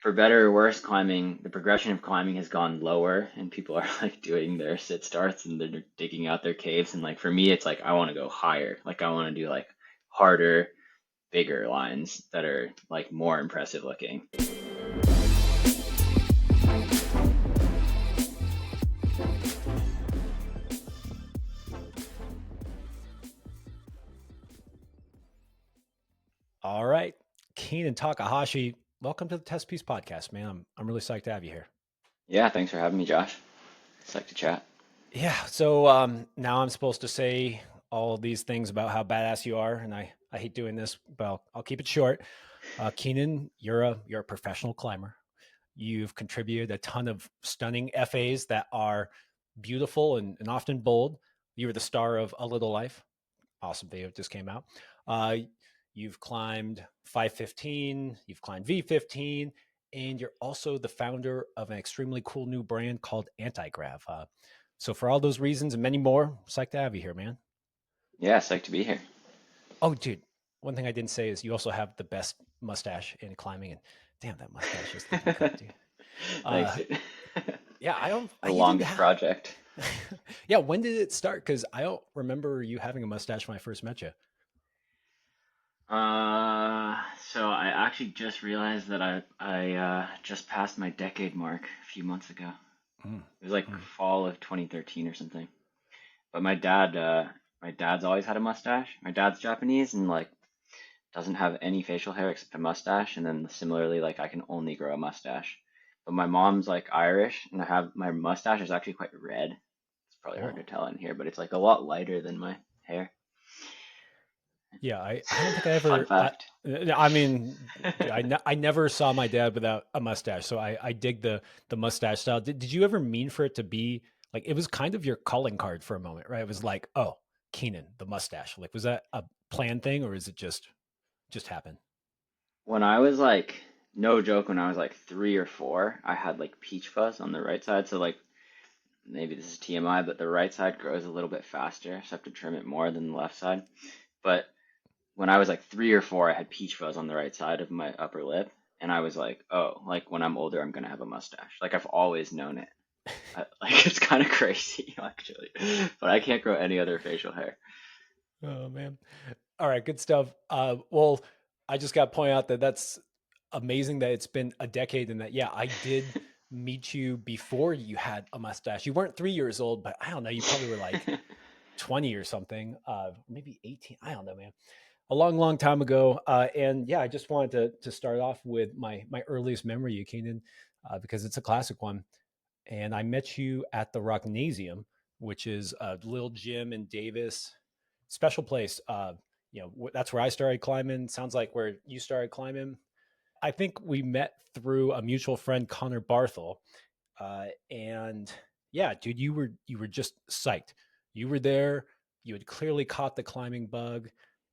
for better or worse, climbing, the progression of climbing has gone lower, and people are like doing their sit starts and they're digging out their caves. And like for me, it's like I want to go higher. Like I want to do like harder, bigger lines that are like more impressive looking. All right, Keenan Takahashi, welcome to the Testpiece podcast, man. I'm really psyched to have you here. Yeah, thanks for having me, Josh. It's like to chat. Yeah, so now I'm supposed to say all of these things about how badass you are, and I hate doing this, but I'll keep it short. Keenan, you're a professional climber. You've contributed a ton of stunning FAs that are beautiful and often bold. You were the star of A Little Life. Awesome video just came out. Uh, you've climbed 515, you've climbed V15, and you're also the founder of an extremely cool new brand called Anti-Grav. So for all those reasons and many more, psyched to have you here, man. Yeah, it's like to be here. Oh, dude, one thing I didn't say is you also have the best mustache in climbing, and damn, that mustache is looking good, dude. Thanks, Uh, dude. yeah, I don't. The You didn't longest have. project. Yeah, when did it start? Because I don't remember you having a mustache when I first met you. So I actually just realized that I just passed my decade mark a few months ago. Mm, It was like mm. fall of 2013 or something. But my dad's always had a mustache. My dad's Japanese and like doesn't have any facial hair except a mustache. And then similarly, like I can only grow a mustache. But my mom's like Irish, and I have my mustache is actually quite red. It's probably hard Oh. to tell in here, but it's like a lot lighter than my hair. Yeah, I don't think I Fun ever. fact. I mean, I never saw my dad without a mustache, so I dig the mustache style. Did you ever mean for it to be like it was kind of your calling card for a moment, right? It was like, oh, Keenan, the mustache. Like, was that a planned thing, or is it just happen? When I was like, no joke, when I was like 3 or 4, I had like peach fuzz on the right side. So like maybe this is TMI, but the right side grows a little bit faster, so I have to trim it more than the left side. But when I was like 3 or 4, I had peach fuzz on the right side of my upper lip, and I was like, oh, like when I'm older, I'm gonna have a mustache. Like I've always known it. Like it's kind of crazy actually, but I can't grow any other facial hair. Oh man. All right, good stuff. Well, I just got to point out that that's amazing that it's been a decade and that yeah, I did meet you before you had a mustache. You weren't 3 years old, but I don't know, you probably were like 20 or something, maybe 18. I don't know, man. A long, long time ago. And yeah, I just wanted to start off with my earliest memory of Keenan, because it's a classic one. And I met you at the Rocknasium, which is a little gym in Davis, special place. That's where I started climbing. Sounds like where you started climbing. I think we met through a mutual friend, Connor Barthel, and yeah, dude, you were just psyched. You were there. You had clearly caught the climbing bug,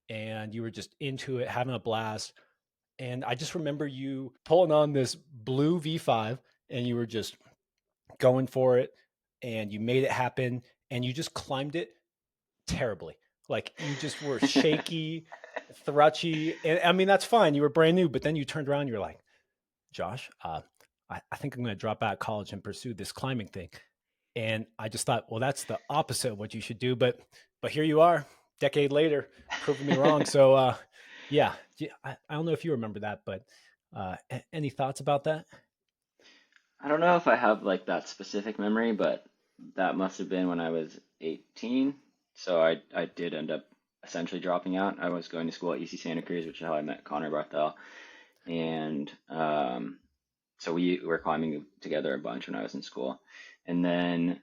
and you were just into it, having a blast. And I just remember you pulling on this blue V5, and you were just going for it, and you made it happen, and you just climbed it terribly. Like you just were shaky, thrutchy, and I mean that's fine. You were brand new, but then you turned around, you're like, Josh, I think I'm going to drop out of college and pursue this climbing thing. And I just thought, well, that's the opposite of what you should do. But here you are, decade later, proving me wrong. So yeah, I don't know if you remember that, but any thoughts about that? I don't know if I have like that specific memory, but that must have been when I was 18. So I did end up essentially dropping out. I was going to school at UC Santa Cruz, which is how I met Connor Barthel. And so we were climbing together a bunch when I was in school. And then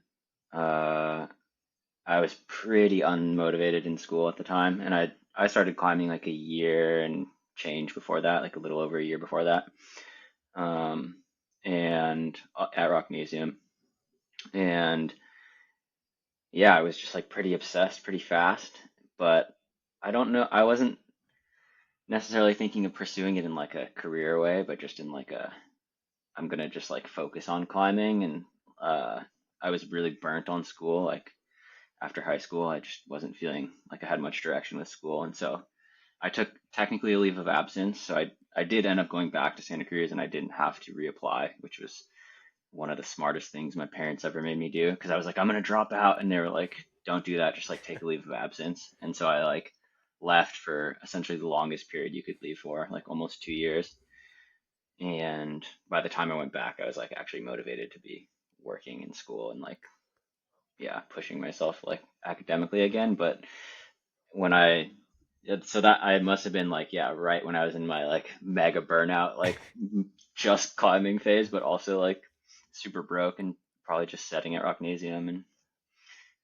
uh, I was pretty unmotivated in school at the time, and I started climbing like a year and change before that, like a little over a year before that, um, and at Rocknasium, and yeah, I was just like pretty obsessed, pretty fast, but I don't know, I wasn't necessarily thinking of pursuing it in like a career way, but just in like a I'm gonna just like focus on climbing, and uh, I was really burnt on school, like after high school, I just wasn't feeling like I had much direction with school, and so I took technically a leave of absence. So I did end up going back to Santa Cruz and I didn't have to reapply, which was one of the smartest things my parents ever made me do because I was like, I'm gonna drop out, and they were like, don't do that, just like take a leave of absence. And so I like left for essentially the longest period you could leave for, like almost 2 years. And by the time I went back, I was like actually motivated to be working in school and like, yeah, pushing myself like academically again. But when so that I must have been like, yeah, right when I was in my like mega burnout, like just climbing phase, but also like super broke and probably just setting at Rocknasium and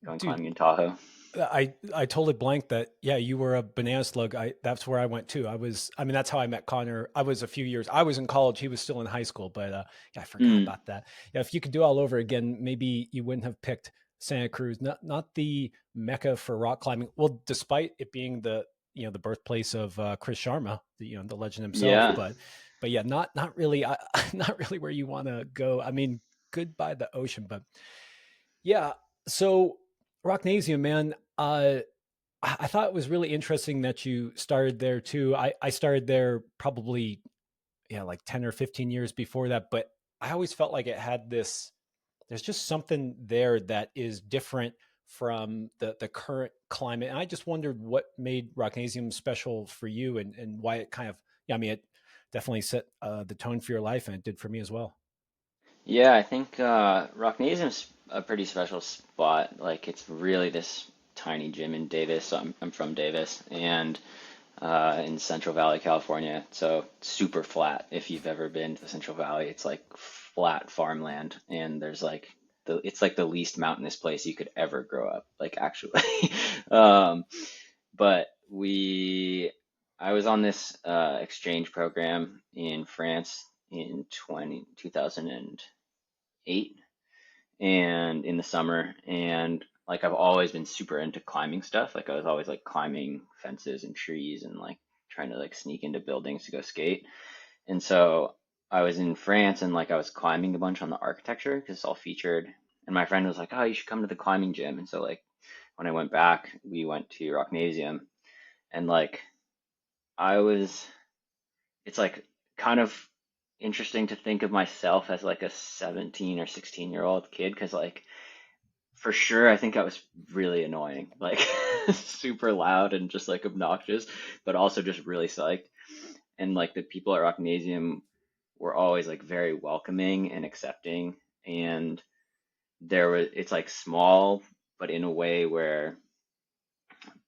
going Dude, climbing in Tahoe. I totally blanked that. Yeah, you were a banana slug. That's where I went too. I mean, that's how I met Connor. I was a few years. I was in college. He was still in high school. But yeah, I forgot Mm, about that. Yeah, if you could do all over again, maybe you wouldn't have picked Santa Cruz. Not the mecca for rock climbing. Well, despite it being the birthplace of Chris Sharma, the legend himself. yeah. But yeah, not really. Not really where you want to go. I mean, good by the ocean, but yeah. So Rocknasium, man. I thought it was really interesting that you started there too. I started there probably, yeah, like 10 or 15 years before that, but I always felt like it had this, there's just something there that is different from the current climate. And I just wondered what made Rocknasium special for you, and why it kind of, yeah, I mean, it definitely set the tone for your life, and it did for me as well. Yeah, I think Rocknasium's a pretty special spot. Like it's really this tiny gym in Davis. So I'm from Davis and in Central Valley, California. So super flat. If you've ever been to the Central Valley, it's like flat farmland, and there's like it's like the least mountainous place you could ever grow up. Like actually, um, but I was on this exchange program in France in 2008 and in the summer, and like I've always been super into climbing stuff. Like I was always like climbing fences and trees and like trying to like sneak into buildings to go skate. And so I was in France and like I was climbing a bunch on the architecture because it's all featured. And my friend was like, "Oh, you should come to the climbing gym." And so like when I went back, we went to Rocknasium, and like I was it's like kind of interesting to think of myself as like a 17 or 16-year-old kid because like for sure I think I was really annoying, like super loud and just like obnoxious, but also just really psyched. And like the people at Rocknasium were always like very welcoming and accepting, and it's like small but in a way where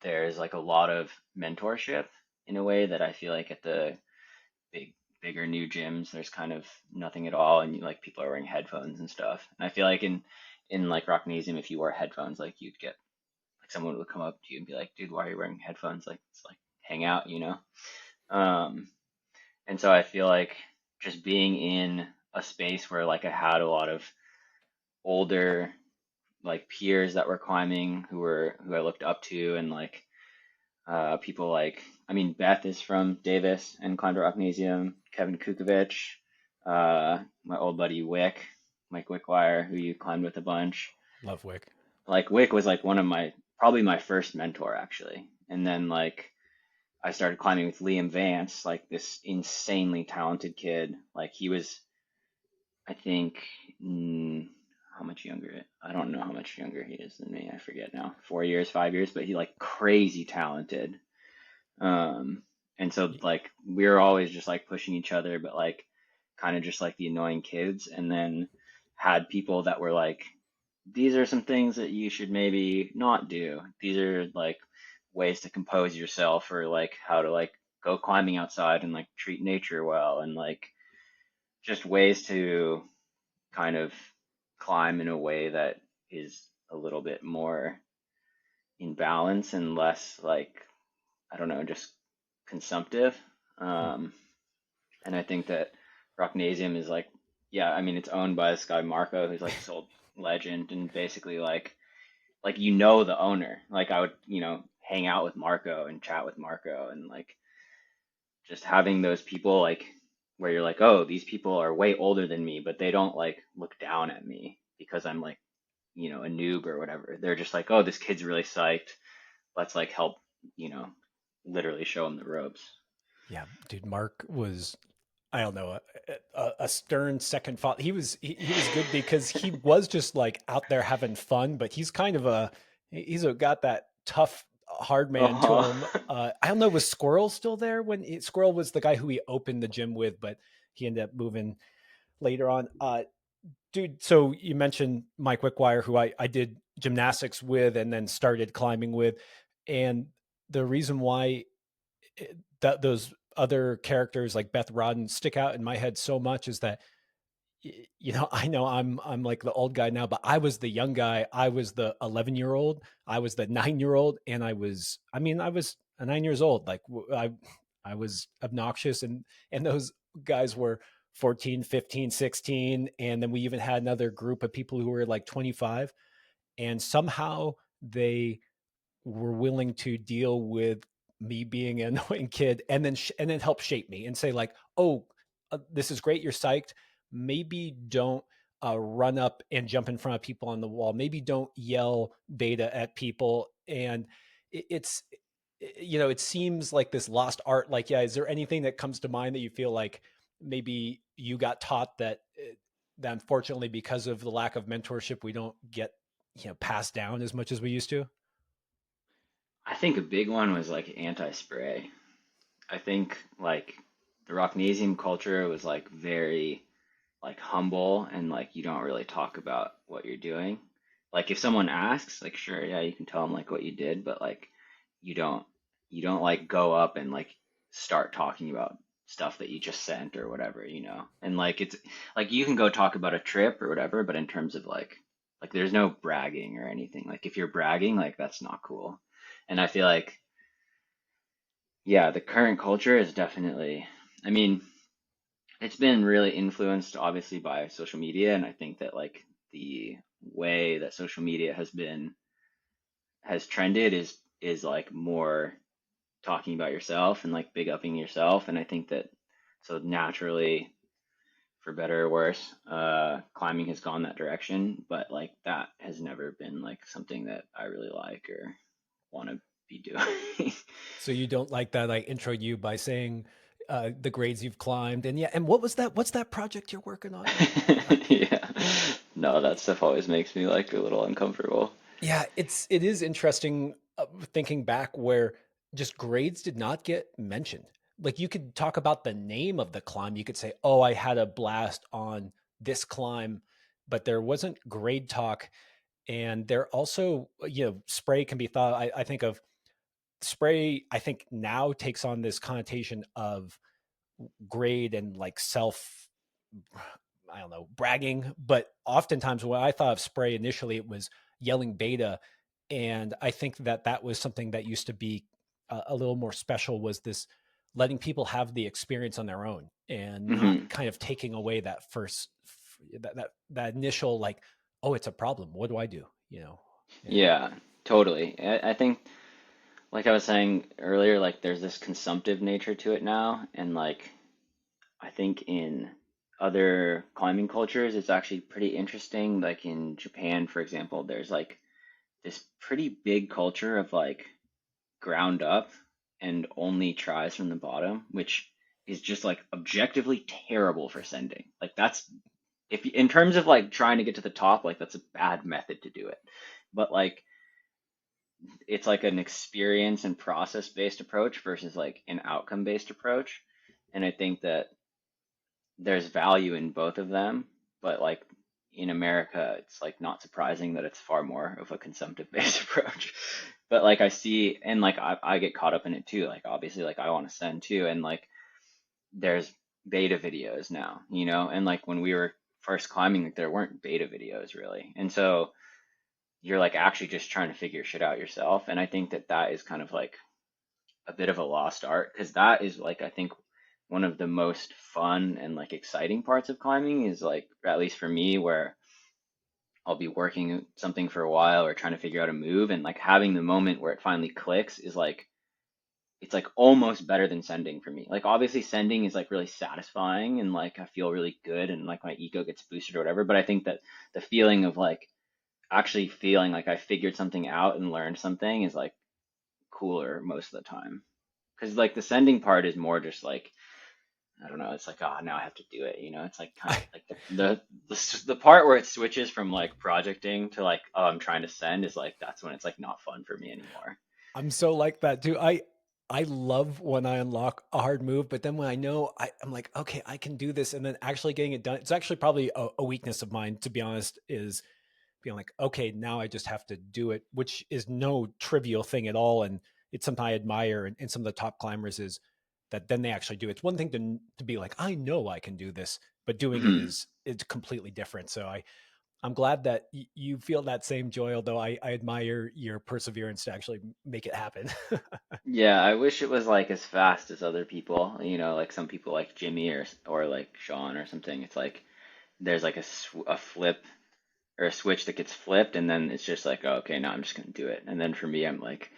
there's like a lot of mentorship in a way that I feel like at the big bigger new gyms there's kind of nothing at all, and like people are wearing headphones and stuff. And I feel like in like Rocknasium, if you wore headphones, like you'd get like someone would come up to you and be like, dude, why are you wearing headphones? Like it's like hang out, you know. um and so I feel like just being in a space where like I had a lot of older like peers that were climbing who I looked up to, and like people like, I mean, Beth is from Davis and climbed at Rocknasium. Kevin Kukovic, my old buddy Wick, Mike Wickwire, who you climbed with a bunch. Love Wick. Like Wick was like one of my probably my first mentor actually. And then like I started climbing with Liam Vance, like this insanely talented kid. Like he was, I think, how much younger? I don't know how much younger he is than me. I forget now. 4 years, 5 years, but he like crazy talented. Um, and so like we were always just like pushing each other, but like kind of just like the annoying kids. And then had people that were like, these are some things that you should maybe not do. These are like ways to compose yourself, or like how to like go climbing outside and like treat nature well, and like just ways to kind of climb in a way that is a little bit more in balance and less like, I don't know, just consumptive. Hmm. Um, and I think that Rocknasium is like, yeah, I mean, it's owned by this guy Marco, who's like this old legend, and basically like the owner. Like I would, hang out with Marco and chat with Marco, and like just having those people like where you're like, oh, these people are way older than me, but they don't like look down at me because I'm like, a noob or whatever. They're just like, oh, this kid's really psyched. Let's like help, you know, literally show him the ropes. Yeah, dude, Mark was, I don't know, a stern second father. He was good because he was just like out there having fun, but he's kind of got that tough hard man to Oh, him. I don't know, was Squirrel still there when Squirrel was the guy who he opened the gym with, but he ended up moving later on. Dude, so you mentioned Mike Wickwire, who I did gymnastics with and then started climbing with, and the reason why that those other characters like Beth Rodden stick out in my head so much is that I know I'm like the old guy now, but I was the young guy. I was the 11-year-old. I was the 9-year-old, and I was 9 years old. Like I was obnoxious, and those guys were 14, 15, 16, and then we even had another group of people who were like 25, and somehow they were willing to deal with me being an annoying kid, and then help shape me and say like, oh, this is great, you're psyched, maybe don't run up and jump in front of people on the wall, maybe don't yell beta at people. And it's it seems like this lost art. Like, yeah, is there anything that comes to mind that you feel like maybe you got taught that that unfortunately because of the lack of mentorship we don't get passed down as much as we used to? I think a big one was like anti-spray. I think like the Rocknasium culture was like very like humble and like you don't really talk about what you're doing. Like if someone asks, like sure, yeah, you can tell them like what you did, but like you don't you don't like go up and like start talking about stuff that you just sent or whatever, you know. And like it's like you can go talk about a trip or whatever, but in terms of like there's no bragging or anything. Like if you're bragging, like that's not cool. And I feel like yeah, the current culture is definitely, I mean, it's been really influenced obviously by social media, and I think that like the way that social media has trended is like more talking about yourself and like big upping yourself, and I think that so naturally, for better or worse, climbing has gone that direction, but like that has never been like something that I really like or want to be doing. So you don't like that I intro you by saying the grades you've climbed, and yeah, and what was that? What's that project you're working on? Yeah. No, that stuff always makes me like a little uncomfortable. Yeah, it is interesting thinking back where just grades did not get mentioned. Like you could talk about the name of the climb, you could say, "Oh, I had a blast on this climb," but there wasn't grade talk. And there also, spray can be thought. I think of spray. I think now takes on this connotation of grade and like self, I don't know, bragging. But oftentimes when I thought of spray initially, it was yelling beta. And I think that that was something that used to be a little more special, was this letting people have the experience on their own and not Hmm. kind of taking away that first, that initial like, oh, it's a problem. What do I do? Yeah. Yeah, totally. I think, like I was saying earlier, like there's this consumptive nature to it now, and like I think in other climbing cultures, it's actually pretty interesting. Like in Japan, for example, there's like this pretty big culture of like ground up and only tries from the bottom, which is just like objectively terrible for sending. Like that's if in terms of like trying to get to the top, like that's a bad method to do it. But like it's like an experience and process based approach versus like an outcome based approach. And I think that there's value in both of them, but like in America, it's like not surprising that it's far more of a consumptive based approach. But like I see, and like I get caught up in it too. Like obviously, like I want to send too, and like there's beta videos now, you know, and like when we were first climbing, like there weren't beta videos really, and so you're like actually just trying to figure shit out yourself. And I think that that is kind of like a bit of a lost art because that is like I think one of the most fun and like exciting parts of climbing is like at least for me where I'll be working something for a while or trying to figure out a move and like having the moment where it finally clicks is like it's like almost better than sending for me. Like obviously sending is like really satisfying and like I feel really good and like my ego gets boosted or whatever, but I think that the feeling of like actually feeling like I figured something out and learned something is like cooler most of the time because like the sending part is more just like I don't know. It's like, oh, now I have to do it. It's like kind of I, like the part where it switches from like projecting to like, oh, I'm trying to send is like that's when it's like not fun for me anymore. I'm so like that too. I love when I unlock a hard move, but then when I know I'm like, okay, I can do this, and then actually getting it done. It's actually probably a weakness of mine, to be honest, is being like, okay, now I just have to do it, which is no trivial thing at all. And it's something I admire in some of the top climbers is that then they actually do. It's one thing to be like, I know I can do this, but doing it Mhm. is it's completely different. So I'm glad that you feel that same joy, although I admire your perseverance to actually make it happen. Yeah, I wish it was like as fast as other people. Like some people like Jimmy or like Sean or something. It's like there's like a flip or a switch that gets flipped, and then it's just like, oh, okay, now I'm just gonna do it. And then for me, I'm like,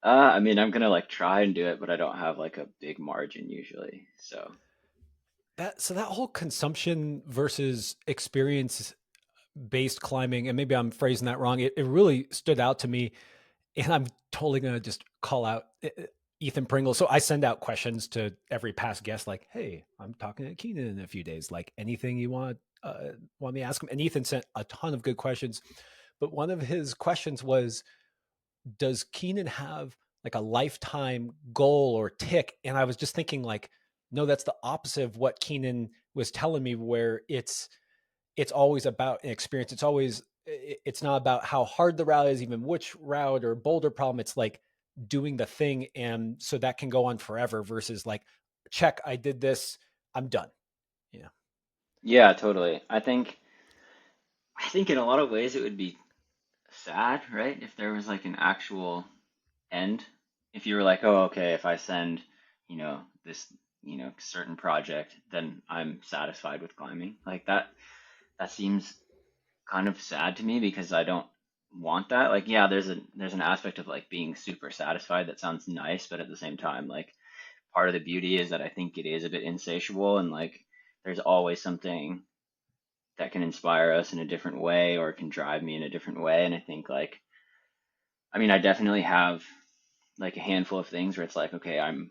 I mean, I'm gonna like try and do it, but I don't have like a big margin usually. So, That whole consumption versus experience based climbing, and maybe I'm phrasing that wrong, it really stood out to me. And I'm totally gonna just call out Ethan Pringle. So I send out questions to every past guest, like, "Hey, I'm talking to Keenan in a few days. Like, anything you want me to ask him?" And Ethan sent a ton of good questions, but one of his questions was, "Does Keenan have like a lifetime goal or tick?" And I was just thinking, like, no, that's the opposite of what Keenan was telling me, where it's always about an experience. It's not about how hard the route is, even which route or boulder problem. It's like doing the thing, and so that can go on forever versus like, check, I did this, I'm done. Yeah. yeah, totally. I think in a lot of ways it would be sad, right? If there was like an actual end. If you were like, oh, okay, if I send, this, certain project, then I'm satisfied with climbing. Like that seems kind of sad to me because I don't want that. Like, yeah, there's an aspect of like being super satisfied that sounds nice, but at the same time, like part of the beauty is that I think it is a bit insatiable and like there's always something that can inspire us in a different way or can drive me in a different way. And I think like I mean I definitely have like a handful of things where it's like, okay, I'm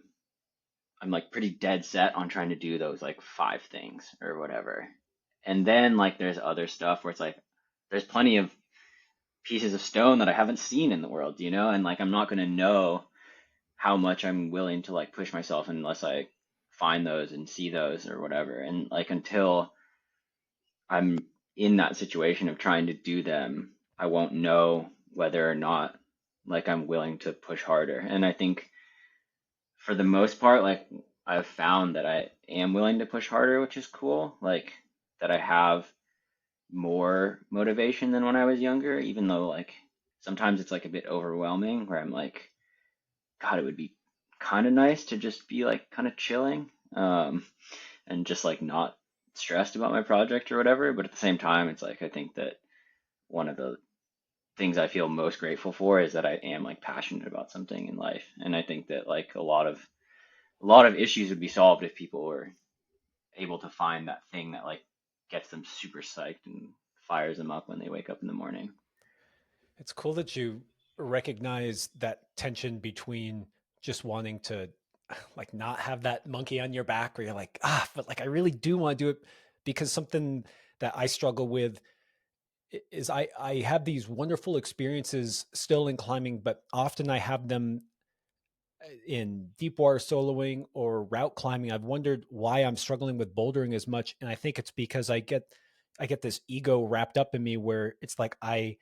like pretty dead set on trying to do those like five things or whatever. And then like there's other stuff where it's like there's plenty of pieces of stone that I haven't seen in the world, and like I'm not gonna know how much I'm willing to like push myself unless I find those and see those or whatever. And like until I'm in that situation of trying to do them, I won't know whether or not like I'm willing to push harder. And I think for the most part, like I've found that I am willing to push harder, which is cool. Like that I have more motivation than when I was younger, even though like sometimes it's like a bit overwhelming where I'm like, God, it would be kind of nice to just be like kind of chilling, and just like not stressed about my project or whatever. But at the same time, it's like I think that one of the things I feel most grateful for is that I am like passionate about something in life. And I think that like a lot of issues would be solved if people were able to find that thing that like gets them super psyched and fires them up when they wake up in the morning. It's cool that you recognize that tension between just wanting to like not have that monkey on your back where you're like, but like I really do want to do it, because something that I struggle with is I have these wonderful experiences still in climbing, but often I have them in deep water soloing or route climbing. I've wondered why I'm struggling with bouldering as much, and I think it's because I get this ego wrapped up in me where it's like I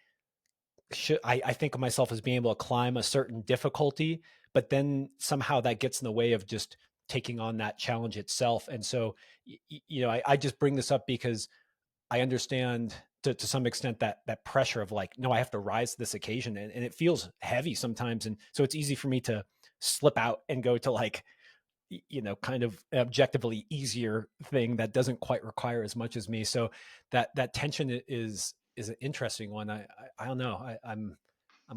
think of myself as being able to climb a certain difficulty, but then somehow that gets in the way of just taking on that challenge itself. And so, I just bring this up because I understand to some extent that pressure of like, no, I have to rise to this occasion, and it feels heavy sometimes, and so it's easy for me to slip out and go to like, kind of objectively easier thing that doesn't quite require as much as me. So that tension is an interesting one. I don't know. I'm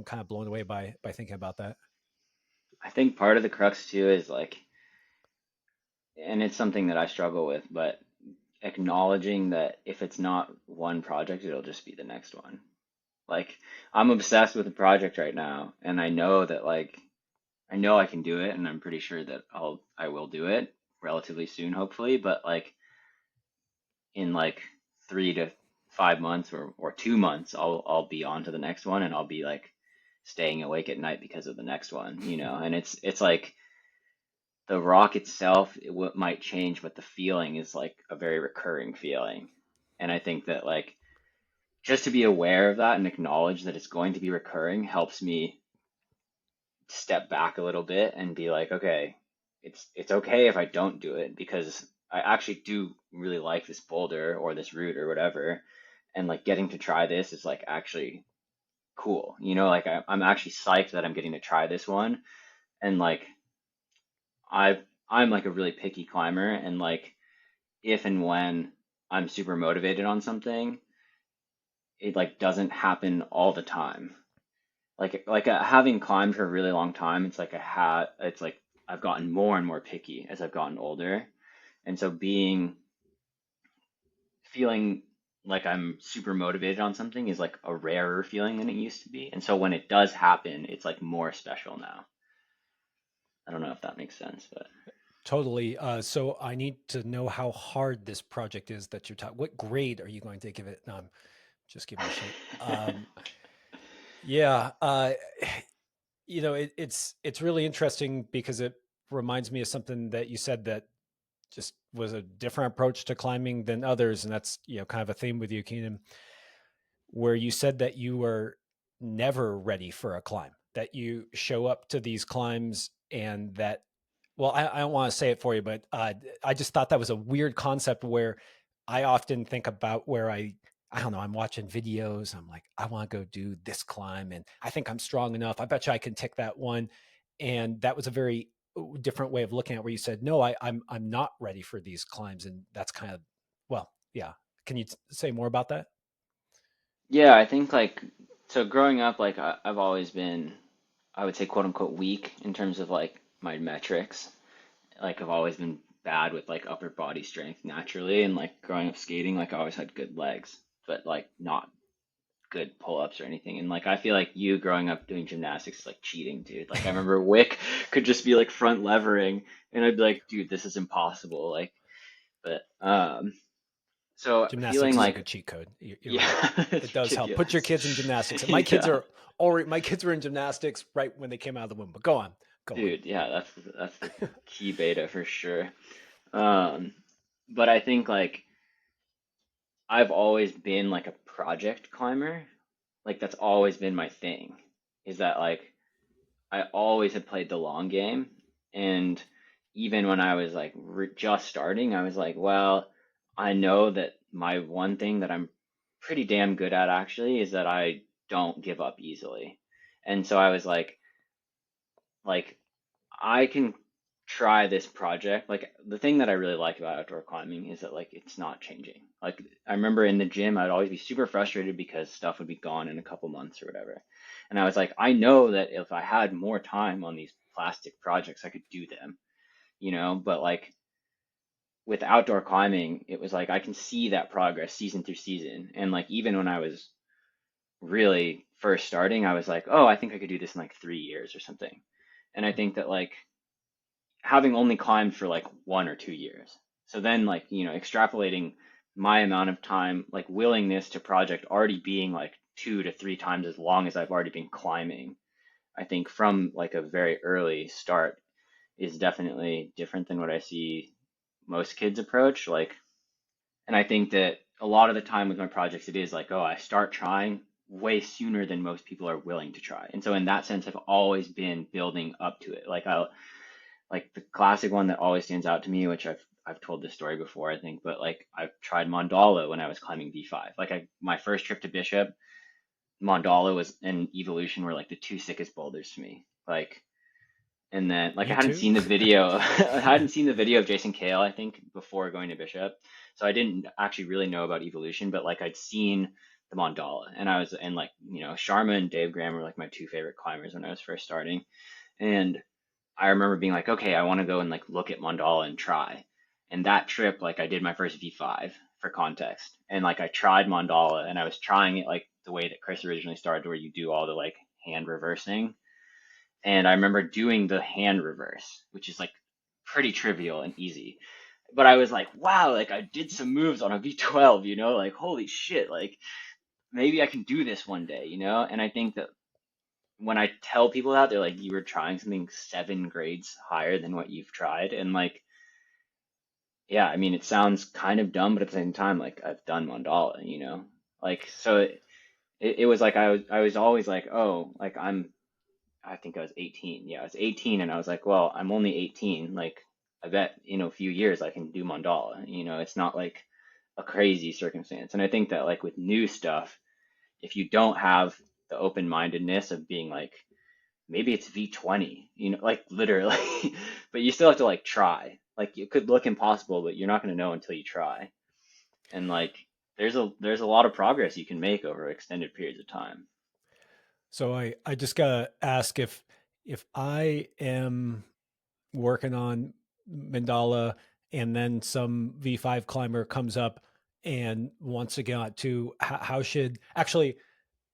kind of blown away by thinking about that. I think part of the crux too is like, and it's something that I struggle with, but acknowledging that if it's not one project, it'll just be the next one. Like I'm obsessed with a project right now, and I know that like I know I can do it, and I'm pretty sure that I will do it relatively soon, hopefully. But like in like 3 to 5 months or 2 months, I'll be on to the next one, and I'll be like staying awake at night because of the next one, you know. And it's like the rock itself, might change, but the feeling is like a very recurring feeling. And I think that like just to be aware of that and acknowledge that it's going to be recurring helps me step back a little bit and be like, okay, it's okay if I don't do it because I actually do really like this boulder or this route or whatever, and like getting to try this is like actually cool. You know, like I'm actually psyched that I'm getting to try this one, and like I I'm like a really picky climber, and like if and when I'm super motivated on something, it like doesn't happen all the time. Having climbed for a really long time, it's like I've gotten more and more picky as I've gotten older. And so feeling like I'm super motivated on something is like a rarer feeling than it used to be. And so when it does happen, it's like more special now. I don't know if that makes sense, but Totally. So I need to know how hard this project is that you're talking. What grade are you going to give it? No, I'm just giving you shit. Yeah. It's really interesting because it reminds me of something that you said that just was a different approach to climbing than others, and that's kind of a theme with you, Keenan, where you said that you were never ready for a climb, that you show up to these climbs and that, well, I don't want to say it for you, but I just thought that was a weird concept where I often think about where I don't know, I'm watching videos. I'm like, I want to go do this climb and I think I'm strong enough. I bet you I can tick that one. And that was a very different way of looking at it, where you said, no, I'm not ready for these climbs. And that's kind of, well, yeah. Can you say more about that? yeah, I think like so growing up, like I've always been, I would say, quote unquote, weak in terms of like my metrics. Like I've always been bad with like upper body strength naturally, and like growing up skating, like I always had good legs, but like not good pull-ups or anything. And like I feel like you growing up doing gymnastics is like cheating, dude. Like I remember Wick could just be like front levering, and I'd be like, dude, this is impossible. Like, but so feeling Gymnastics is a like good cheat code. You're right. yeah, It it's does help. Put your ridiculous. kids in gymnastics. And Yeah, my kids were in gymnastics right when they came out of the womb. But go on, go on. dude, yeah, that's the key beta for sure. Um, but I think like I've always been like a project climber. Like that's always been my thing. Is that like I always had played the long game, and even when I was like just starting, I was like, well, I know that my one thing that I'm pretty damn good at actually is that I don't give up easily. And so I was like I can try this project. Like the thing that I really like about outdoor climbing is that like it's not changing. Like I remember in the gym, I'd always be super frustrated because stuff would be gone in a couple months or whatever. And I was like, I know that if I had more time on these plastic projects, I could do them, you know? But like with outdoor climbing, it was like I can see that progress season through season. And like even when I was really first starting, I was like, oh, I think I could do this in like 3 years or something. And I think that like having only climbed for like 1 or 2 years. So then like, you know, extrapolating my amount of time, like willingness to project already being like 2 to 3 times as long as I've already been climbing, I think from like a very early start is definitely different than what I see most kids approach. Like, and I think that a lot of the time with my projects, it is like, oh, I start trying way sooner than most people are willing to try. And so in that sense, I've always been building up to it. Like the classic one that always stands out to me, which I've told this story before, I think, but like I've tried Mandala when I was climbing V5. Like my first trip to Bishop, Mandala was and Evolution were like the two sickest boulders to me. Like, and then like I Me hadn't too. seen the video, I hadn't seen the video of Jason Kale, I think, before going to Bishop, so I didn't actually really know about Evolution, but like I'd seen the Mandala, and I was and like you know Sharma and Dave Graham were like my two favorite climbers when I was first starting, and I remember being like, okay, I want to go and like look at Mandala and try. And that trip, like I did my first V5 for context. And like I tried Mandala and I was trying it like the way that Chris originally started, where you do all the like hand reversing. And I remember doing the hand reverse, which is like pretty trivial and easy. But I was like, wow, like I did some moves on a V12, like holy shit, like maybe I can do this one day, And I think that when I tell people that, they're like, you were trying something 7 grades higher than what you've tried. And like, yeah, I mean, it sounds kind of dumb, but at the same time, like I've done mandala. Like, so it was like I was always like, oh, like I think I was 18. Yeah, I was 18 and I was like, well, I'm only 18. Like, I bet in a few years I can do mandala. It's not like a crazy circumstance. And I think that like with new stuff, if you don't have the open-mindedness of being like, maybe it's V20, like literally, but you still have to like try. Like it could look impossible, but you're not going to know until you try. And like there's a lot of progress you can make over extended periods of time. So I just gotta ask if I am working on mandala and then some V5 climber comes up and wants to get on to how should actually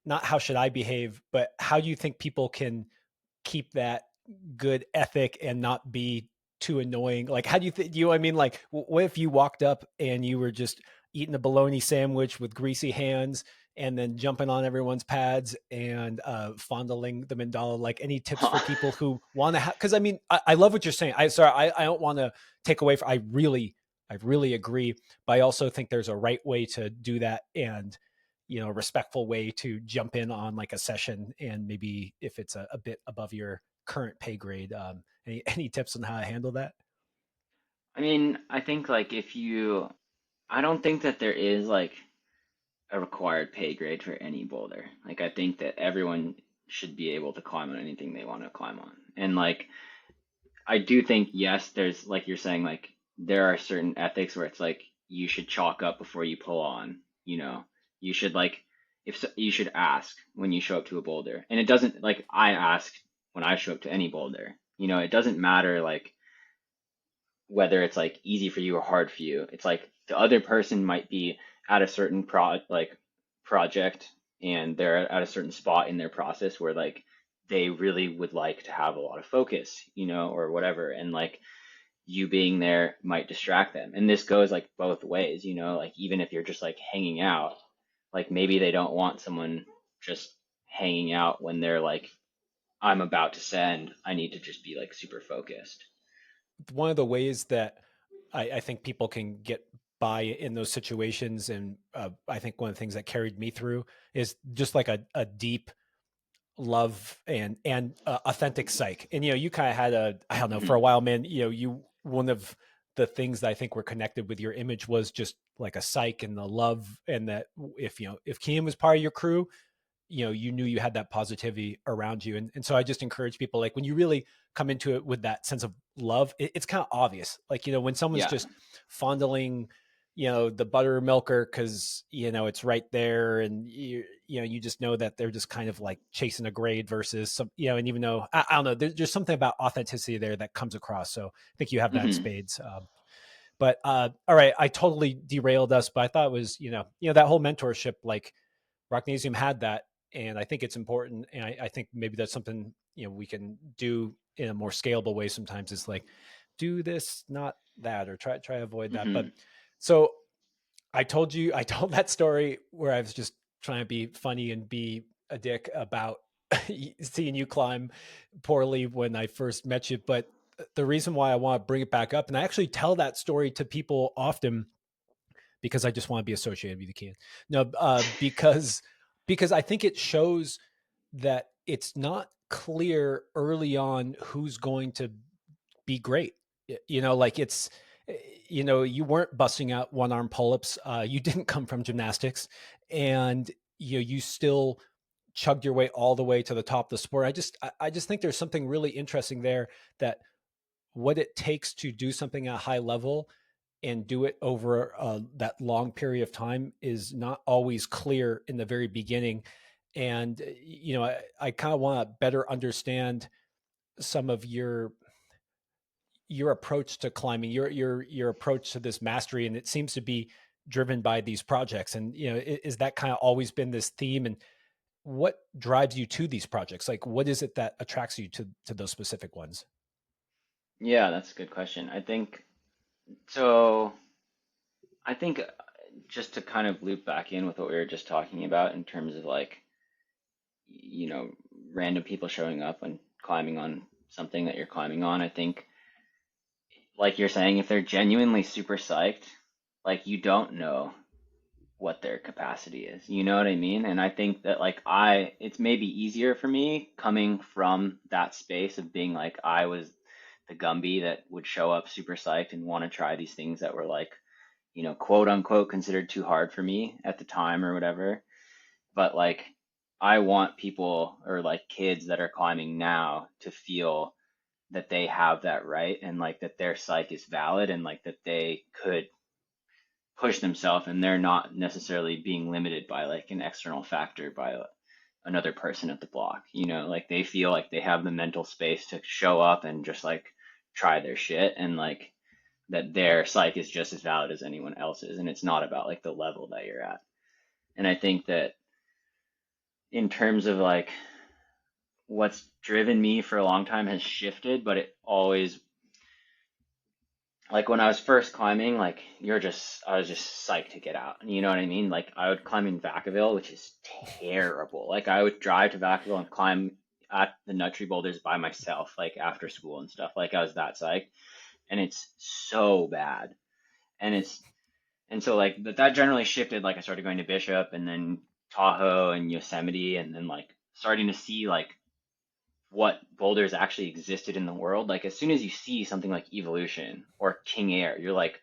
not how should I behave, but how do you think people can keep that good ethic and not be too annoying? Like, how do you think, I mean, like, what if you walked up and you were just eating a bologna sandwich with greasy hands and then jumping on everyone's pads and fondling the mandala? Like, any tips for people who want to have, because I mean, I love what you're saying. I don't want to take away from, I really agree, but I also think there's a right way to do that. And a respectful way to jump in on like a session, and maybe if it's a bit above your current pay grade, any tips on how to handle that? I mean, I think like I don't think that there is like a required pay grade for any boulder. Like I think that everyone should be able to climb on anything they want to climb on. And like I do think yes, there's like you're saying like there are certain ethics where it's like you should chalk up before you pull on, You should like if so, you should ask when you show up to a boulder. And it doesn't like I ask when I show up to any boulder. It doesn't matter like whether it's like easy for you or hard for you. It's like the other person might be at a certain project and they're at a certain spot in their process where like they really would like to have a lot of focus, or whatever. And like you being there might distract them. And this goes like both ways, like even if you're just like hanging out, like maybe they don't want someone just hanging out when they're like, I'm about to send, I need to just be like super focused. One of the ways that I think people can get by in those situations, and I think one of the things that carried me through is just like a deep love and authentic psych. And you kind of had I don't know, for a Hmm. while, man. You one of the things that I think were connected with your image was just like a psych and the love, and that if Keenan was part of your crew, you knew you had that positivity around you. And so I just encourage people, like, when you really come into it with that sense of love, it's kind of obvious, like, when someone's Yeah. just fondling the buttermilker because it's right there, and you just know that they're just kind of like chasing a grade versus some, and even though I don't know, there's something about authenticity there that comes across. So I think you have that Hmm. spades. But all right, I totally derailed us, but I thought it was that whole mentorship, like, Rocknasium had that, and I think it's important. And I think maybe that's something we can do in a more scalable way. Sometimes it's like, do this, not that, or try to avoid that. But Hmm. so I told that story where I was just trying to be funny and be a dick about seeing you climb poorly when I first met you. But the reason why I want to bring it back up, and I actually tell that story to people often because I just want to be associated with you, Keenan. No, because I think it shows that it's not clear early on who's going to be great. Like, it's you weren't busting out one arm pull-ups. You didn't come from gymnastics, and you still chugged your way all the way to the top of the sport. I just think there's something really interesting there, that what it takes to do something at a high level and do it over that long period of time is not always clear in the very beginning. And I kind of want to better understand some of your approach to climbing, your approach to this mastery, and it seems to be driven by these projects. And is that kind of always been this theme? And what drives you to these projects? Like, what is it that attracts you to those specific ones? Yeah, that's a good question. So. I think just to kind of loop back in with what we were just talking about in terms of like, you know, random people showing up and climbing on something that you're climbing on. I think, like you're saying, if they're genuinely super psyched, like you don't know what their capacity is. You know what I mean? And I think that it's maybe easier for me coming from that space of being like I was the Gumby that would show up super psyched and want to try these things that were like, quote unquote considered too hard for me at the time or whatever. But like I want people or like kids that are climbing now to feel that they have that right and like that their psyche is valid and like that they could push themselves and they're not necessarily being limited by like an external factor by another person at the block. Like they feel like they have the mental space to show up and just like try their shit and like that their psyche is just as valid as anyone else's and it's not about like the level that you're at. And I think that in terms of like what's driven me for a long time has shifted, but it always like when I was first climbing, like I was just psyched to get out. You know what I mean? Like I would climb in Vacaville, which is terrible. Like I would drive to Vacaville and climb at the nut tree boulders by myself, like after school and stuff. Like I was that psyched, and it's so bad. And so like that generally shifted. Like I started going to Bishop and then Tahoe and Yosemite, and then like starting to see like what boulders actually existed in the world. Like as soon as you see something like Evolution or King Air, you're like,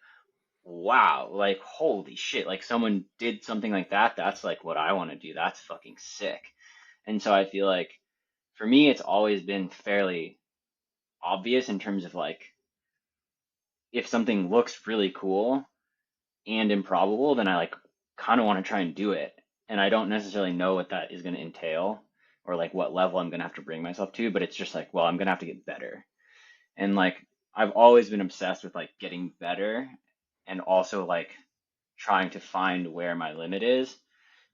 wow, like holy shit, like someone did something like that. That's like what I want to do. That's fucking sick. And so I feel like for me, it's always been fairly obvious in terms of like if something looks really cool and improbable, then I like kind of want to try and do it. And I don't necessarily know what that is going to entail or like what level I'm going to have to bring myself to, but it's just like, well, I'm going to have to get better. And like I've always been obsessed with like getting better and also like trying to find where my limit is,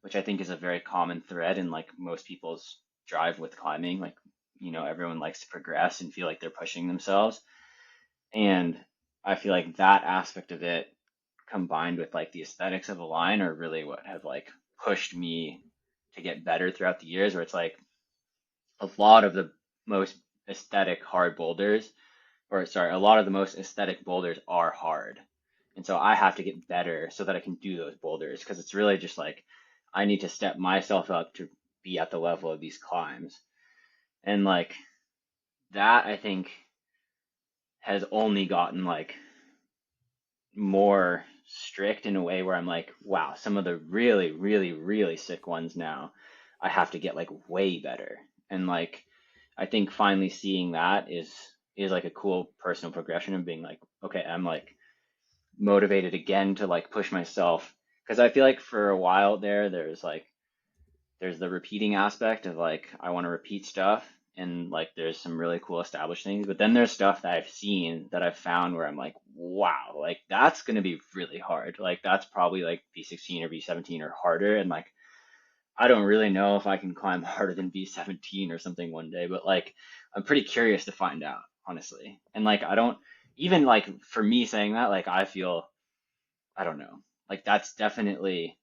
which I think is a very common thread in like most people's drive with climbing. Like, everyone likes to progress and feel like they're pushing themselves. And I feel like that aspect of it combined with like the aesthetics of the line are really what have like pushed me to get better throughout the years, where it's like a lot of the most aesthetic hard boulders, or sorry, a lot of the most aesthetic boulders are hard. And so I have to get better so that I can do those boulders because it's really just like I need to step myself up to be at the level of these climbs. And like that I think has only gotten like more strict in a way where I'm like, wow, some of the really, really, really sick ones now, I have to get like way better. And like, I think finally seeing that is like a cool personal progression of being like, okay, I'm like motivated again to like push myself because I feel like for a while there's the repeating aspect of like I want to repeat stuff and like there's some really cool established things, but then there's stuff that I've seen that I've found where I'm like, wow, like that's gonna be really hard. Like that's probably like V16 or V17 or harder, and like I don't really know if I can climb harder than V17 or something one day, but like I'm pretty curious to find out, honestly. And like I don't even like for me saying that, like I feel I don't know. Like that's definitely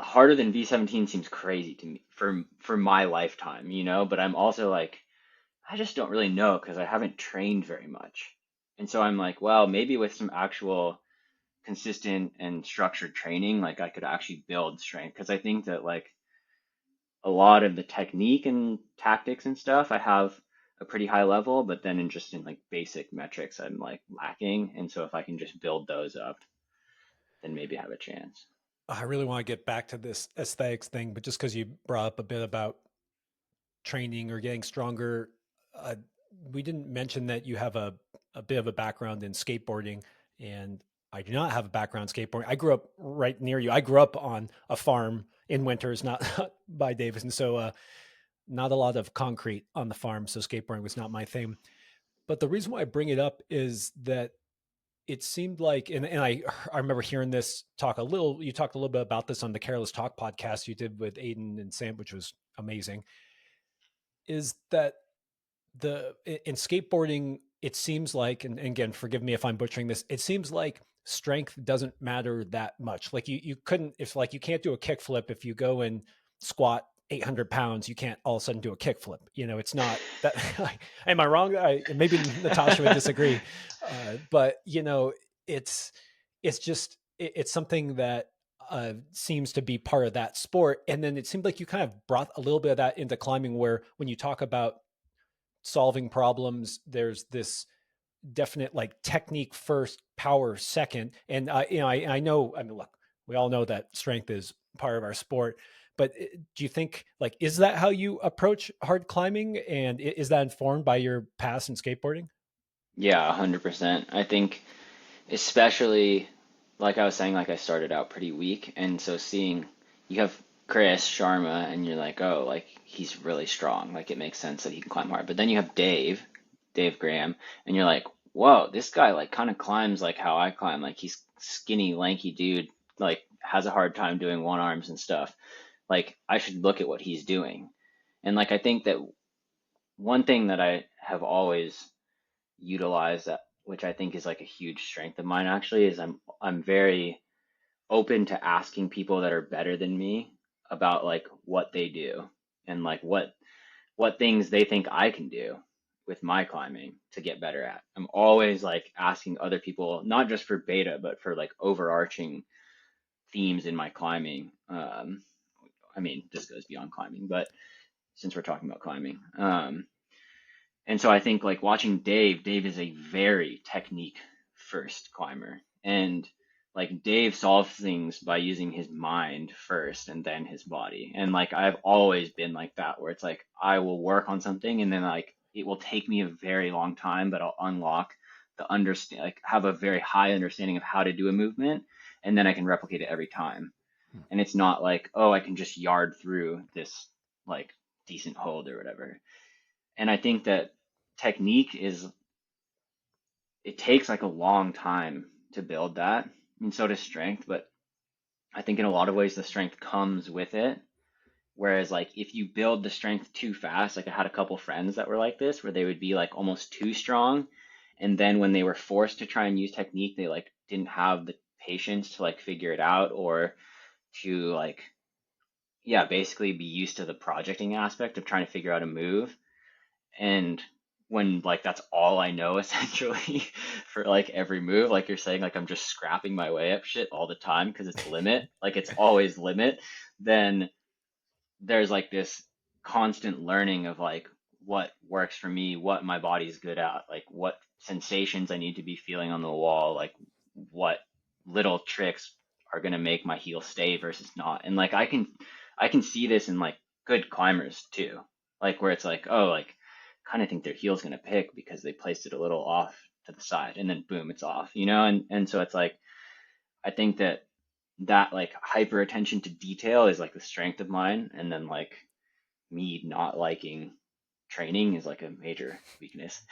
harder than V17 seems crazy to me for my lifetime, but I'm also like I just don't really know because I haven't trained very much. And so I'm like, well, maybe with some actual consistent and structured training, like I could actually build strength because I think that like a lot of the technique and tactics and stuff I have a pretty high level, but then in like basic metrics I'm like lacking. And so if I can just build those up, then maybe I have a chance. I really want to get back to this aesthetics thing, but just because you brought up a bit about training or getting stronger, uh, we didn't mention that you have a bit of a background in skateboarding, and I do not have a background skateboarding. I grew up right near you. I grew up on a farm in winters, not by Davis, and so not a lot of concrete on the farm. So skateboarding was not my thing. But the reason why I bring it up is that it seemed like, and I remember hearing this talk a little, you talked a little bit about this on the Careless Talk podcast you did with Aiden and Sam, which was amazing, is that in skateboarding, it seems like, and again, forgive me if I'm butchering this, it seems like strength doesn't matter that much. Like you couldn't, if like you can't do a kickflip, if you go and squat 800 pounds, you can't all of a sudden do a kickflip. You know, it's not that. Am I wrong? Maybe Natasha would disagree, but you know, it's it's just it's something that seems to be part of that sport. And then it seemed like you kind of brought a little bit of that into climbing, where when you talk about solving problems, there's this definite like technique first, power second. And you know, I know, I mean, look, we all know that strength is part of our sport, but do you think, like, is that how you approach hard climbing, and is that informed by your past in skateboarding? Yeah, 100%. I think especially like I was saying, like I started out pretty weak, and so seeing you have Chris Sharma, and you're like, oh, like he's really strong. Like it makes sense that he can climb hard. But then you have Dave Graham, and you're like, whoa, this guy like kind of climbs like how I climb. Like he's skinny, lanky dude, like has a hard time doing one arms and stuff. Like I should look at what he's doing. And like I think that one thing that I have always utilized that, which I think is like a huge strength of mine actually, is I'm very open to asking people that are better than me about like what they do and like what things they think I can do with my climbing to get better at. I'm always like asking other people, not just for beta, but for like overarching themes in my climbing. I mean, this goes beyond climbing, but since we're talking about climbing, and so I think like watching Dave is a very technique first climber. And like Dave solves things by using his mind first and then his body. And like I've always been like that, where it's like I will work on something and then like it will take me a very long time, but I'll unlock the understand, like have a very high understanding of how to do a movement, and then I can replicate it every time. And it's not like, oh, I can just yard through this like decent hold or whatever. And I think that technique is, it takes like a long time to build that, and so does strength. But I think in a lot of ways the strength comes with it. Whereas like if you build the strength too fast, like I had a couple friends that were like this, where they would be like almost too strong, and then when they were forced to try and use technique, they like didn't have the patience to like figure it out, or to like, yeah, basically be used to the projecting aspect of trying to figure out a move. And when like that's all I know essentially for like every move, like you're saying, like I'm just scrapping my way up shit all the time because it's limit, like it's always limit, then there's like this constant learning of like what works for me, what my body's good at, like what sensations I need to be feeling on the wall, like what little tricks are going to make my heel stay versus not. And like I can see this in like good climbers too. Like where it's like, oh, like kind of think their heel's going to pick because they placed it a little off to the side, and then boom, it's off, you know? And so it's like I think that like hyper attention to detail is like the strength of mine, and then like me not liking training is like a major weakness.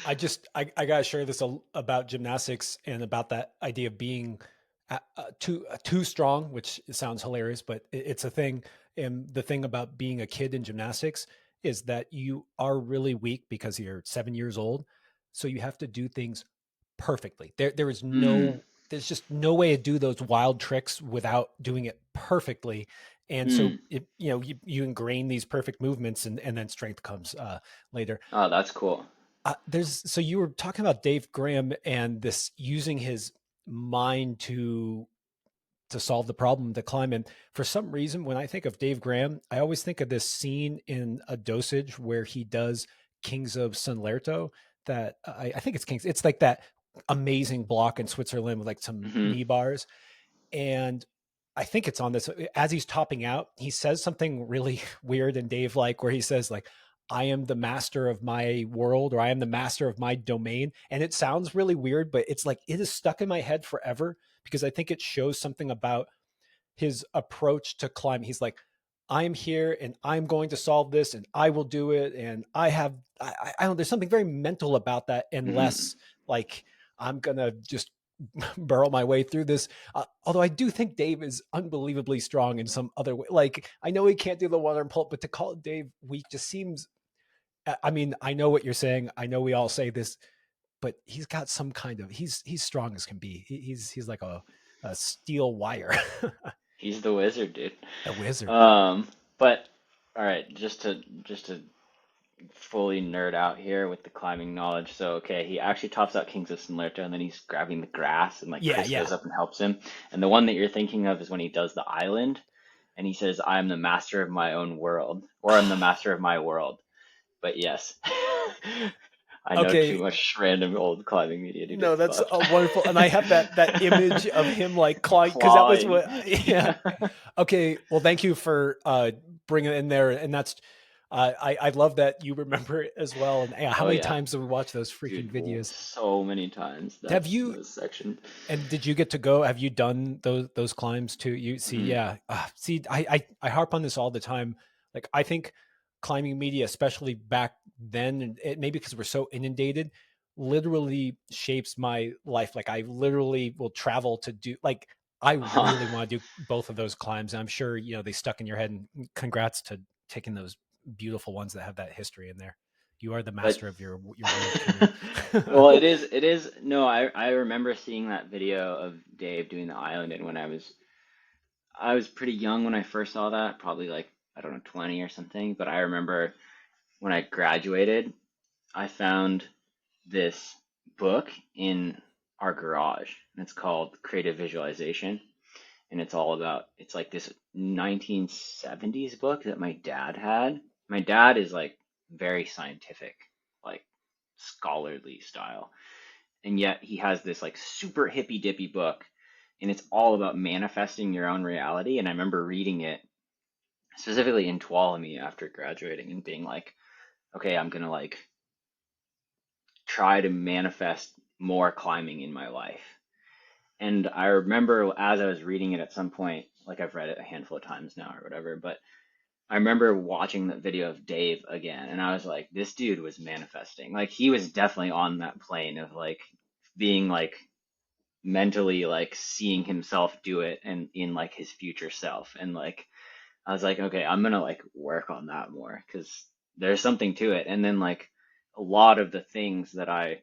I gotta share this about gymnastics and about that idea of being too strong, which sounds hilarious, but it's a thing. And the thing about being a kid in gymnastics is that you are really weak because you're 7 years old, so you have to do things perfectly. There is Mm, there's just no way to do those wild tricks without doing it perfectly. And so mm. you know, you ingrain these perfect movements, and then strength comes later. Oh, that's cool. There's so you were talking about Dave Graham and this using his mind to solve the problem to climb. And for some reason, when I think of Dave Graham, I always think of this scene in a dosage where he does Kings of Sunlerto. That I think it's Kings. It's like that amazing block in Switzerland with like some Hmm. knee bars. And I think it's on this as he's topping out, he says something really weird and Dave like, where he says like, I am the master of my world, or I am the master of my domain. And it sounds really weird, but it's like it is stuck in my head forever because I think it shows something about his approach to climbing. He's like, I'm here and I'm going to solve this and I will do it. And I have, I don't, there's something very mental about that and Hmm. less like, I'm gonna just burrow my way through this. Although I do think Dave is unbelievably strong in some other way. Like I know he can't do the water and pulp, but to call Dave weak just seems. I mean, I know what you're saying. I know we all say this, but he's got some kind of he's strong as can be. He's like a steel wire, He's the wizard, dude. a wizard. Um, but all right, just to fully nerd out here with the climbing knowledge. So okay, he actually tops out Kings of Sinlerta, and then he's grabbing the grass, and like Yeah, Chris yeah. goes up and helps him. And the one that you're thinking of is when he does the island, and he says, "I'm the master of my own world," or "I'm the master of my world." But yes, I know too Okay, much random old climbing media to no, get that's buffed. a wonderful, and I have that image of him like clawing because that was Clawing. what. Yeah. Okay. Well, thank you for bringing it in there, and that's. I love that you remember it as well. And yeah, how Oh many yeah, times have we watched those freaking dude, videos? so many times Have that's you those section. And did you get to go? Have you done those climbs too? You see, Mhm. yeah. See, I harp on this all the time. Like I think climbing media, especially back then, and it maybe because we're so inundated, literally shapes my life. Like I literally will travel to do. Like I Huh. really want to do both of those climbs. I'm sure they stuck in your head. And congrats to taking those beautiful ones that have that history in there. You are the But master of your world, Keenan. well, it is no, I remember seeing that video of Dave doing the island, and when I was pretty young when I first saw that, probably like I don't know 20 or something, but I remember when I graduated, I found this book in our garage, and it's called Creative Visualization, and it's like this 1970s book that my dad had. My dad is like very scientific, like scholarly style, and yet he has this like super hippy dippy book, and it's all about manifesting your own reality. And I remember reading it specifically in Tuolumne after graduating and being like, okay, I'm gonna like try to manifest more climbing in my life. And I remember as I was reading it at some point, like I've read it a handful of times now or whatever, but I remember watching that video of Dave again, and I was like, this dude was manifesting. Like he was definitely on that plane of like being like mentally like seeing himself do it and in like his future self. And like I was like, okay, I'm gonna like work on that more because there's something to it. And then like a lot of the things that I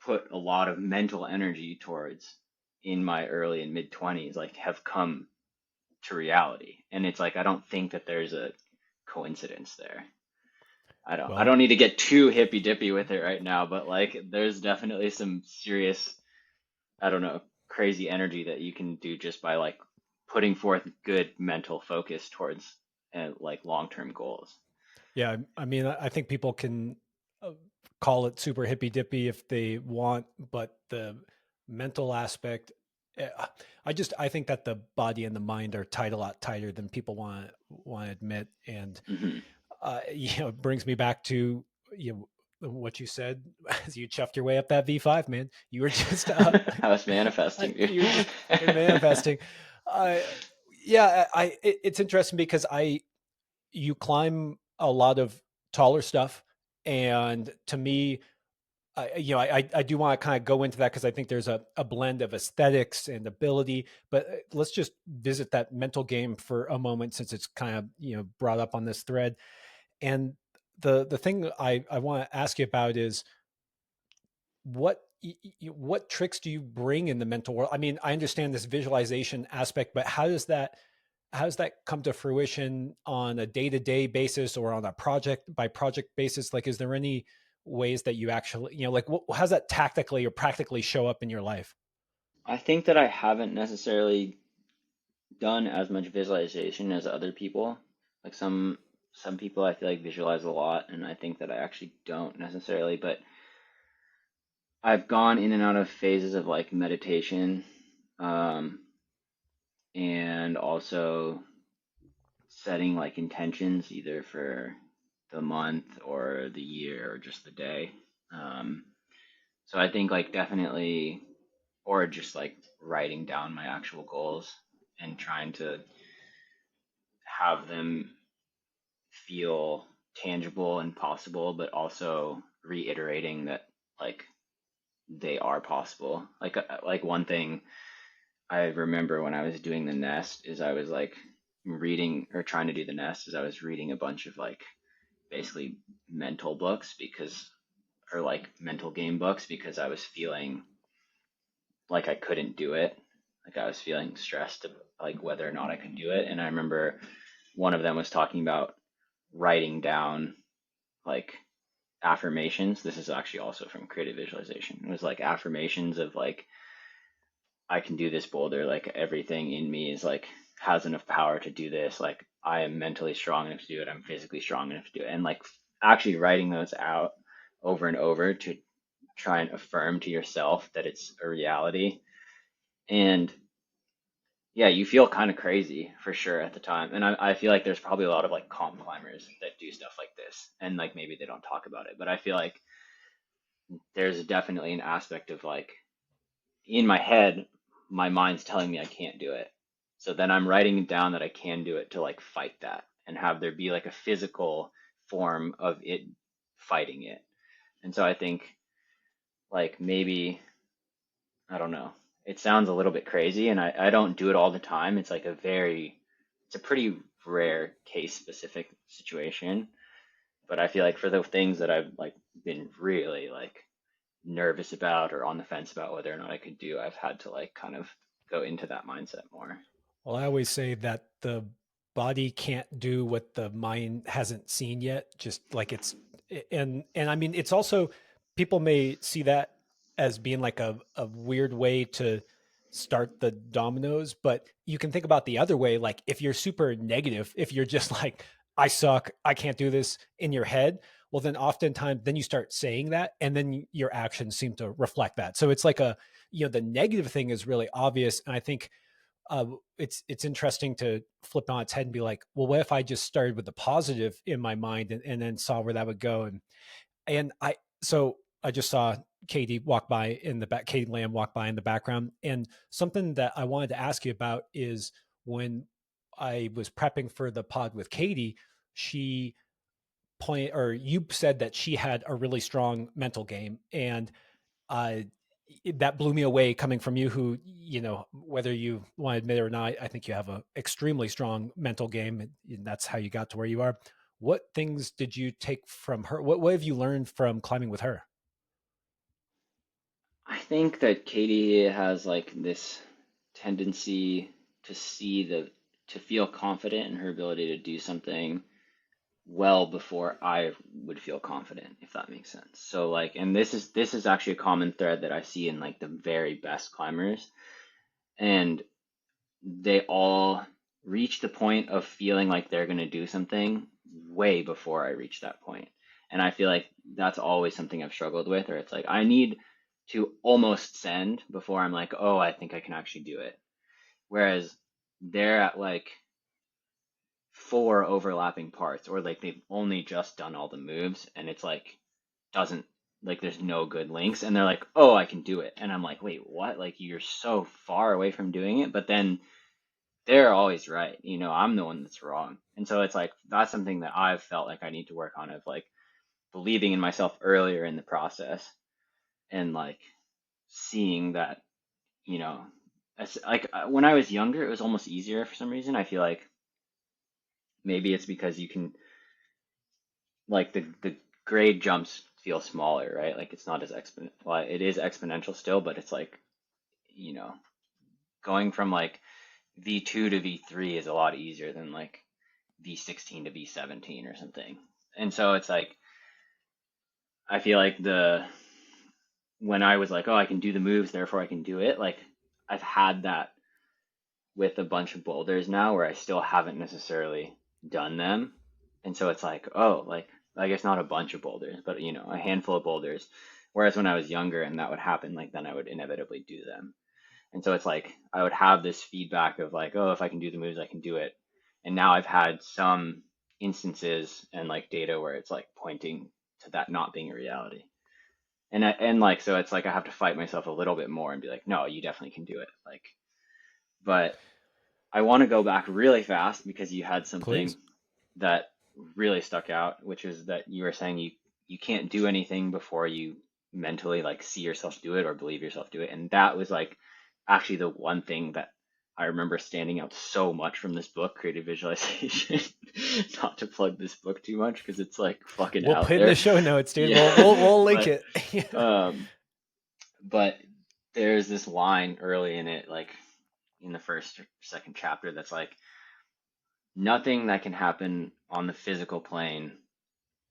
put a lot of mental energy towards in my early and mid 20s like have come to reality. And it's like I don't think that there's a coincidence there. I Well, don't need to get too hippy dippy with it right now, but like there's definitely some serious, I don't know, crazy energy that you can do just by like putting forth good mental focus towards like long-term goals. yeah, I mean, I think people can uh, call it super hippy dippy if they want, but the mental aspect, eh, I think that the body and the mind are tied a lot tighter than people want to admit, and Hmm. it brings me back to what you said as you chuffed your way up that V5, man. You were just I was manifesting, dude. you're manifesting. Uh, yeah, it's interesting because you climb a lot of taller stuff, and to me, I do want to kind of go into that because I think there's a blend of aesthetics and ability. But let's just visit that mental game for a moment since it's kind of brought up on this thread. And the thing I want to ask you about is what tricks do you bring in the mental world? I mean, I understand this visualization aspect, but how does that come to fruition on a day-to-day basis or on a project by project basis? Like, is there any ways that you actually, like, how's that tactically or practically show up in your life? I think that I haven't necessarily done as much visualization as other people. Like some people I feel like visualize a lot, and I think that I actually don't necessarily, but I've gone in and out of phases of like meditation, um, and also setting like intentions either for the month or the year or just the day. Um, so I think like definitely, or just like writing down my actual goals and trying to have them feel tangible and possible, but also reiterating that like they are possible. Like one thing I remember when I was doing the nest is I was like reading or trying to do the nest is I was reading a bunch of like basically mental books because or like mental game books because I was feeling like I couldn't do it. Like I was feeling stressed like whether or not I could do it. And I remember one of them was talking about writing down like affirmations. This is actually also from creative visualization. It was like affirmations of like I can do this boulder. Like everything in me is like has enough power to do this. Like I am mentally strong enough to do it. I'm physically strong enough to do it. And like actually writing those out over and over to try and affirm to yourself that it's a reality. And yeah, you feel kind of crazy for sure at the time. And I feel like there's probably a lot of like calm climbers that do stuff like this. And like maybe they don't talk about it, but I feel like there's definitely an aspect of like in my head, my mind's telling me I can't do it. So then I'm writing down that I can do it to like fight that and have there be like a physical form of it fighting it. And so I think like maybe, I don't know, it sounds a little bit crazy and I don't do it all the time. It's a pretty rare case specific situation. But I feel like for the things that I've like been really like nervous about or on the fence about whether or not I could do, I've had to like kind of go into that mindset more. Well, I always say that the body can't do what the mind hasn't seen yet, just like it's and I mean it's also people may see that as being like a weird way to start the dominoes, but you can think about the other way, like if you're super negative, if you're just like I suck, I can't do this in your head, well then oftentimes then you start saying that and then your actions seem to reflect that. So it's like a the negative thing is really obvious and I think it's interesting to flip on its head and be like, well, what if I just started with the positive in my mind and then saw where that would go? And so I just saw Katie walk by in the back, Katie Lamb walk by in the background. And something that I wanted to ask you about is when I was prepping for the pod with Katie, she point or you said that she had a really strong mental game and uh, that blew me away coming from you who whether you want to admit it or not, I think you have a extremely strong mental game and that's how you got to where you are. What things did you take from her? What have you learned from climbing with her? I think that Katie has like this tendency to see to feel confident in her ability to do something well before I would feel confident, if that makes sense. So like, and this is actually a common thread that I see in like the very best climbers, and they all reach the point of feeling like they're going to do something way before I reach that point. And I feel like that's always something I've struggled with, or it's like I need to almost send before I'm like, oh, I think I can actually do it. Whereas they're at like four overlapping parts, or like they've only just done all the moves, and it's like doesn't like there's no good links, and they're like, oh, I can do it. And I'm like, wait, what? Like you're so far away from doing it, but then they're always right. I'm the one that's wrong. And so it's like that's something that I've felt like I need to work on of like believing in myself earlier in the process and like seeing that, you know, like when I was younger, it was almost easier for some reason. I feel like maybe it's because you can like the grade jumps feel smaller, right? Like it's not as well, it is exponential still, but it's like, you know, going from like V2 to V3 is a lot easier than like V16 to V17 or something. And so it's like I feel like the when I was like, oh, I can do the moves, therefore I can do it, like I've had that with a bunch of boulders now where I still haven't necessarily done them. And so it's like, oh, like I guess not a bunch of boulders, but a handful of boulders. Whereas when I was younger and that would happen, like then I would inevitably do them. And so it's like I would have this feedback of like, oh, if I can do the moves, I can do it. And now I've had some instances and like data where it's like pointing to that not being a reality. And like so it's like I have to fight myself a little bit more and be like, no, you definitely can do it. Like, but I want to go back really fast because you had something Please. that really stuck out, which is that you were saying you can't do anything before you mentally like see yourself do it or believe yourself do it. And that was like actually the one thing that I remember standing out so much from this book, Creative Visualization. Not to plug this book too much because it's like fucking We'll out put in the there. show notes, dude. Yeah. We'll link But it. um but there's this line early in it, like in the first or second chapter, that's like nothing that can happen on the physical plane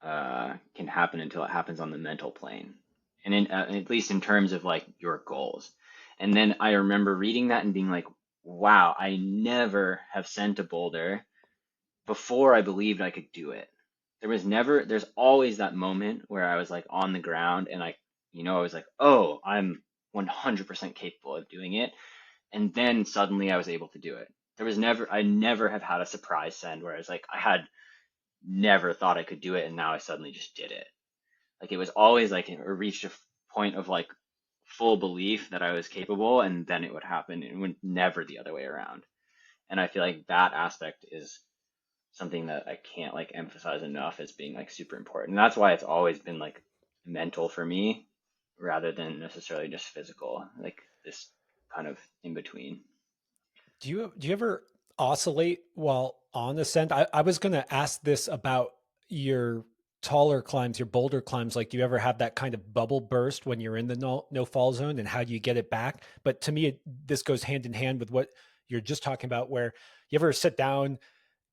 can happen until it happens on the mental plane, and at least in terms of like your goals. And then I remember reading that and being like, wow, I never have sent a boulder before I believed I could do it. There's always that moment where I was like on the ground and I was like, oh, I'm 100% capable of doing it. And then suddenly I was able to do it. I never have had a surprise send where I was like, I had never thought I could do it and now I suddenly just did it. Like it was always like it reached a point of like full belief that I was capable and then it would happen. It would never the other way around. And I feel like that aspect is something that I can't like emphasize enough as being like super important. And that's why it's always been like mental for me rather than necessarily just physical, like this kind of in between. Do you ever oscillate while on ascent? I was going to ask this about your taller climbs, your boulder climbs. Like, do you ever have that kind of bubble burst when you're in the no fall zone, and how do you get it back? But to me, this goes hand in hand with what you're just talking about, where you ever sit down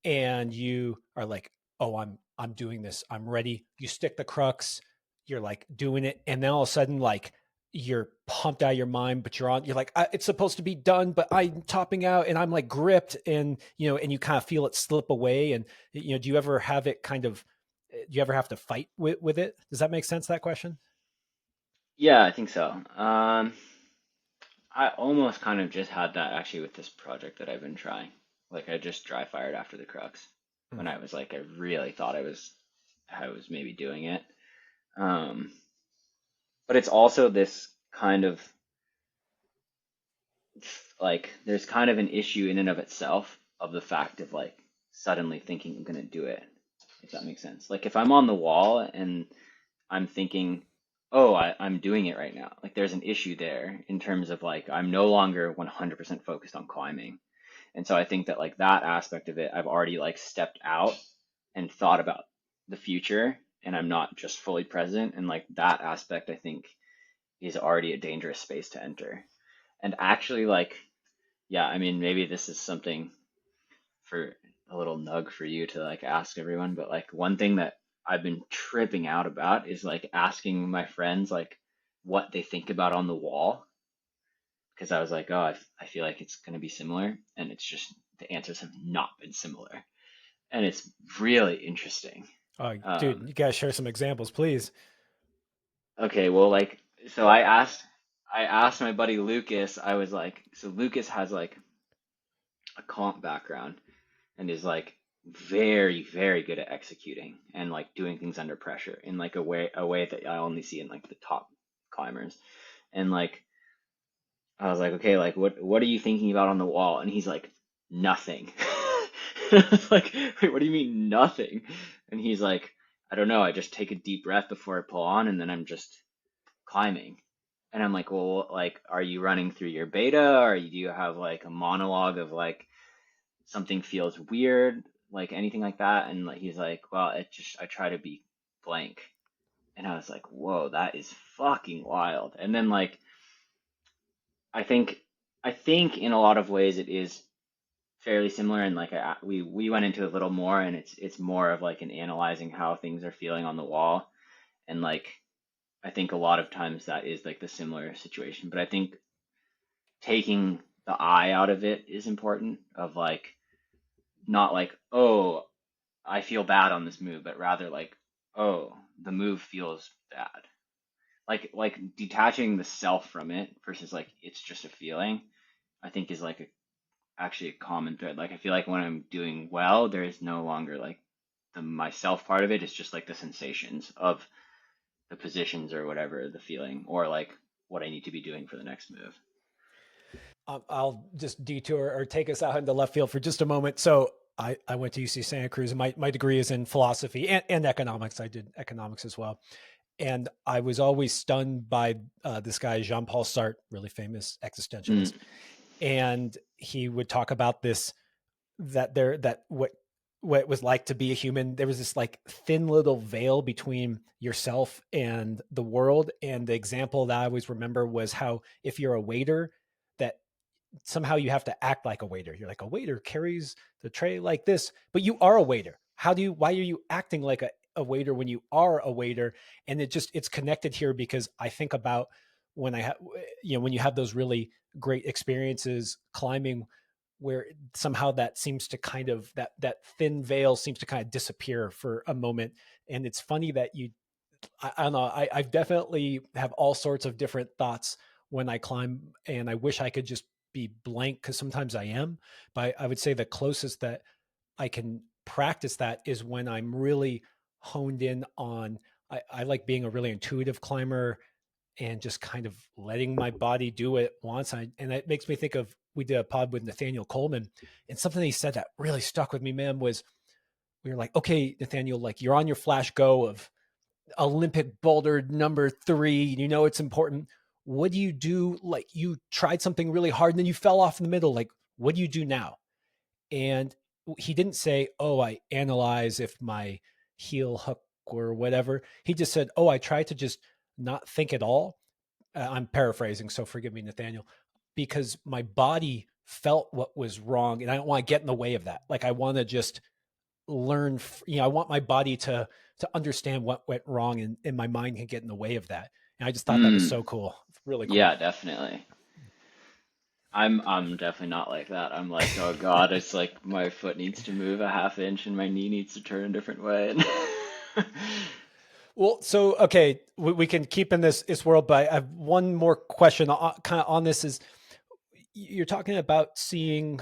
and you are like, oh, I'm doing this, I'm ready, you stick the crux, you're like doing it, and then all of a sudden, like, you're pumped out of your mind, but you're like, it's supposed to be done, but I'm topping out and I'm like gripped, and and you kind of feel it slip away. And do you ever have it kind of, do you ever have to fight with it? Does that make sense, that question? Yeah, I think so. I almost kind of just had that actually with this project that I've been trying. Like I just dry fired after the crux Hmm. when I was like I really thought I was maybe doing it. Um, but it's also this kind of like there's kind of an issue in and of itself of the fact of like suddenly thinking I'm gonna do it, if that makes sense. Like if I'm on the wall and I'm thinking, oh, I'm doing it right now. Like there's an issue there in terms of like I'm no longer 100% focused on climbing. And so I think that like that aspect of it, I've already like stepped out and thought about the future and I'm not just fully present. And like that aspect, I think, is already a dangerous space to enter. And actually, like, yeah, I mean, maybe this is something for a little nug for you to like ask everyone, but like one thing that I've been tripping out about is like asking my friends like what they think about on the wall because I was like, oh, I feel like it's going to be similar, and it's just the answers have not been similar, and it's really interesting. Oh, dude, Um, you guys share some examples, please. okay, well, like, so I asked my buddy Lucas. I was like, so Lucas has like a comp background and is like very, very good at executing and like doing things under pressure in like a way that I only see in like the top climbers, and like I was like, okay, like what are you thinking about on the wall? And he's like, nothing. I was like, wait, what do you mean nothing? And he's like, I don't know. I just take a deep breath before I pull on, and then I'm just climbing. And I'm like, well, like, are you running through your beta, or do you have like a monologue of like something feels weird, like anything like that? And like he's like, well, I try to be blank. And I was like, whoa, that is fucking wild. And then like I think I think in a lot of ways it is fairly similar, and like we went into a little more, and it's more of like an analyzing how things are feeling on the wall, and like I think a lot of times that is like the similar situation, but I think taking the I out of it is important, of like not like, oh, I feel bad on this move, but rather like, oh, the move feels bad, like detaching the self from it versus like it's just a feeling, I think is like actually a common thread. Like I feel like when I'm doing well, there is no longer like the myself part of it. It's just like the sensations of the positions or whatever, the feeling, or like what I need to be doing for the next move. I'll just detour or take us out into left field for just a moment. So I went to UC Santa Cruz, and my degree is in philosophy and economics. I did economics as well. And I was always stunned by this guy, Jean-Paul Sartre, really famous existentialist. Mm, And he would talk about this, that there, that what it was like to be a human. There was this like thin little veil between yourself and the world. And the example that I always remember was how if you're a waiter, that somehow you have to act like a waiter. You're like, a waiter carries the tray like this, but you are a waiter. Why are you acting like a waiter when you are a waiter? And it's connected here because I think about when I have, when you have those really great experiences climbing, where somehow that seems to kind of, that thin veil seems to kind of disappear for a moment. And it's funny that I don't know. I definitely have all sorts of different thoughts when I climb, and I wish I could just be blank because sometimes I am. But I would say the closest that I can practice that is when I'm really honed in on. I like being a really intuitive climber and just kind of letting my body do what it wants. And it makes me think of, we did a pod with Nathaniel Coleman, and something he said that really stuck with me, man, was we were like, okay, Nathaniel, like you're on your flash go of Olympic boulder number 3, it's important. What do you do? Like you tried something really hard and then you fell off in the middle. Like, what do you do now? And he didn't say, oh, I analyze if my heel hook or whatever. He just said, oh, I try to just not think at all. I'm paraphrasing, so forgive me, Nathaniel, because my body felt what was wrong and I don't want to get in the way of that. Like I want to just learn, I want my body to understand what went wrong, and my mind can get in the way of that. And I just thought that was mm, so cool. Really cool. yeah, definitely. I'm definitely not like that. I'm like, oh God, it's like my foot needs to move a half inch and my knee needs to turn a different way. Well, so okay, we can keep in this world, but I have one more question kind of on this. Is you're talking about seeing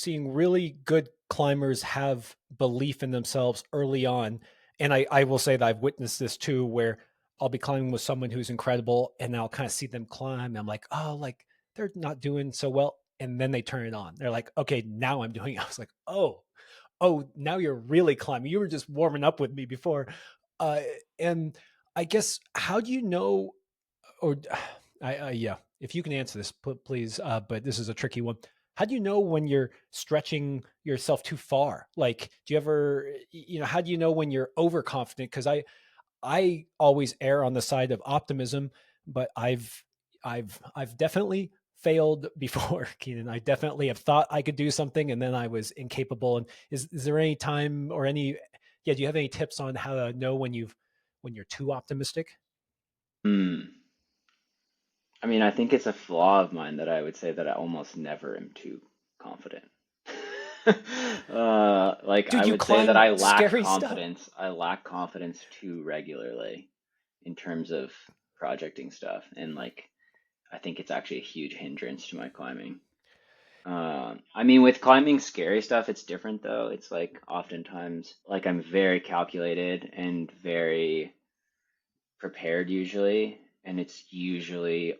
really good climbers have belief in themselves early on. And I will say that I've witnessed this too, where I'll be climbing with someone who's incredible and I'll kind of see them climb. And I'm like, oh, like they're not doing so well. And then they turn it on. They're like, okay, now I'm doing it. I was like, oh, now you're really climbing. You were just warming up with me before. Uh, and I guess, how do you know, or yeah, if you can answer this, please. But this is a tricky one. How do you know when you're stretching yourself too far? Like, do you ever, how do you know when you're overconfident? Because I always err on the side of optimism, but I've definitely failed before, Keenan. I definitely have thought I could do something and then I was incapable. And is there any time or any, yeah, do you have any tips on how to know when you're too optimistic? Hmm. I mean, I think it's a flaw of mine that I would say that I almost never am too confident. Like I Dude, you would say that I climb lack scary stuff. confidence. I lack confidence too regularly in terms of projecting stuff, and like I think it's actually a huge hindrance to my climbing. I mean, with climbing scary stuff, it's different though. It's like oftentimes, like I'm very calculated and very prepared usually, and it's usually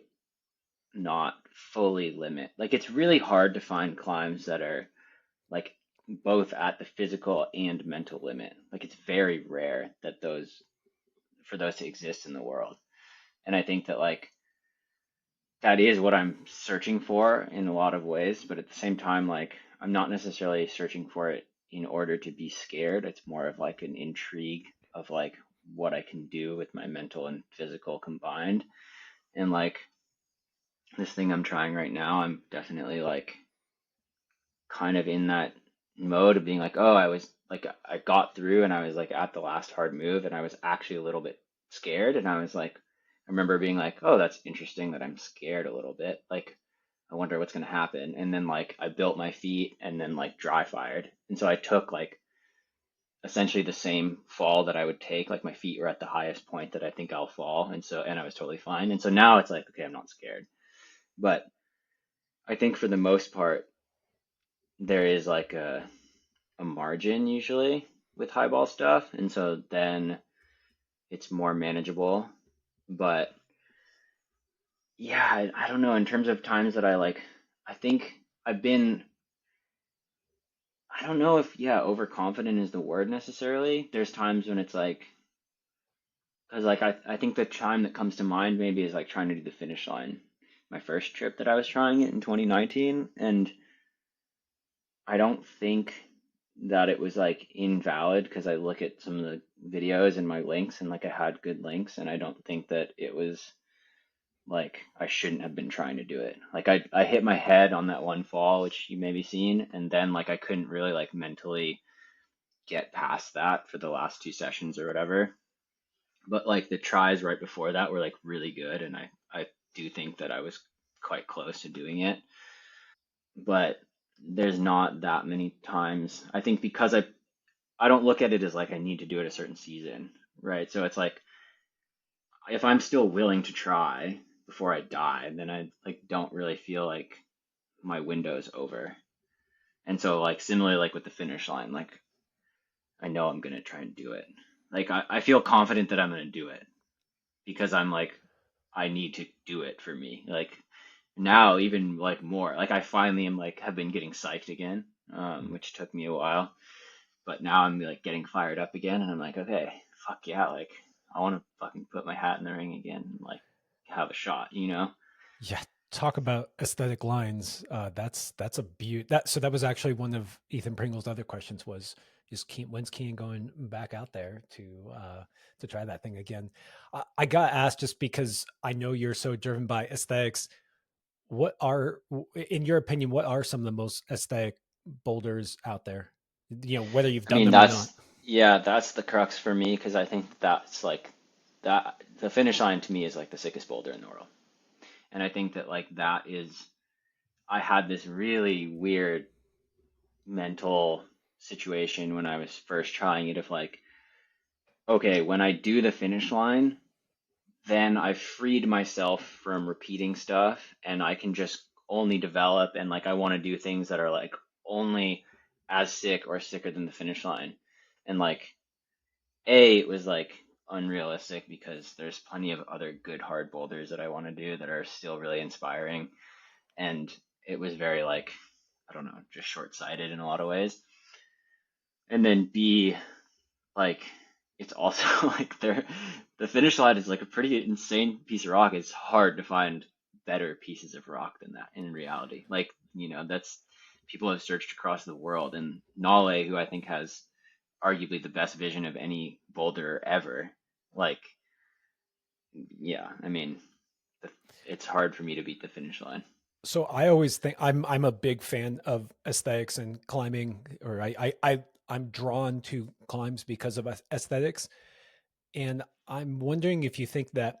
not fully limit. Like it's really hard to find climbs that are like both at the physical and mental limit. Like it's very rare that those to exist in the world. And I think that like that is what I'm searching for in a lot of ways, but at the same time, like I'm not necessarily searching for it in order to be scared. It's more of like an intrigue of like what I can do with my mental and physical combined. And like this thing I'm trying right now, I'm definitely like kind of in that mode of being like, oh, I was like, I got through and I was like at the last hard move and I was actually a little bit scared. And I was like, I remember being like, oh, that's interesting that I'm scared a little bit. Like, I wonder what's going to happen. And then like I built my feet and then like dry fired. And so I took like essentially the same fall that I would take. Like my feet were at the highest point that I think I'll fall. And I was totally fine. And so now it's like, okay, I'm not scared. But I think for the most part, there is like a margin usually with highball stuff, and so then it's more manageable. But yeah, I don't know. In terms of times that I like, I think I've been, I don't know if, yeah, overconfident is the word necessarily. There's times when it's like, Because like I think the time that comes to mind maybe is like trying to do the finish line. My first trip that I was trying it in 2019, and I don't think that it was like invalid because I look at some of the videos and my links and like I had good links, and I don't think that it was like I shouldn't have been trying to do it. Like I hit my head on that one fall, which you maybe seen, and then like I couldn't really like mentally get past that for the last two sessions or whatever. But like the tries right before that were like really good, and I do think that I was quite close to doing it. But there's not that many times. I think because I don't look at it as like I need to do it a certain season, right? So it's like if I'm still willing to try before I die, then I like don't really feel like my window's over. And so like similarly like with the finish line, like I know I'm gonna try and do it. Like I feel confident that I'm gonna do it because I'm like I need to do it for me. Like now even like more. Like I finally am like have been getting psyched again, Mm. which took me a while. But now I'm like getting fired up again, and I'm like, okay, fuck yeah, like I want to fucking put my hat in the ring again, and like have a shot, you know? Yeah, talk about aesthetic lines. That's a beaut. That so that was actually one of Ethan Pringle's other questions was when's Keenan going back out there to try that thing again? I got asked just because I know you're so driven by aesthetics. What are, in your opinion, what are some of the most aesthetic boulders out there? You know, whether you've I done mean, them or not. that's yeah, that's the crux for me because I think that's like that the finish line to me is like the sickest boulder in the world, and I think that like that is I had this really weird mental situation when I was first trying it of like, okay, when I do the finish line, then I've freed myself from repeating stuff and I can just only develop and like I want to do things that are like only as sick or sicker than the finish line. And like it was like unrealistic because there's plenty of other good hard boulders that I want to do that are still really inspiring. And it was very like, I don't know, just short-sighted in a lot of ways. And then B, like it's also like the finish line is like a pretty insane piece of rock. It's hard to find better pieces of rock than that in reality. Like, you know, that's people have searched across the world and Nale, who I think has arguably the best vision of any boulder ever, like, yeah, I mean, it's hard for me to beat the finish line. So I always think I'm a big fan of aesthetics and climbing, or I'm drawn to climbs because of aesthetics. And I'm wondering if you think that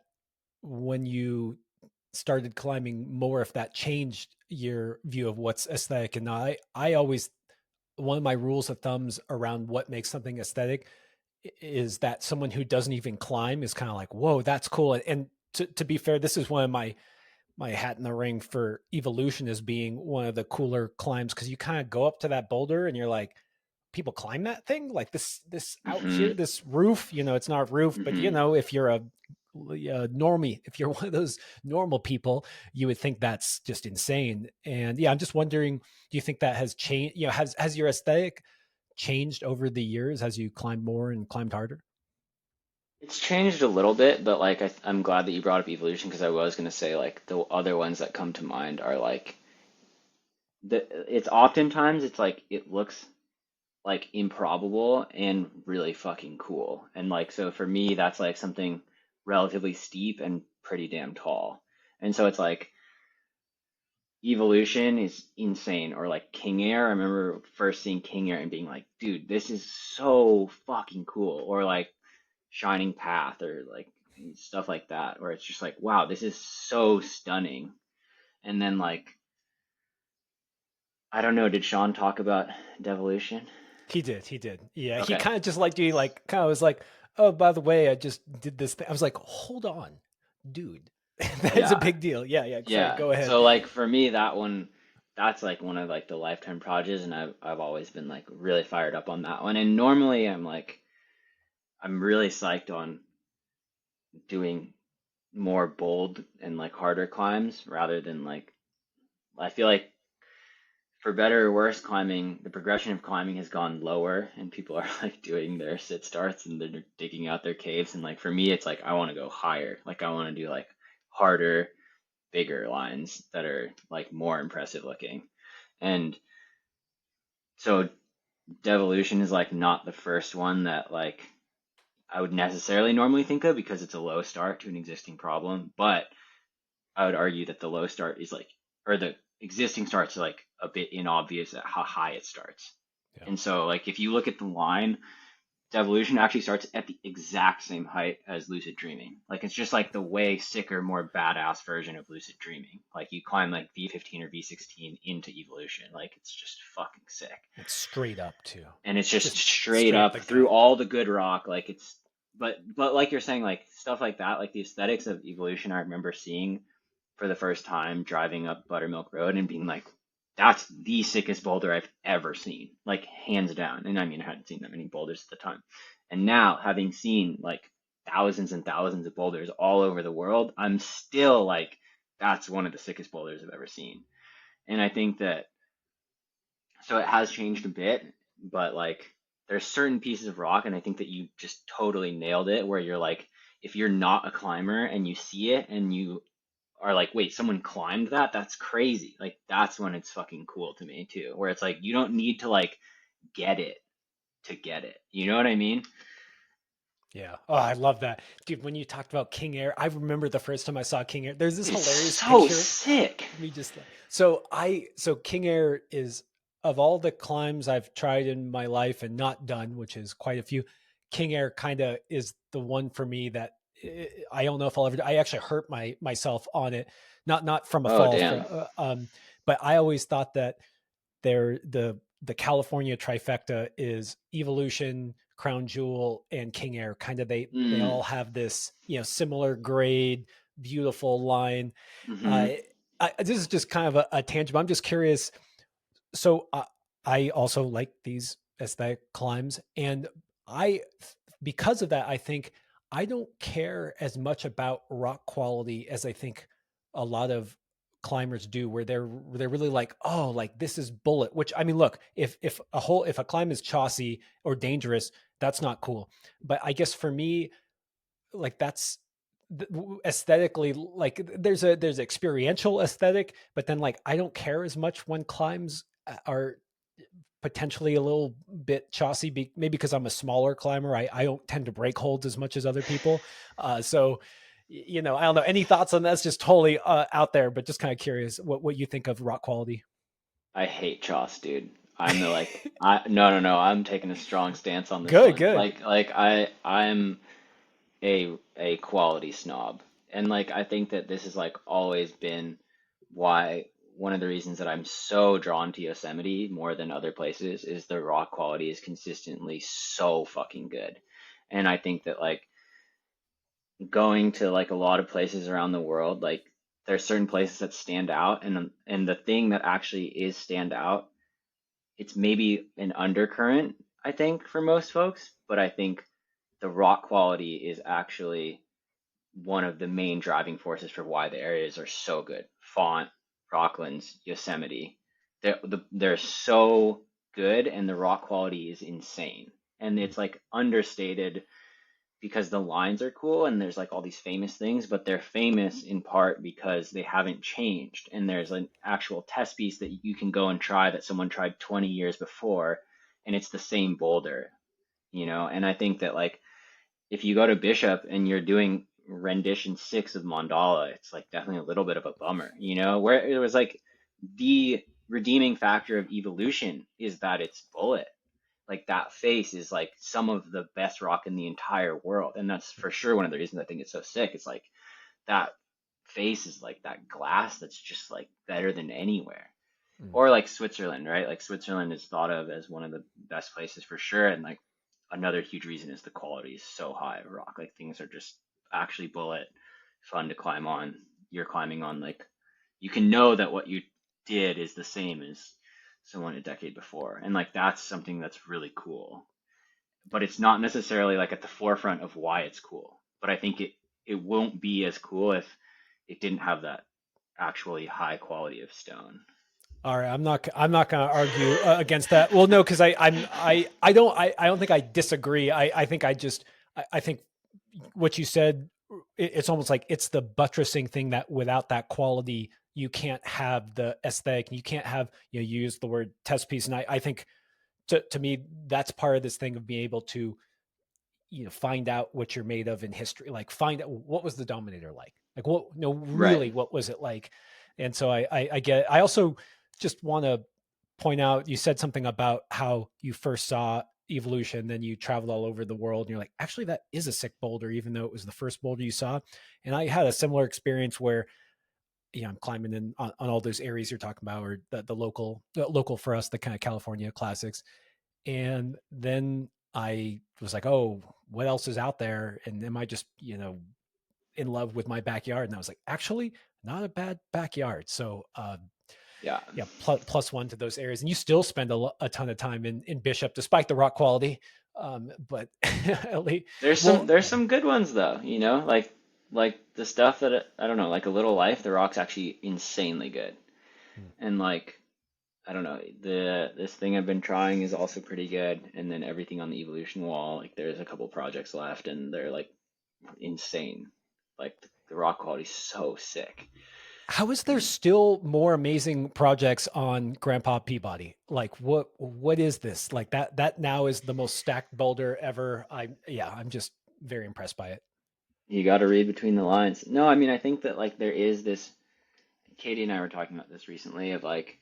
when you started climbing more, if that changed your view of what's aesthetic and not. I always, one of my rules of thumbs around what makes something aesthetic is that someone who doesn't even climb is kind of like, whoa, that's cool. And to be fair, this is one of my hat in the ring for evolution as being one of the cooler climbs because you kind of go up to that boulder and you're like, people climb that thing like this out Mm-hmm. here, this roof, it's not a roof, but Mm-hmm. if you're a normie, if you're one of those normal people, you would think that's just insane. And yeah, I'm just wondering, do you think that has changed? Has your aesthetic changed over the years as you climbed more and climbed harder? It's changed a little bit, but like I'm glad that you brought up evolution because I was gonna say like the other ones that come to mind are like it's oftentimes it's like it looks like improbable and really fucking cool. And like so for me that's like something relatively steep and pretty damn tall. And so it's like evolution is insane or like King Air. I remember first seeing King Air and being like, dude, this is so fucking cool. Or like Shining Path or like stuff like that, where it's just like, wow, this is so stunning. And then like I don't know, did Sean talk about devolution? He did. Yeah, he Okay. kind of just like you, like kind of was like, oh, by the way, I just did this thing. I was like, hold on, dude, that is a Yeah. big deal. Yeah, yeah. Sorry, Yeah. go ahead. So like for me that one that's like one of like the lifetime projects and I've always been like really fired up on that one. And normally I'm really psyched on doing more bold and like harder climbs rather than like I feel like for better or worse, climbing, the progression of climbing has gone lower, and people are like doing their sit starts and they're digging out their caves. And like for me, it's like I want to go higher. Like I want to do like harder, bigger lines that are like more impressive looking. And so devolution is like not the first one that like I would necessarily normally think of because it's a low start to an existing problem. But I would argue that the low start is like, or the existing starts are like a bit inobvious at how high it starts. Yeah. And so, like, if you look at the line, devolution actually starts at the exact same height as lucid dreaming. Like, it's just like the way sicker, more badass version of lucid dreaming. Like, you climb like V15 or V16 into evolution. Like, it's just fucking sick. It's straight up too. And it's just Just straight straight up up the through gut. all the good rock. Like, it's, but like you're saying, like, stuff like that, like the aesthetics of evolution, I remember seeing for the first time driving up Buttermilk Road and being like, that's the sickest boulder I've ever seen, like hands down. And I mean, I hadn't seen that many boulders at the time. And now, having seen like thousands and thousands of boulders all over the world, I'm still like, that's one of the sickest boulders I've ever seen. And I think that, so it has changed a bit, but like, there's certain pieces of rock, and I think that you just totally nailed it, where you're like, if you're not a climber and you see it and you are like, wait, someone climbed that? That's crazy. Like that's when it's fucking cool to me too. Where it's like you don't need to like get it to get it. You know what I mean? Yeah. Oh, I love that. Dude, when you talked about King Air, I remember the first time I saw King Air. There's this It's hilarious so picture sick. of me just like so King Air is, of all the climbs I've tried in my life and not done, which is quite a few, King Air kind of is the one for me that I don't know if I'll ever I actually hurt myself on it. Not from a Oh fall damn. but I always thought that they're the California trifecta is Evolution, Crown Jewel, and King Air. Kind of they Mm. all have this similar grade, beautiful line. Uh, Mm-hmm. this is just kind of a tangent. But I'm just curious. So I also like these aesthetic climbs, and I because of that I think I don't care as much about rock quality as I think a lot of climbers do, where they're really like, oh, like this is bullet. Which I mean, look, if a climb is chossy or dangerous, that's not cool. But I guess for me, like that's aesthetically, like there's experiential aesthetic, but then like I don't care as much when climbs are potentially a little bit chossy, maybe because I'm a smaller climber. I don't tend to break holds as much as other people. So I don't know. Any thoughts on that? It's just totally out there, but just kind of curious what you think of rock quality. I hate Choss, dude. I'm the like I no, I'm taking a strong stance on this Good, one. good. I'm a quality snob. And like I think that this has like always been why one of the reasons that I'm so drawn to Yosemite more than other places is the rock quality is consistently so fucking good. And I think that like going to like a lot of places around the world, like there's certain places that stand out, and the thing that actually is stand out, it's maybe an undercurrent, I think, for most folks, but I think the rock quality is actually one of the main driving forces for why the areas are so good. Font, Rocklands, Yosemite, they're so good, and the rock quality is insane. And it's like understated because the lines are cool and there's like all these famous things, but they're famous in part because they haven't changed. And there's an actual test piece that you can go and try that someone tried 20 years before, and it's the same boulder, you know? And I think that like if you go to Bishop and you're doing rendition 6 of Mandala, it's like definitely a little bit of a bummer, you know, where it was like the redeeming factor of evolution is that it's bullet. Like that face is like some of the best rock in the entire world. And that's for sure one of the reasons I think it's so sick. It's like that face is like that glass that's just like better than anywhere. Mm. Or like Switzerland, right? Like Switzerland is thought of as one of the best places for sure. And like another huge reason is the quality is so high of rock. Like things are just actually bullet, fun to climb on. You're climbing on like you can know that what you did is the same as someone a decade before. And like that's something that's really cool. But it's not necessarily like at the forefront of why it's cool. But I think it won't be as cool if it didn't have that actually high quality of stone. All right, I'm not going to argue against that. Well, no, because I don't think I disagree. I think I think what you said, it's almost like it's the buttressing thing that without that quality, you can't have the aesthetic. You can't have, you know, you use the word test piece. And I think to me, that's part of this thing of being able to, you know, find out what you're made of in history, like find out what was the Dominator like, what, no, Right. really, what was it like? And so I get it. I also just want to point out, you said something about how you first saw evolution, then you traveled all over the world and you're like, actually that is a sick boulder, even though it was the first boulder you saw. And I had a similar experience where, you know, I'm climbing in on all those areas you're talking about, or the local for us, the kind of California classics. And then I was like, oh, what else is out there? And am I just, you know, in love with my backyard? And I was like, actually, not a bad backyard. So, Yeah. yeah, plus one to those areas. And you still spend a ton of time in Bishop, despite the rock quality. But at least, well, There's some good ones though, you know, like the stuff that I don't know, like a Little Life, the rock's actually insanely good. And like I don't know, this thing I've been trying is also pretty good. And then everything on the evolution wall, like there's a couple projects left and they're like insane. Like the rock quality's so sick. how is there still more amazing projects on Grandpa Peabody? Like what is this? Like that now is the most stacked boulder ever. I'm just very impressed by it. You got to read between the lines. No, I mean, I think that like there is this, Katie and I were talking about this recently of like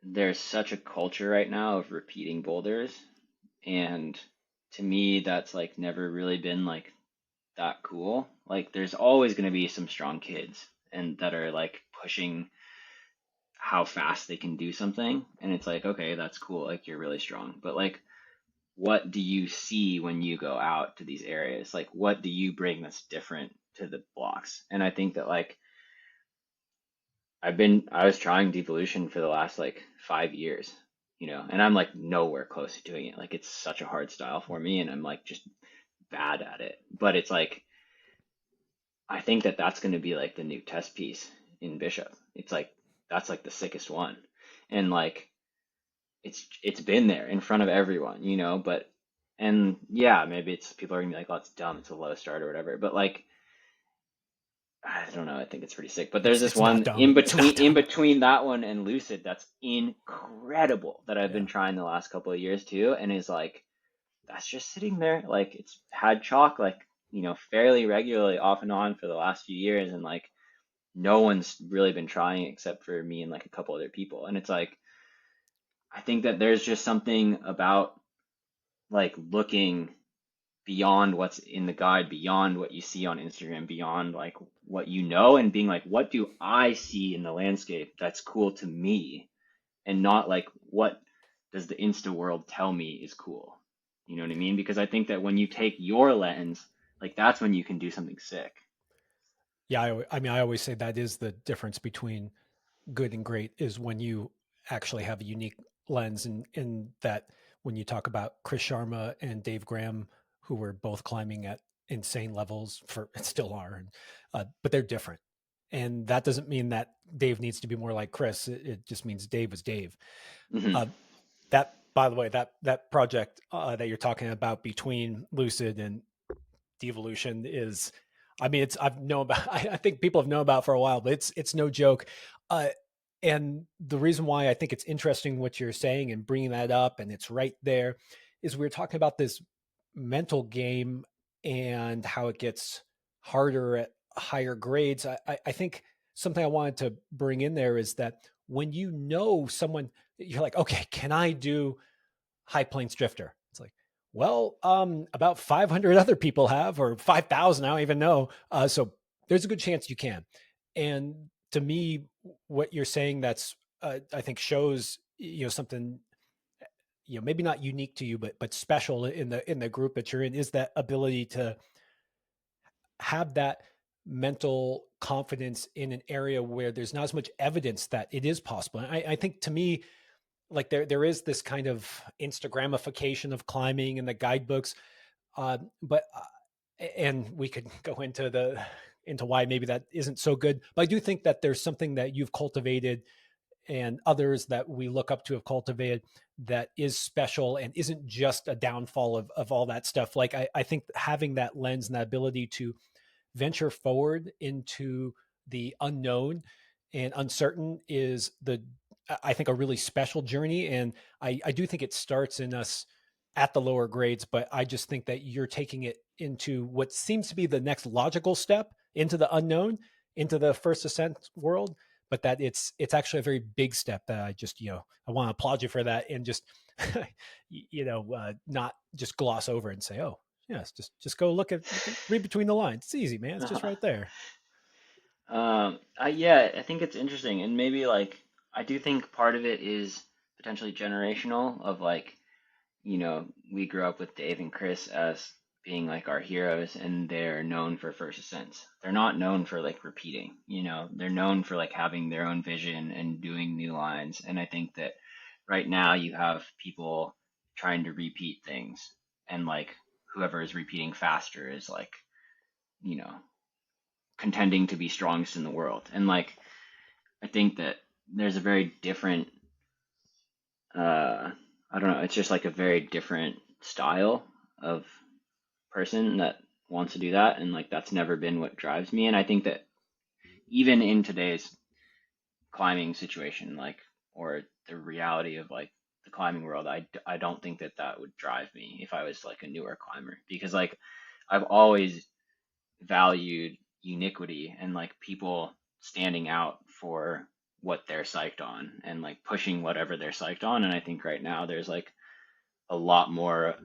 there's such a culture right now of repeating boulders. And to me, that's like never really been like that cool. Like there's always going to be some strong kids and that are like pushing how fast they can do something. And it's like, okay, that's cool. Like you're really strong. But like, what do you see when you go out to these areas? Like, what do you bring that's different to the blocks? And I think that like I was trying devolution for the last like 5 years, you know, and I'm like nowhere close to doing it. Like it's such a hard style for me, and I'm like just bad at it. But it's like I think that that's going to be like the new test piece in Bishop. It's like that's like the sickest one, and like it's been there in front of everyone, you know. But and yeah, maybe it's people are gonna be like, oh, it's dumb, it's a low start or whatever. But like I don't know. I think it's pretty sick. But there's this It's not one dumb. It's not in dumb. between that one and Lucid that's incredible that I've been Yeah. trying the last couple of years too, and is like that's just sitting there. Like it's had chalk like, you know, fairly regularly off and on for the last few years, and like no one's really been trying except for me and like a couple other people. And it's like I think that there's just something about like looking beyond what's in the guide, beyond what you see on Instagram, beyond like what you know, and being like, what do I see in the landscape that's cool to me, and not like what does the Insta world tell me is cool. You know what I mean? Because I think that when you take your lens, like that's when you can do something sick. Yeah. I mean, I always say that is the difference between good and great, is when you actually have a unique lens. And in that, when you talk about Chris Sharma and Dave Graham, who were both climbing at insane levels for, and still are, and, but they're different. And that doesn't mean that Dave needs to be more like Chris. It just means Dave is Dave. Hmm. Uh, that, by the way, that project that you're talking about between Lucid and Devolution is, I mean, it's I've known about. I think people have known about for a while, but it's no joke. Uh, and the reason why I think it's interesting what you're saying and bringing that up, and it's right there, is we're talking about this mental game and how it gets harder at higher grades. I think something I wanted to bring in there is that when you know someone, you're like, okay, can I do High Plains Drifter? It's like, well, about 500 other people have, or 5,000, I don't even know. So there's a good chance you can. And to me, what you're saying, that's, I think shows, you know, something, you know, maybe not unique to you, but special in the group that you're in, is that ability to have that mental confidence in an area where there's not as much evidence that it is possible. And I think to me, like there is this kind of Instagramification of climbing in the guidebooks, but and we could go into why maybe that isn't so good. But I do think that there's something that you've cultivated and others that we look up to have cultivated that is special and isn't just a downfall of all that stuff. Like I think having that lens and that ability to venture forward into the unknown and uncertain is the I think a really special journey. And I do think it starts in us at the lower grades, but I just think that you're taking it into what seems to be the next logical step into the unknown, into the first ascent world. But that it's actually a very big step that I just, I want to applaud you for that, and just, not just gloss over and say, oh, yes, just go read between the lines. It's easy, man. It's just right there. Yeah, I think it's interesting, and maybe like I do think part of it is potentially generational. Of like, we grew up with Dave and Chris as being like our heroes, and they're known for first ascents. They're not known for like repeating. They're known for like having their own vision and doing new lines. And I think that right now you have people trying to repeat things, and like whoever is repeating faster is like, you know contending to be strongest in the world. And like I think that there's a very different I don't know, it's just like a very different style of person that wants to do that, and like that's never been what drives me. And I think that even in today's climbing situation, like, or the reality of like the climbing world, I don't think that that would drive me if I was like a newer climber, because like I've always valued uniquity and like people standing out for what they're psyched on and like pushing whatever they're psyched on. And I think right now there's like a lot more,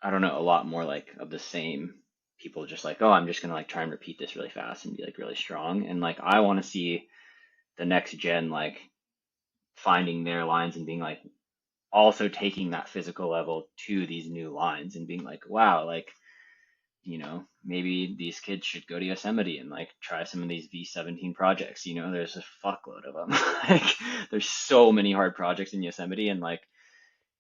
I don't know, a lot more like of the same people just like, oh, I'm just gonna like try and repeat this really fast and be like really strong. And like I want to see the next gen like finding their lines and being like also taking that physical level to these new lines and being like, wow, like maybe these kids should go to Yosemite and like try some of these V17 projects. There's a fuckload of them. Like, there's so many hard projects in Yosemite, and like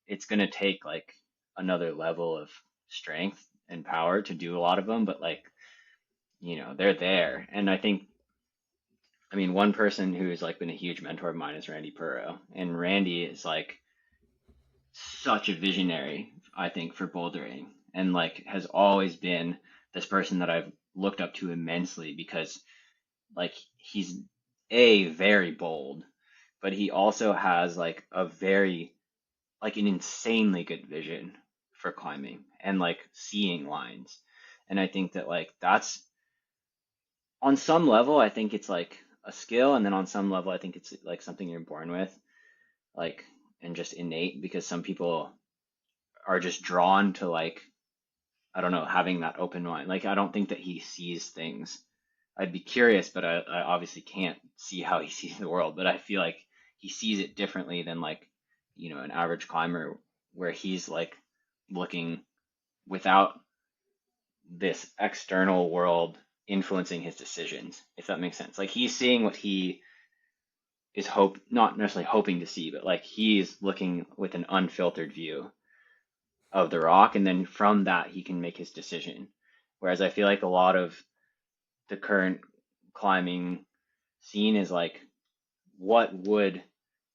it's gonna take like another level of strength and power to do a lot of them. But like, they're there, and I mean, one person who's like been a huge mentor of mine is Randy Puro, and Randy is like such a visionary, I think, for bouldering, and like has always been this person that I've looked up to immensely, because like he's a very bold, but he also has like a very like an insanely good vision for climbing and like seeing lines. And I think that like that's on some level, I think it's like a skill, and then on some level I think it's like something you're born with, like, and just innate, because some people are just drawn to like, I don't know, having that open mind. Like I don't think that he sees things. I'd be curious, but I obviously can't see how he sees the world. But I feel like he sees it differently than like, an average climber, where he's like looking without this external world influencing his decisions, if that makes sense. Like he's seeing what he is not necessarily hoping to see, but like he's looking with an unfiltered view of the rock, and then from that he can make his decision. Whereas I feel like a lot of the current climbing scene is like, what would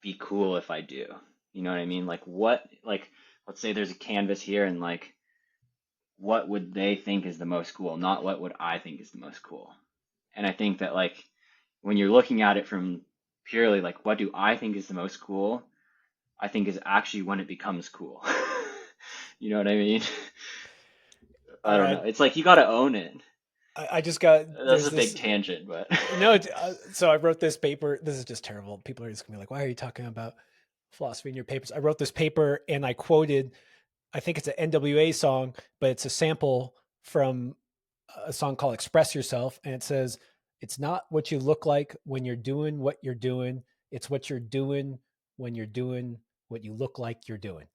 be cool if I do? You know what I mean? Like what, like let's say there's a canvas here, and like what would they think is the most cool, not what would I think is the most cool. And I think that like when you're looking at it from purely like what do I think is the most cool, I think is actually when it becomes cool. You know what I mean? All I don't right. know. It's like you got to own it. I just got, That's there's a big this, tangent, but no, so I wrote this paper. This is just terrible. People are just gonna be like, why are you talking about philosophy in your papers? I wrote this paper and I quoted, I think it's an NWA song, but it's a sample from a song called Express Yourself. And it says, it's not what you look like when you're doing what you're doing. It's what you're doing when you're doing what you look like you're doing.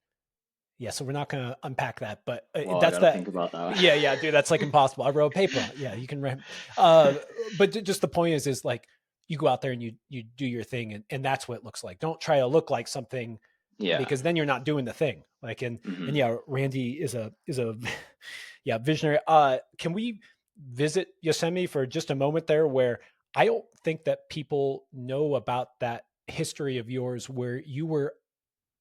Yeah, so we're not going to unpack that, but well, I that's got to that. think about that. Yeah, yeah, dude, that's like impossible. I wrote a paper on it. Yeah, you can. Uh, but just the point is like you go out there and you do your thing, and that's what it looks like. Don't try to look like something, Yeah. because then you're not doing the thing. Like, and Hmm. yeah, Randy is a yeah, visionary. Can we visit Yosemite for just a moment there, where I don't think that people know about that history of yours where you were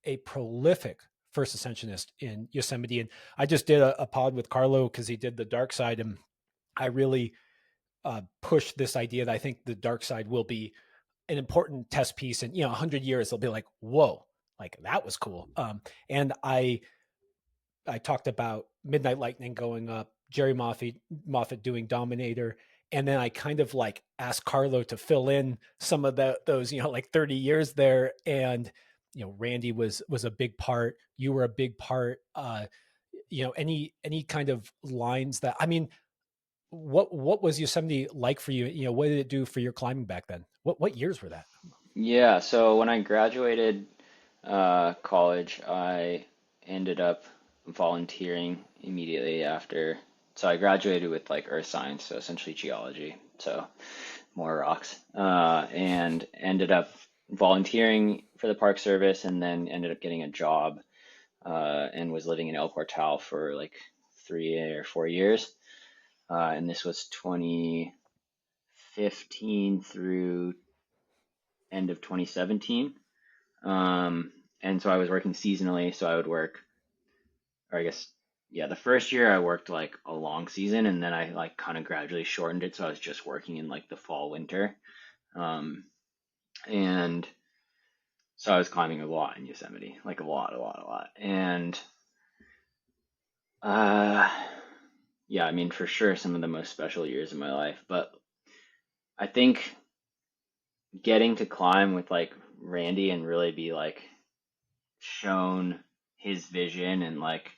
a prolific first ascensionist in Yosemite. And I just did a pod with Carlo because he did the dark side, and I really push this idea that I think the dark side will be an important test piece. And 100 years, they'll be like, whoa, like that was cool. And I talked about Midnight Lightning going up, Jerry Moffat doing Dominator, and then I kind of like asked Carlo to fill in some of those like 30 years there. And Randy was a big part. You were a big part. Any kind of lines that, I mean, what was Yosemite like for you? What did it do for your climbing back then? What years were that? Yeah, so when I graduated college, I ended up volunteering immediately after. So I graduated with like earth science, so essentially geology, so more rocks, and ended up volunteering for the Park Service, and then ended up getting a job, and was living in El Portal for like 3 or 4 years. And this was 2015 through end of 2017. And so I was working seasonally, so I would work, or I guess, yeah, the first year I worked like a long season, and then I like kind of gradually shortened it, so I was just working in like the fall, winter. Um, and so I was climbing a lot in Yosemite, like a lot, a lot, a lot. And uh, yeah, I mean, for sure, some of the most special years of my life. But I think getting to climb with like Randy and really be like shown his vision and like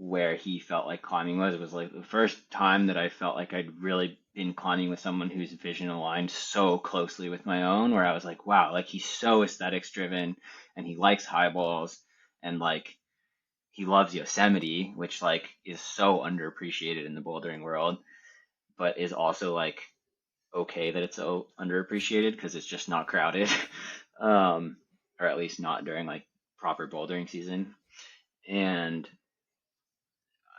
where he felt like climbing was like the first time that I felt like I'd really been climbing with someone whose vision aligned so closely with my own, where I was like, wow, like he's so aesthetics driven and he likes highballs and like he loves Yosemite, which like is so underappreciated in the bouldering world, but is also like okay that it's so underappreciated because it's just not crowded, um, or at least not during like proper bouldering season. And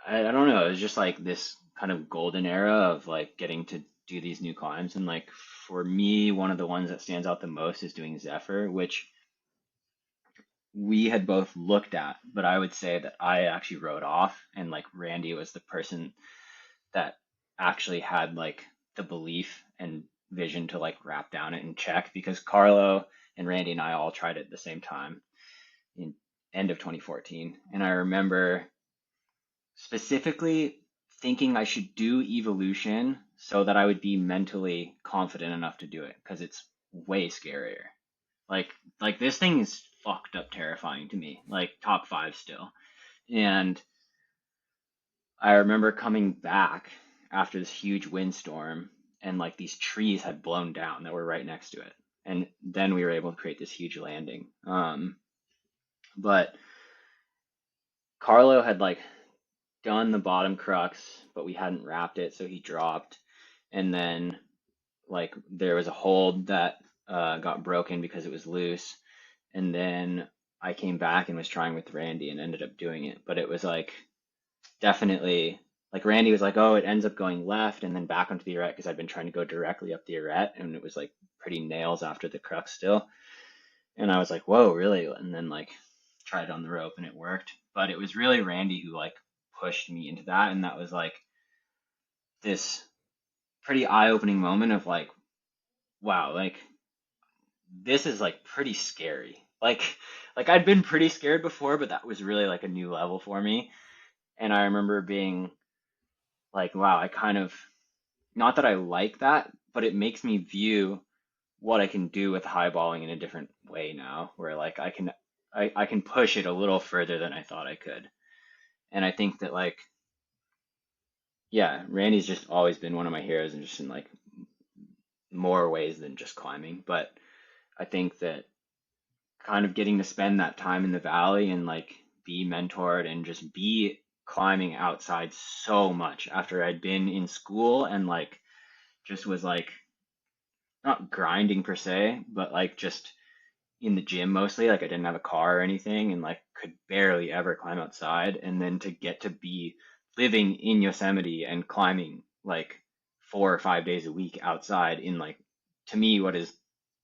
I don't know, it was just like this kind of golden era of like getting to do these new climbs. And like for me, one of the ones that stands out the most is doing Zephyr, which we had both looked at, but I would say that I actually wrote off, and like Randy was the person that actually had like the belief and vision to like wrap down it and check, because Carlo and Randy and I all tried it at the same time in end of 2014. And I remember specifically thinking I should do evolution so that I would be mentally confident enough to do it, because it's way scarier. Like like this thing is fucked up terrifying to me. Like top 5 still. And I remember coming back after this huge windstorm, and like these trees had blown down that were right next to it. And then we were able to create this huge landing. But Carlo had like done the bottom crux, but we hadn't wrapped it, so he dropped. And then like there was a hold that got broken because it was loose. And then I came back and was trying with Randy and ended up doing it. But it was like definitely like Randy was like, oh, it ends up going left and then back onto the arete, because I'd been trying to go directly up the arete, and it was like pretty nails after the crux still. And I was like, whoa, really? And then like tried it on the rope and it worked. But it was really Randy who like pushed me into that. And that was like this pretty eye-opening moment of like, wow, like this is like pretty scary. Like I'd been pretty scared before, but that was really like a new level for me. And I remember being like, wow, I kind of, not that I like that, but it makes me view what I can do with highballing in a different way now, where like I can push it a little further than I thought I could. And I think that like, yeah, Randy's just always been one of my heroes, and just in like more ways than just climbing. But I think that kind of getting to spend that time in the valley and like be mentored and just be climbing outside so much after I'd been in school and like just was like not grinding per se, but like just in the gym mostly. Like I didn't have a car or anything, and like could barely ever climb outside. And then to get to be living in Yosemite and climbing like 4 or 5 days a week outside in like, to me, what is,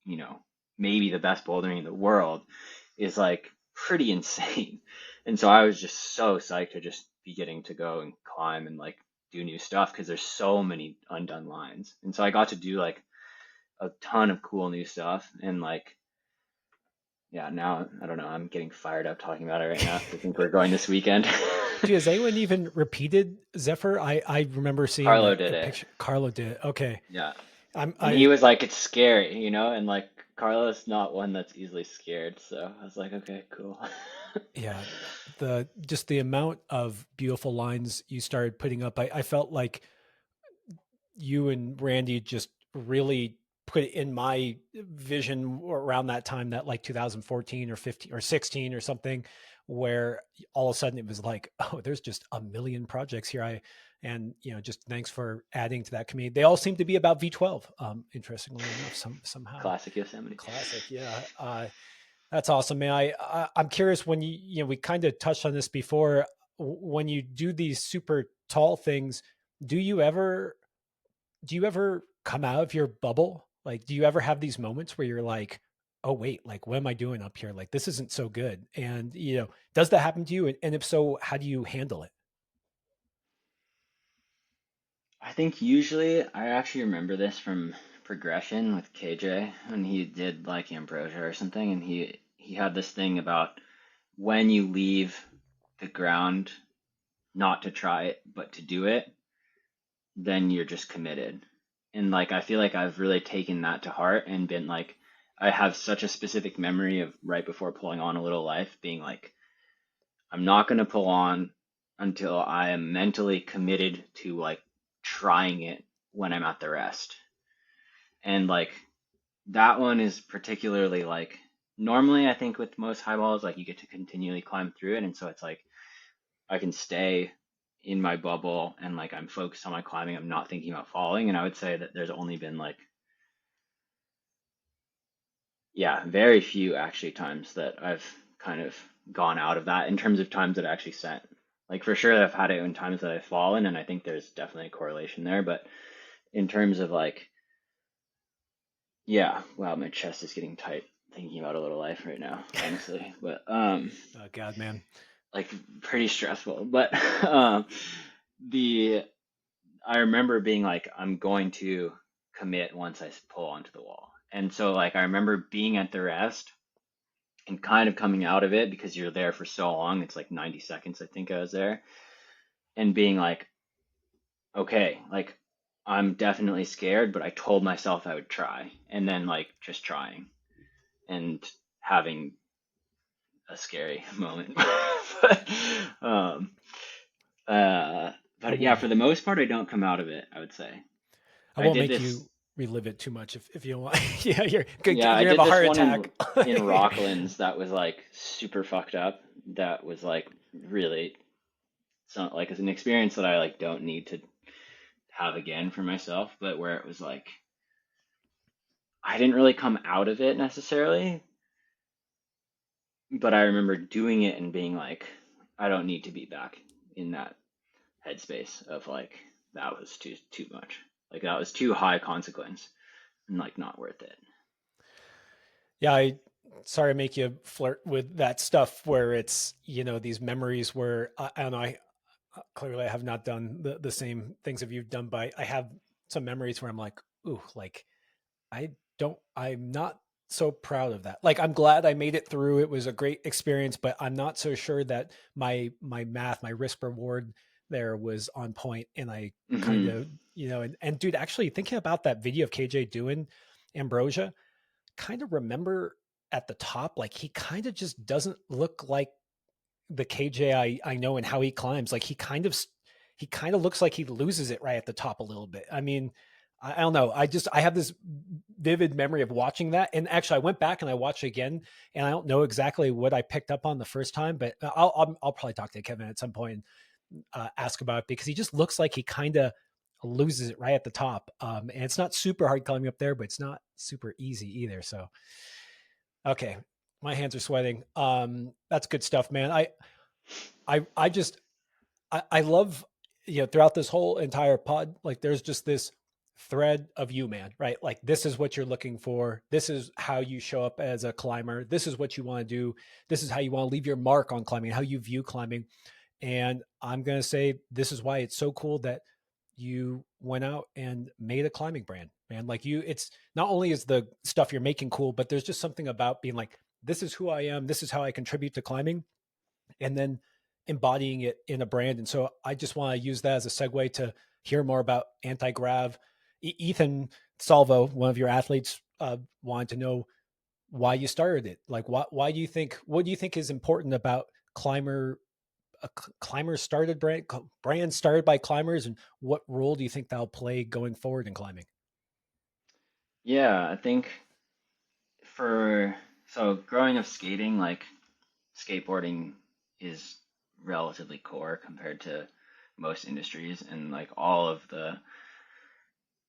you know, maybe the best bouldering in the world is like pretty insane. And so I was just so psyched to just be getting to go and climb and like do new stuff because there's so many undone lines. And so I got to do like a ton of cool new stuff and like yeah, now I don't know, I'm getting fired up talking about it right now 'cause I think we're going this weekend. Gee, has anyone even repeated Zephyr? I remember seeing Carlo that did the it. picture. Carlo did it. Okay. Yeah. I'm And he I was like, it's scary, you know, and like Carlo's not one that's easily scared, so I was like, okay, cool. Yeah, the just the amount of beautiful lines you started putting up, I felt like you and Randy just really put it in my vision around that time, that like 2014 or 15 or 16 or something, where all of a sudden it was like, oh, there's just a million projects here. And just thanks for adding to that community. They all seem to be about V12, interestingly enough, somehow. Classic Yosemite. Classic, yeah. That's awesome, man. I'm curious, when we kind of touched on this before. When you do these super tall things, do you ever come out of your bubble? Like, do you ever have these moments where you're like, oh wait, like what am I doing up here? Like this isn't so good. And does that happen to you? And if so, how do you handle it? I think usually I actually remember this from progression with KJ when he did like ambrosia or something, and he had this thing about when you leave the ground, not to try it, but to do it, then you're just committed. And like I feel like I've really taken that to heart and been like I have such a specific memory of right before pulling on a little life being like I'm not going to pull on until I am mentally committed to like trying it when I'm at the rest. And like that one is particularly like normally I think with most high balls like you get to continually climb through it and so it's like I can stay in my bubble and like I'm focused on my climbing. I'm not thinking about falling. And I would say that there's only been like, yeah, very few actually times that I've kind of gone out of that in terms of times that I actually sent. Like for sure, I've had it in times that I've fallen, and I think there's definitely a correlation there. But in terms of like, yeah, wow, my chest is getting tight thinking about a little life right now, honestly. But Oh God, man. like pretty stressful. But the I remember being like, I'm going to commit once I pull onto the wall. And so, like, I remember being at the rest and kind of coming out of it because you're there for so long. It's like 90 seconds, I think I was there, and being like, okay, like, I'm definitely scared, but I told myself I would try. And then, like, just trying and having a scary moment. but, um, I but yeah, won't for the most part, I don't come out of it, I would say. I I won't did make this. you relive it too much if you don't want. Yeah, Yeah, you're I gonna have did a this heart one attack. in Rocklands that was like super fucked up. That was like really so like it's an experience that I like don't need to have again for myself, but where it was like I didn't really come out of it necessarily, but I remember doing it and being like, I don't need to be back in that headspace of like that was too much. Like that was too high consequence and like not worth it. Yeah, I sorry to make you flirt with that stuff where it's, these memories where I don't know, clearly I have not done the same things that you've done, but I have some memories where I'm like, ooh, like I'm not so proud of that. Like I'm glad I made it through. It was a great experience, but I'm not so sure that my math, my risk reward there was on point. And I kind Hmm. of, and dude, actually thinking about that video of KJ doing Ambrosia, kind of remember at the top, like he kind of just doesn't look like the KJ I know and how he climbs. Like he kind of looks like he loses it right at the top a little bit. I mean, I don't know. I have this vivid memory of watching that. And actually I went back and I watched it again and I don't know exactly what I picked up on the first time, but I'll probably talk to Kevin at some point and ask about it because he just looks like he kind of loses it right at the top. And it's not super hard climbing up there, but it's not super easy either. So, okay. My hands are sweating. That's good stuff, man. I just I love throughout this whole entire pod, like there's just this thread of you, man, right? Like this is what you're looking for. This is how you show up as a climber. This is what you want to do. This is how you want to leave your mark on climbing, how you view climbing. And I'm going to say this is why it's so cool that you went out and made a climbing brand, man. Like you, it's not only is the stuff you're making cool, but there's just something about being like, this is who I am. This is how I contribute to climbing. And then embodying it in a brand. And so I just want to use that as a segue to hear more about anti-grav. Ethan Salvo, one of your athletes, wanted to know why you started it. Like, why do you think? What do you think is important about climber? A climber started brand started by climbers, and what role do you think that'll play going forward in climbing? Yeah, I think for so growing up skating, like skateboarding is relatively core compared to most industries, and like all of the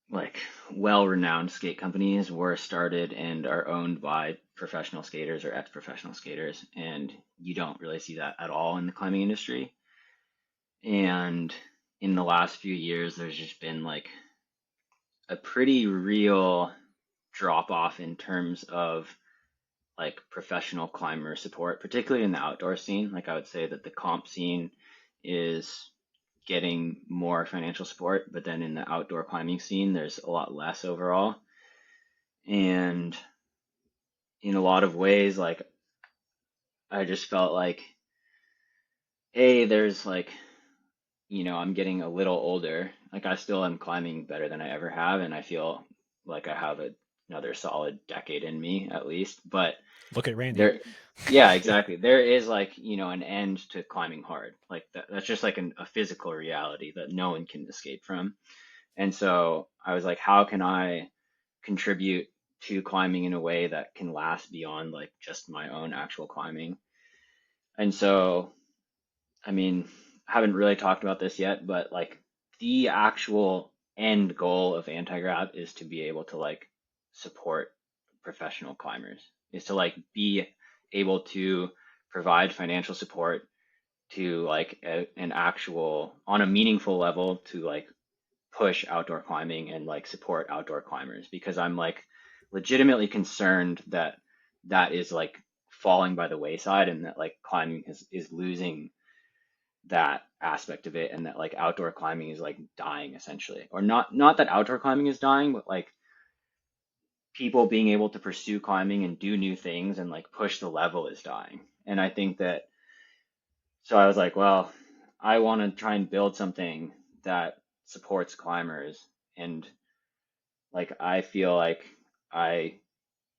like well-renowned skate companies were started and are owned by professional skaters or ex-professional skaters, and you don't really see that at all in the climbing industry. And in the last few years, there's just been like a pretty real drop off in terms of like professional climber support, particularly in the outdoor scene. Like I would say that the comp scene is getting more financial support, but then in the outdoor climbing scene, there's a lot less overall. And in a lot of ways, like I just felt like, hey, there's like, I'm getting a little older. Like I still am climbing better than I ever have, and I feel like I have another solid decade in me at least. But Look at Randy. there, yeah, exactly. There is like, an end to climbing hard. Like that's just like a physical reality that no one can escape from. And so I was like, how can I contribute to climbing in a way that can last beyond like just my own actual climbing? And so, I mean, I haven't really talked about this yet, but like the actual end goal of anti-grav is to be able to like support professional climbers, is to like be able to provide financial support to like an actual on a meaningful level to like push outdoor climbing and like support outdoor climbers, because I'm like legitimately concerned that that is like falling by the wayside, and that like climbing is losing that aspect of it, and that like outdoor climbing is like dying essentially, or not that outdoor climbing is dying, but like people being able to pursue climbing and do new things and like push the level is dying. And I think that, so I was like, well, I want to try and build something that supports climbers, and like I feel like I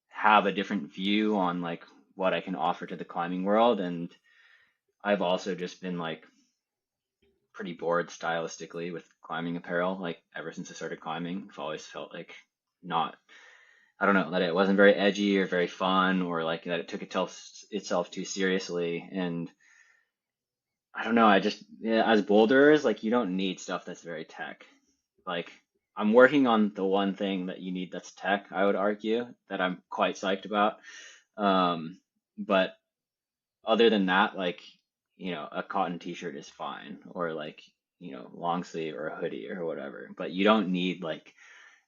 have a different view on like what I can offer to the climbing world. And I've also just been like pretty bored stylistically with climbing apparel. Like ever since I started climbing, I've always felt like not, I don't know, that it wasn't very edgy or very fun, or like that it took itself too seriously. And I don't know, I just, yeah, as boulders, like you don't need stuff that's very tech. Like I'm working on the one thing that you need that's tech, I would argue, that I'm quite psyched about. But other than that, like, a cotton t-shirt is fine, or like, long sleeve or a hoodie or whatever. But you don't need like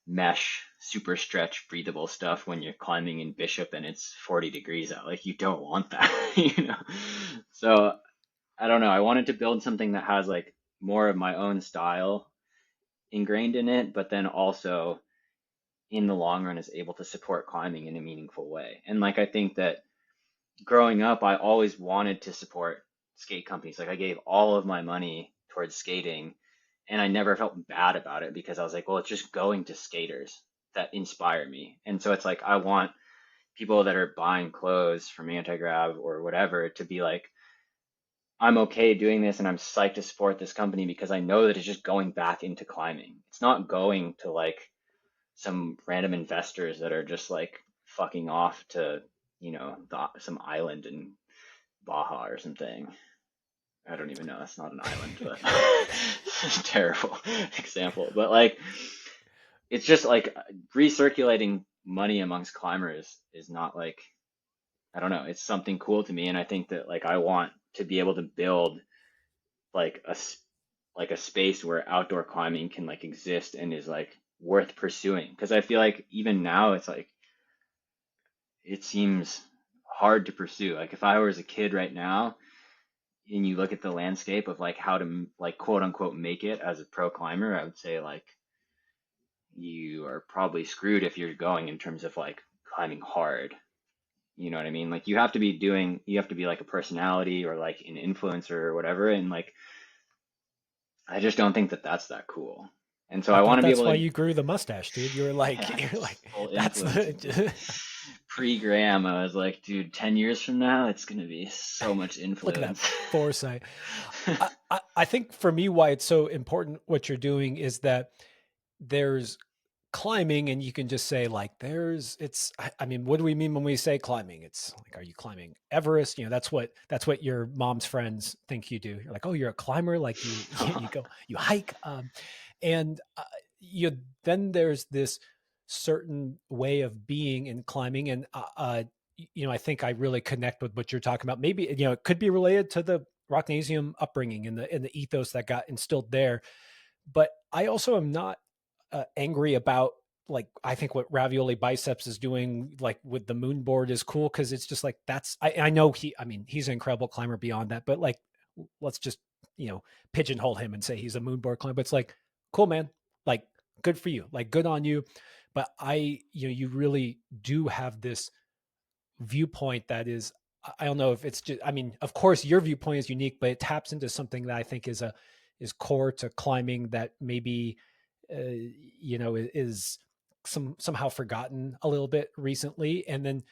mesh, super stretch, breathable stuff when you're climbing in Bishop and it's 40 degrees out. Like you don't want that, So I don't know. I wanted to build something that has like more of my own style ingrained in it, but then also in the long run is able to support climbing in a meaningful way. And like I think that growing up, I always wanted to support skate companies. Like I gave all of my money towards skating, and I never felt bad about it, because I was like, well, it's just going to skaters that inspire me. And so it's like I want people that are buying clothes from Antigrav or whatever to be like, I'm okay doing this and I'm psyched to support this company because I know that it's just going back into climbing. It's not going to like some random investors that are just like fucking off to, some island in Baja or something. I don't even know. That's not an island, but it's a terrible example. But like, it's just like recirculating money amongst climbers is not like, I don't know. It's something cool to me, and I think that like I want to be able to build like a space where outdoor climbing can like exist and is like worth pursuing. Because I feel like even now it's like it seems hard to pursue. Like if I was a kid right now and you look at the landscape of like how to like quote unquote make it as a pro climber, I would say like you are probably screwed if you're going in terms of like climbing hard. You know what I mean? Like you have to be like a personality or like an influencer or whatever. And like, I just don't think that that's that cool. And so I I want thought to be that's able why to, you grew the mustache, dude. You were like, yeah, you're just like, full that's influencer, dude. the. Pre-Graham, I was like, dude, 10 years from now, it's going to be so much Look at that influence. foresight. I think for me, why it's so important what you're doing is that there's climbing, and you can just say like there's it's I mean, what do we mean when we say climbing? It's like, are you climbing Everest? You know, that's what your mom's friends think you do. You're like, oh, you're a climber, like you go, you hike. And you then there's this certain way of being in climbing. And I think I really connect with what you're talking about. Maybe, it could be related to the Rocknasium upbringing and the ethos that got instilled there. But I also am not angry about, like, I think what Ravioli Biceps is doing, like with the moon board, is cool, because it's just like, I know he's an incredible climber beyond that, but like, let's just pigeonhole him and say he's a moon board climber. But it's like, cool, man, like, good for you, like, good on you. But you really do have this viewpoint that is, I don't know if it's just, I mean, of course your viewpoint is unique, but it taps into something that I think is core to climbing, that maybe is somehow forgotten a little bit recently. And then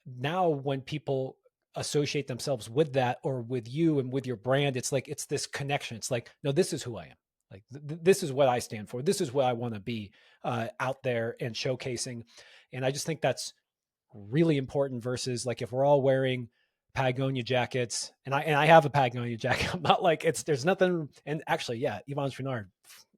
now when people associate themselves with that, or with you and with your brand, it's like, it's this connection. It's like, no, this is who I am. Like, this is what I stand for. This is what I want to be out there and showcasing. And I just think that's really important, versus like, if we're all wearing Patagonia jackets, and I have a Patagonia jacket. I'm not like, there's nothing. And actually, yeah, Yvonne Chouinard,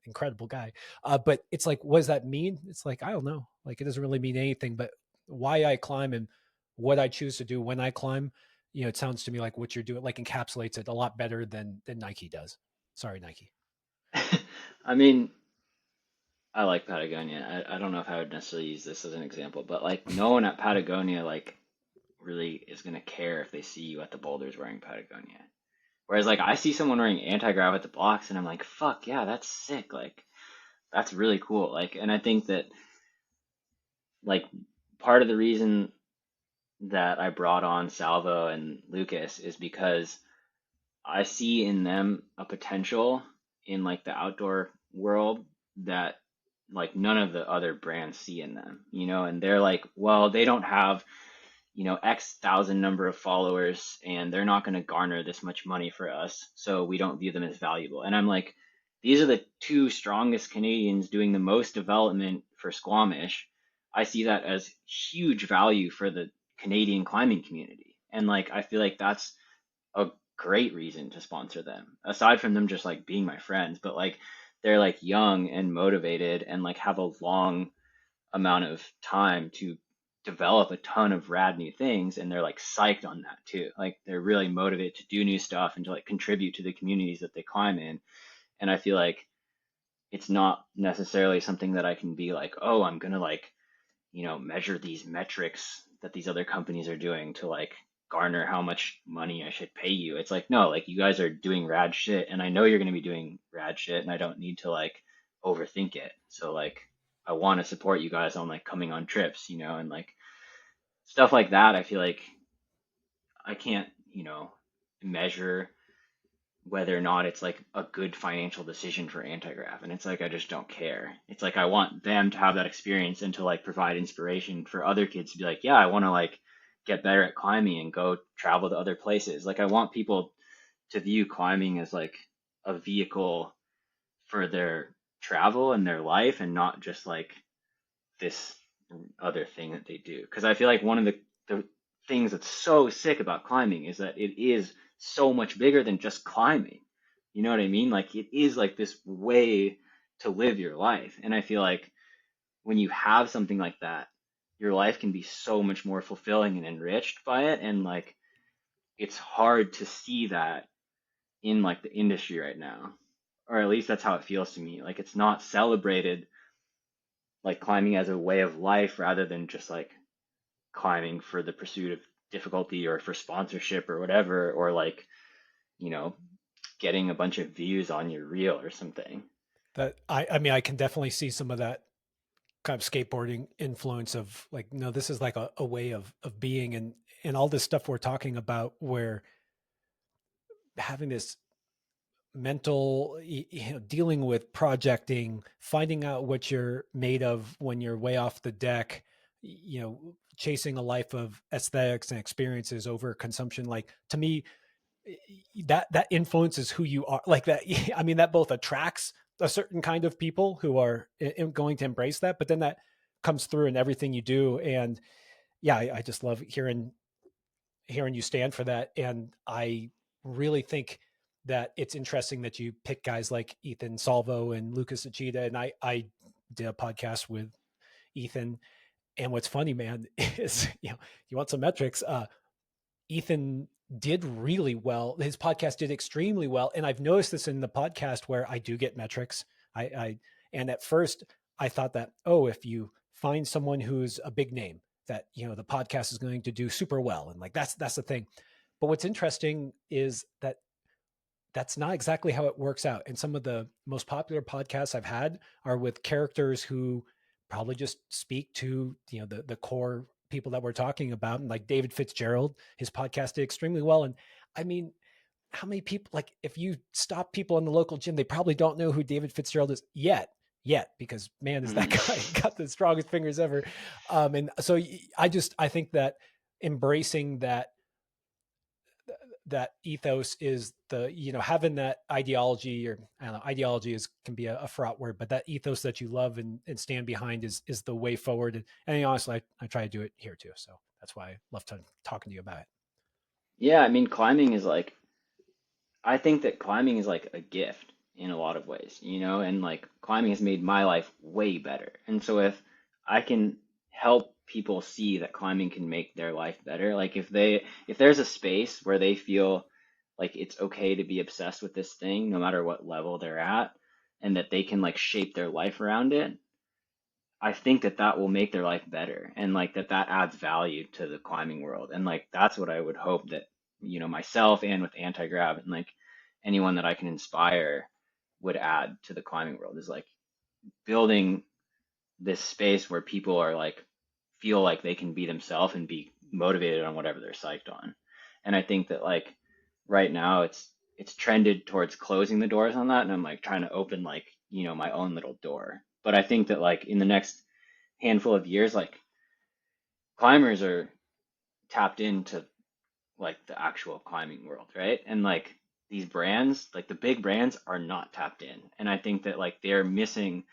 incredible guy. But it's like, what does that mean? It's like, I don't know. Like, it doesn't really mean anything. But why I climb and what I choose to do when I climb, it sounds to me like what you're doing like encapsulates it a lot better than Nike does. Sorry, Nike. I mean, I like Patagonia. I don't know if I would necessarily use this as an example, but like no one at Patagonia like really is gonna care if they see you at the boulders wearing Patagonia. Whereas like I see someone wearing anti-grav at the blocks and I'm like, fuck yeah, that's sick. Like that's really cool. Like, and I think that like part of the reason that I brought on Salvo and Lucas is because I see in them a potential in like the outdoor world that like none of the other brands see in them, and they're like, well, they don't have, X thousand number of followers and they're not going to garner this much money for us, so we don't view them as valuable. And I'm like, these are the two strongest Canadians doing the most development for Squamish. I see that as huge value for the Canadian climbing community. And like, I feel like that's a great reason to sponsor them, aside from them just like being my friends. But like they're like young and motivated and like have a long amount of time to develop a ton of rad new things, and they're like psyched on that too. Like they're really motivated to do new stuff and to like contribute to the communities that they climb in. And I feel like it's not necessarily something that I can be like, oh, I'm gonna like, measure these metrics that these other companies are doing to like garner how much money I should pay you. It's like, no, like you guys are doing rad shit and I know you're going to be doing rad shit and I don't need to like overthink it. So like I want to support you guys on like coming on trips, and like stuff like that. I feel like I can't, measure whether or not it's like a good financial decision for anti-grav. And it's like, I just don't care. It's like, I want them to have that experience and to like provide inspiration for other kids to be like, yeah, I want to like get better at climbing and go travel to other places. Like, I want people to view climbing as like a vehicle for their travel and their life and not just like this other thing that they do. Because I feel like one of the things that's so sick about climbing is that it is so much bigger than just climbing. You know what I mean? Like it is like this way to live your life. And I feel like when you have something like that, your life can be so much more fulfilling and enriched by it. And like it's hard to see that in like the industry right now. Or at least that's how it feels to me. Like it's not celebrated like climbing as a way of life rather than just like climbing for the pursuit of difficulty or for sponsorship or whatever, or like, you know, getting a bunch of views on your reel or something. That I mean, I can definitely see some of that kind of skateboarding influence of like, no, this is like a way of being, and all this stuff we're talking about where having this mental, dealing with projecting, finding out what you're made of when you're way off the deck, chasing a life of aesthetics and experiences over consumption. Like to me, that influences who you are. Like that, I mean, that both attracts a certain kind of people who are going to embrace that, but then that comes through in everything you do. And yeah, I just love hearing you stand for that. And I really think that it's interesting that you pick guys like Ethan Salvo and Lucas Achita. And I did a podcast with Ethan. And what's funny, man, is, you want some metrics. Ethan did really well. His podcast did extremely well. And I've noticed this in the podcast where I do get metrics. I and at first I thought that, oh, if you find someone who's a big name, that the podcast is going to do super well. And like that's the thing. But what's interesting is that that's not exactly how it works out. And some of the most popular podcasts I've had are with characters who probably just speak to the core people that we're talking about. And like David Fitzgerald, his podcast did extremely well. And I mean, how many people, like if you stop people in the local gym, they probably don't know who David Fitzgerald is yet, because man, is that Mhm. guy got the strongest fingers ever. And so I think that embracing that ethos is having that ideology, or I don't know, ideology can be a fraught word, but that ethos that you love and stand behind is the way forward. And honestly, I try to do it here too. So that's why I love talking to you about it. Yeah, I mean, climbing is like, I think that climbing is like a gift in a lot of ways, and like climbing has made my life way better. And so if I can help people see that climbing can make their life better, like if there's a space where they feel like it's okay to be obsessed with this thing, no matter what level they're at, and that they can like shape their life around it, I think that that will make their life better, and like that adds value to the climbing world. And like that's what I would hope that, myself and with anti-grav and like anyone that I can inspire would add to the climbing world, is like building this space where people are like feel like they can be themselves and be motivated on whatever they're psyched on. And I think that like right now it's trended towards closing the doors on that, and I'm like trying to open like, my own little door. But I think that like in the next handful of years, like climbers are tapped into like the actual climbing world, right? And like these brands, like the big brands are not tapped in. And I think that like they're missing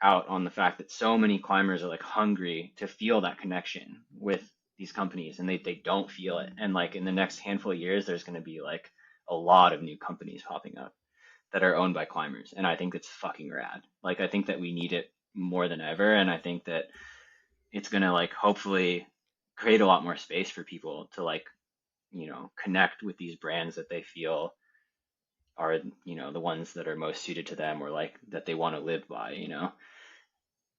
out on the fact that so many climbers are like hungry to feel that connection with these companies, and they don't feel it. And like in the next handful of years, there's going to be like a lot of new companies popping up that are owned by climbers. And I think it's fucking rad. Like I think that we need it more than ever. And I think that it's going to like hopefully create a lot more space for people to like, connect with these brands that they feel are, the ones that are most suited to them, or like that they want to live by.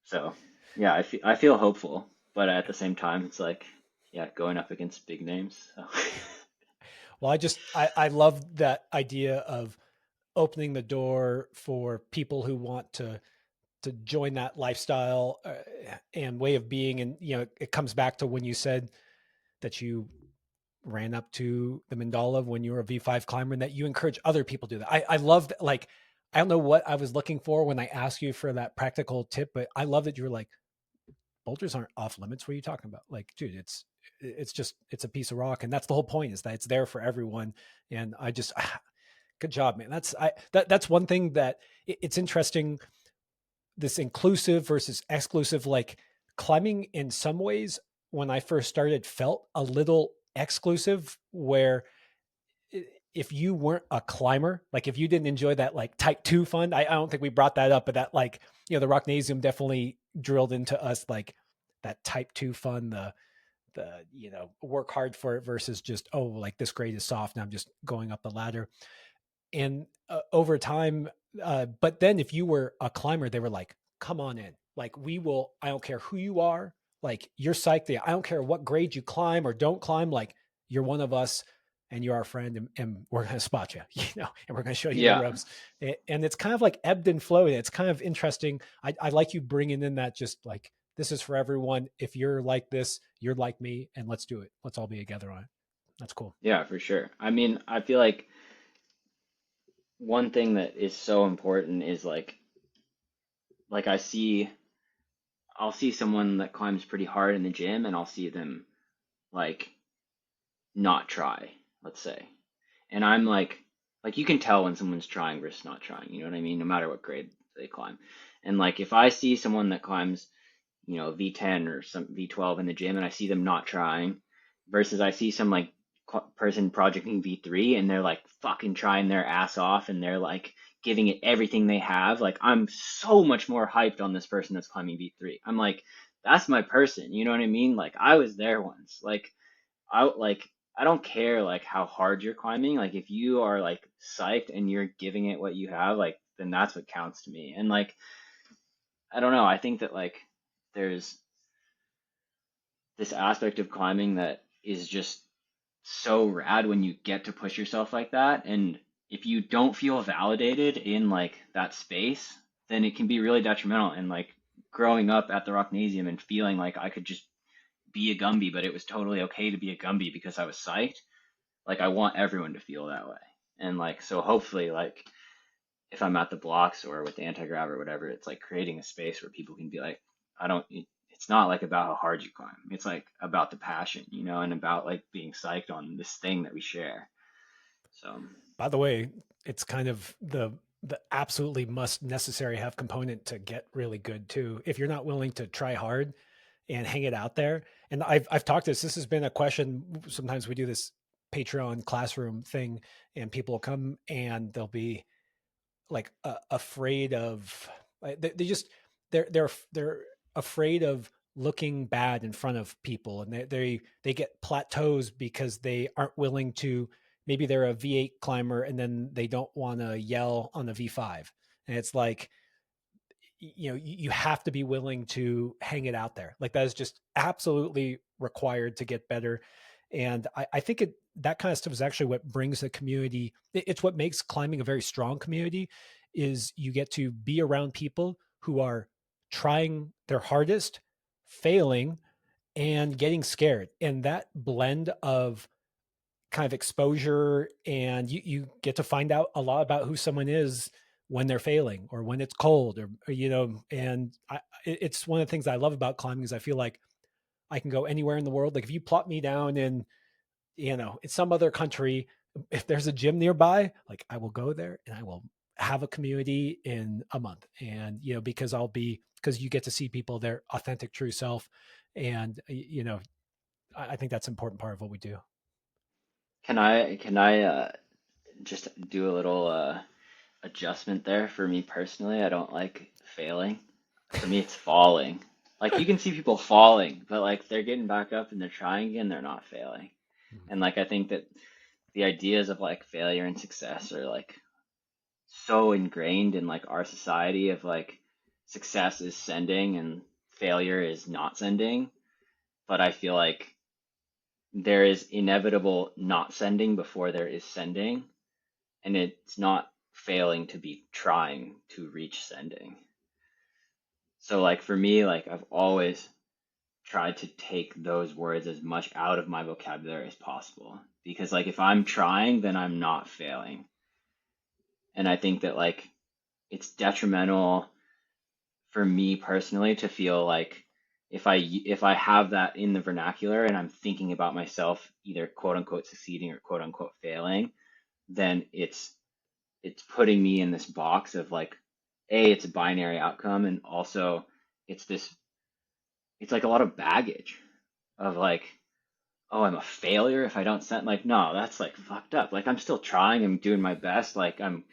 So yeah, I feel hopeful, but at the same time, it's like, yeah, going up against big names. So. Well, I love that idea of opening the door for people who want to join that lifestyle and way of being. And it comes back to when you said that you ran up to the mandala when you were a V5 climber, and that you encourage other people to do that. I love that. Like, I don't know what I was looking for when I asked you for that practical tip, but I love that you were like, boulders aren't off limits. What are you talking about? Like, dude, it's a piece of rock. And that's the whole point, is that it's there for everyone. And I just, good job, man. That's one thing that it's interesting, this inclusive versus exclusive. Like climbing in some ways, when I first started, felt a little exclusive, where if you weren't a climber, like if you didn't enjoy that like type 2 fun, I don't think we brought that up, but that like, the Rocknasium definitely drilled into us like that type 2 fun, the work hard for it versus just, oh, like this grade is soft and I'm just going up the ladder. And over time, but then if you were a climber, they were like, come on in, Like we will, I don't care who you are, like you're psyched. I don't care what grade you climb or don't climb, like you're one of us and you're our friend and we're going to spot you, and we're going to show you the Yeah. ropes. And it's kind of like ebbed and flowed. It's kind of interesting. I like you bringing in that just like, this is for everyone. If you're like this, you're like me, and let's do it. Let's all be together on it. That's cool. Yeah, for sure. I mean, I feel like one thing that is so important is like I'll see someone that climbs pretty hard in the gym and I'll see them like not try, let's say. And I'm like you can tell when someone's trying versus not trying, you know what I mean? No matter what grade they climb. And like if I see someone that climbs, V10 or some V12 in the gym and I see them not trying versus I see some like person projecting V3 and they're like fucking trying their ass off and they're like giving it everything they have, like I'm so much more hyped on this person that's climbing V3. I'm like, that's my person, you know what I mean? Like I was there once. Like I don't care like how hard you're climbing. Like if you are like psyched and you're giving it what you have, like then that's what counts to me. And like I don't know, I think that like there's this aspect of climbing that is just so rad when you get to push yourself like that. And if you don't feel validated in like that space, then it can be really detrimental. And like growing up at the Rocknasium and feeling like I could just be a Gumby, but it was totally okay to be a Gumby because I was psyched. Like I want everyone to feel that way. And like so hopefully like if I'm at the blocks or with the anti-grav or whatever, it's like creating a space where people can be like, I don't, it's not like about how hard you climb. It's like about the passion, and about like being psyched on this thing that we share. So, By the way, it's kind of the absolutely must necessary have component to get really good too. If you're not willing to try hard and hang it out there, and I've talked this has been a question. Sometimes we do this Patreon classroom thing, and people will come and they'll be like afraid of they just they're afraid of looking bad in front of people, and they get plateaus because they aren't willing to, maybe they're a V8 climber and then they don't want to yell on the V5, and it's like, you have to be willing to hang it out there. Like that is just absolutely required to get better. And I think that kind of stuff is actually what brings the community. It's what makes climbing a very strong community, is you get to be around people who are trying their hardest, failing, and getting scared. And that blend of kind of exposure, and you get to find out a lot about who someone is when they're failing or when it's cold, and it's one of the things I love about climbing is I feel like I can go anywhere in the world. Like if you plot me down in, in some other country, if there's a gym nearby, like I will go there and I will have a community in a month. And, because you get to see people, their authentic true self. And, I think that's an important part of what we do. can I just do a little adjustment there for me personally? I don't like failing. For me, it's falling. Like you can see people falling, but like they're getting back up and they're trying again, they're not failing. And like I think that the ideas of like failure and success are like so ingrained in like our society of like success is sending and failure is not sending. But I feel like there is inevitable not sending before there is sending, and it's not failing to be trying to reach sending. So like for me, like I've always tried to take those words as much out of my vocabulary as possible because like if I'm trying, then I'm not failing. And I think that like it's detrimental for me personally to feel like if I have that in the vernacular and I'm thinking about myself either quote unquote succeeding or quote unquote failing, then it's putting me in this box of like it's a binary outcome, and also it's this it's like a lot of baggage of like, oh, I'm a failure if I don't send, like no, that's like fucked up. Like I'm still trying, I'm doing my best, like I'm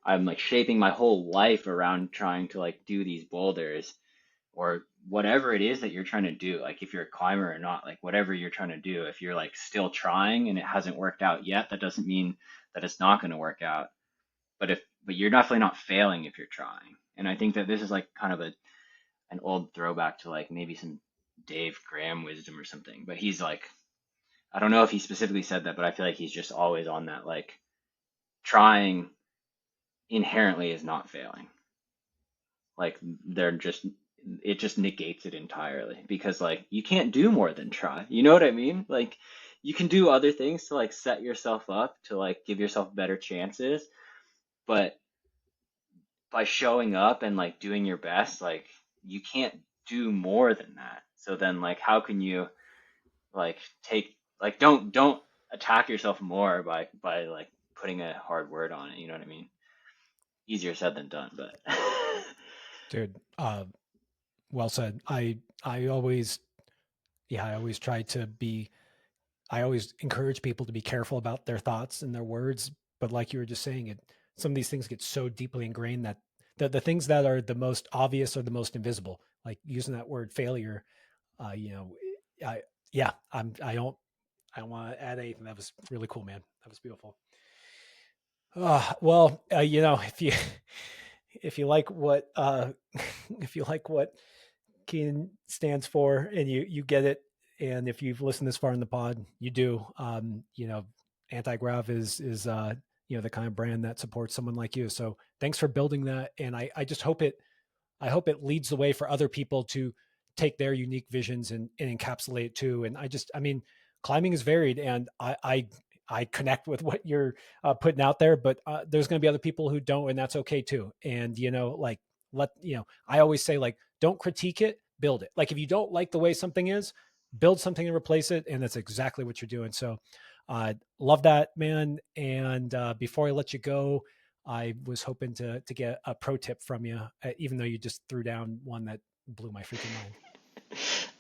like shaping my whole life around trying to like do these boulders or whatever it is that you're trying to do. Like if you're a climber or not, like whatever you're trying to do, if you're like still trying and it hasn't worked out yet, that doesn't mean that it's not going to work out. But you're definitely not failing if you're trying. And I think that this is like kind of an old throwback to like maybe some Dave Graham wisdom or something. But he's like, I don't know if he specifically said that, but I feel like he's just always on that, like trying inherently is not failing. Like they're just, it just negates it entirely because like you can't do more than try. You know what I mean? Like you can do other things to like set yourself up to like give yourself better chances, but by showing up and like doing your best, like you can't do more than that. So then like how can you like take like don't attack yourself more by like putting a hard word on it, you know what I mean? Easier said than done, but Dude, well said. I always, yeah, I always try to be, I always encourage people to be careful about their thoughts and their words. But like you were just saying, it, some of these things get so deeply ingrained that the things that are the most obvious are the most invisible. Like using that word failure, you know, I, yeah, I don't want to add anything. That was really cool, man. That was beautiful. Well, you know, if you like what if you like what Keenan stands for, and you get it, and if you've listened this far in the pod, you do. You know, anti-grav is you know, the kind of brand that supports someone like you. So thanks for building that, and I just hope it, I hope it leads the way for other people to take their unique visions and encapsulate it too. And I just, I mean, climbing is varied, and I connect with what you're putting out there, but there's going to be other people who don't, and that's okay too. And you know, like let you know, I always say like, don't critique it, build it. Like if you don't like the way something is, build something and replace it, and that's exactly what you're doing. So, love that, man. And before I let you go, I was hoping to get a pro tip from you, even though you just threw down one that blew my freaking mind.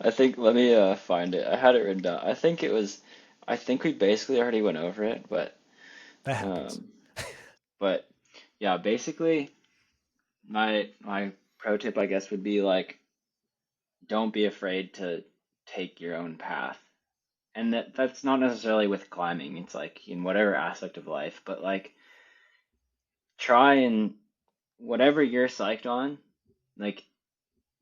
I think let me find it. I had it written down. I think we basically already went over it, That happens. um but yeah, basically my pro tip I guess would be like don't be afraid to take your own path. And that's not necessarily with climbing. It's like in whatever aspect of life, but like try and whatever you're psyched on, like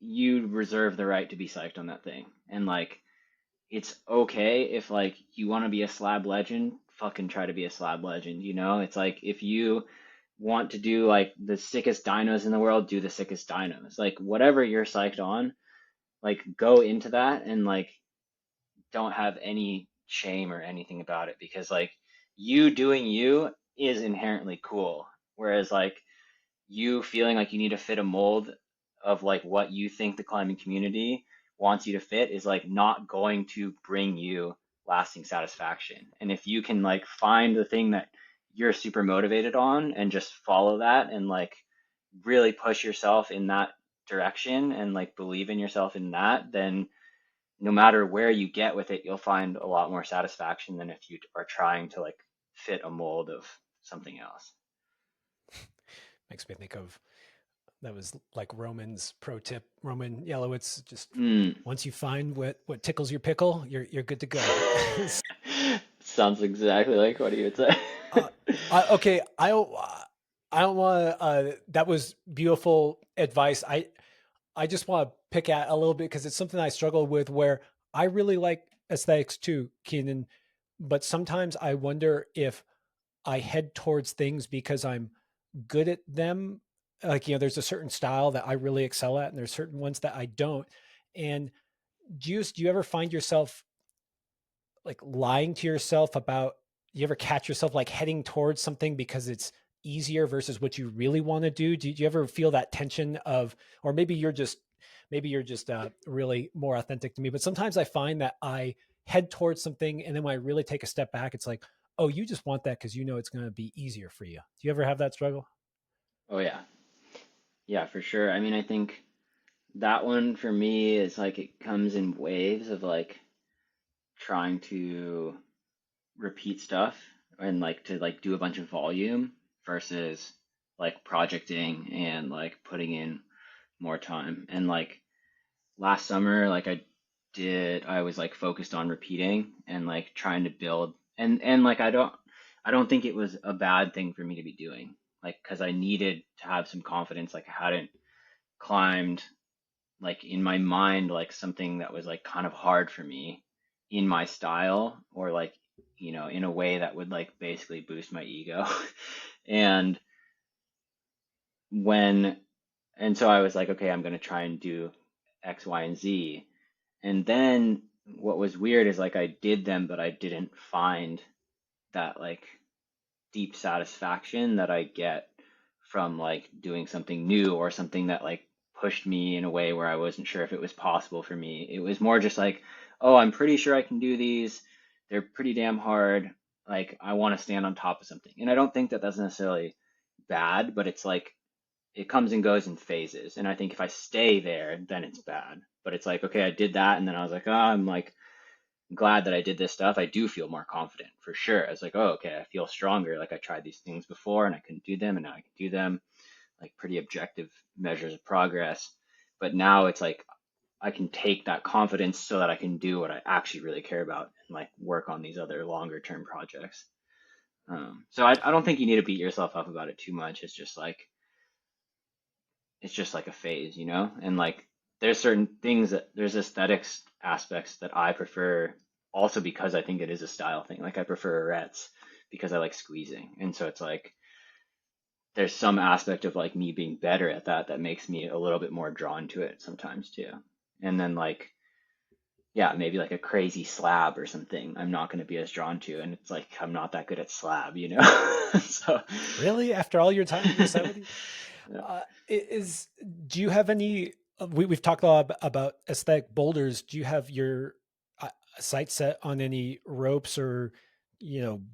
you reserve the right to be psyched on that thing. And like it's okay if like you want to be a slab legend, fucking try to be a slab legend, you know? It's like if you want to do like the sickest dynos in the world, do the sickest dynos. Like whatever you're psyched on, like go into that and like don't have any shame or anything about it because like you doing you is inherently cool. Whereas like you feeling like you need to fit a mold of like what you think the climbing community wants you to fit is like not going to bring you lasting satisfaction. And if you can like find the thing that you're super motivated on and just follow that and like really push yourself in that direction and like believe in yourself in that, then no matter where you get with it, you'll find a lot more satisfaction than if you are trying to like fit a mold of something else. Makes me think of, that was like Roman's pro tip, Roman Yellow. It's just Mm. once you find what tickles your pickle, you're good to go. Sounds exactly like what he would say. uh, okay, I don't want to. That was beautiful advice. I just want to pick at a little bit because it's something I struggle with. Where I really like aesthetics too, Keenan, but sometimes I wonder if I head towards things because I'm good at them. Like, you know, there's a certain style that I really excel at, and there's certain ones that I don't. And do you ever find yourself like lying to yourself about, you ever catch yourself like heading towards something because it's easier versus what you really want to do? Do you ever feel that tension of, or maybe you're just really more authentic to me, but sometimes I find that I head towards something, and then when I really take a step back, it's like, oh, you just want that because you know it's going to be easier for you. Do you ever have that struggle? Oh yeah. Yeah, for sure. I mean, I think that one for me is like it comes in waves of like trying to repeat stuff and like to like do a bunch of volume versus like projecting and like putting in more time. And like last summer, like I was like focused on repeating and like trying to build and like I don't think it was a bad thing for me to be doing like because I needed to have some confidence like I hadn't climbed like in my mind, like something that was like kind of hard for me in my style, or like, in a way that would like basically boost my ego. And when, and so I was like, okay, I'm going to try and do X, Y, and Z. And then what was weird is like I did them, but I didn't find that like deep satisfaction that I get from like doing something new or something that like pushed me in a way where I wasn't sure if it was possible for me. It was more just like, oh, I'm pretty sure I can do these. They're pretty damn hard. Like I want to stand on top of something. And I don't think that that's necessarily bad, but it's like it comes and goes in phases. And I think if I stay there, then it's bad. But it's like, okay, I did that, and then I was like, oh, I'm like glad that I did this stuff. I do feel more confident for sure. I was like, oh, okay, I feel stronger. Like I tried these things before and I couldn't do them, and now I can do them. Like pretty objective measures of progress. But now it's like I can take that confidence so that I can do what I actually really care about and like work on these other longer term projects. So I don't think you need to beat yourself up about it too much. It's just like a phase, And like there's certain things that there's aesthetics aspects that I prefer also because I think it is a style thing. Like I prefer arrettes because I like squeezing. And so it's like there's some aspect of like me being better at that that makes me a little bit more drawn to it sometimes too. And then like yeah, maybe like a crazy slab or something I'm not going to be as drawn to, and it's like I'm not that good at slab. So Really? After all your time in Yosemite? yeah. Is do you have any? We've talked a lot about aesthetic boulders. Do you have your uh, sight set on any ropes or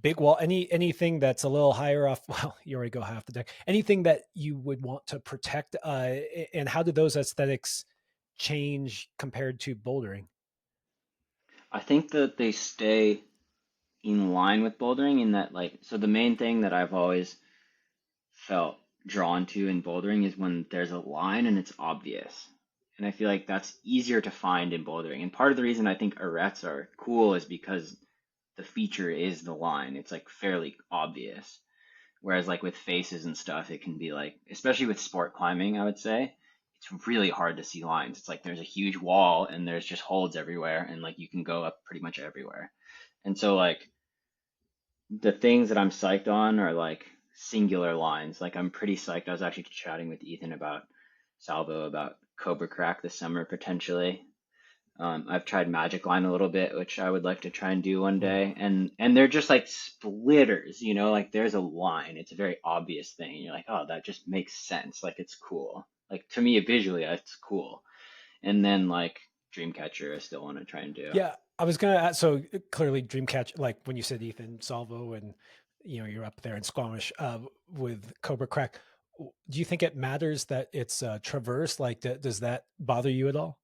big wall? Anything that's a little higher off? Well, you already go half the deck. Anything that you would want to protect? And how do those aesthetics change compared to bouldering? I think that they stay in line with bouldering in that like so the main thing that I've always felt drawn to in bouldering is when there's a line and it's obvious. And I feel like that's easier to find in bouldering. And part of the reason I think arrettes are cool is because the feature is the line. It's like fairly obvious. Whereas like with faces and stuff, it can be like, especially with sport climbing, I would say, it's really hard to see lines. It's like there's a huge wall and there's just holds everywhere and like you can go up pretty much everywhere. And so like the things that I'm psyched on are like singular lines. Like I'm pretty psyched. I was actually chatting with Ethan about Salvo about Cobra Crack this summer potentially. I've tried Magic Line a little bit, which I would like to try and do one Ooh. day. And they're just like splitters, like there's a line. It's a very obvious thing. You're like, oh, that just makes sense. Like it's cool. Like to me, visually, it's cool. And then like Dreamcatcher, I still want to try and do. Yeah, I was gonna ask, so clearly Dreamcatcher, like when you said Ethan Salvo and you're up there in Squamish with Cobra Crack. Do you think it matters that it's traverse? Like, does that bother you at all?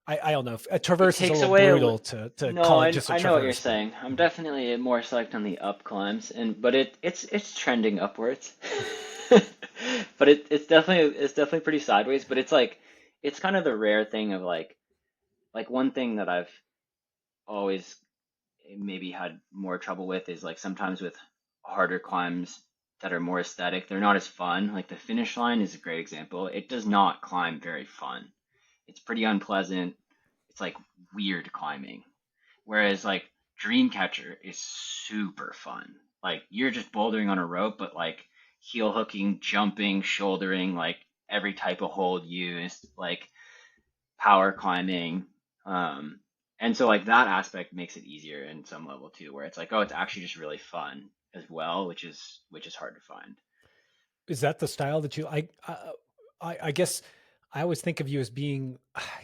I don't know. If, a It traverse is a takes little away brutal to no, call it I just a I know what you're traverse, but saying. I'm definitely more psyched on the up climbs, but it's trending upwards. But it's definitely pretty sideways. But it's like it's kind of the rare thing of like one thing that I've always maybe had more trouble with is like sometimes with harder climbs that are more aesthetic, they're not as fun. Like the finish line is a great example. It does not climb very fun. It's pretty unpleasant. It's like weird climbing. Whereas like Dreamcatcher is super fun. Like you're just bouldering on a rope, but like heel hooking, jumping, shouldering, like every type of hold used, like power climbing. Um, and so like that aspect makes it easier in some level too, where it's like, oh, it's actually just really fun as well, which is hard to find. is that the style that you like? I guess I always think of you as being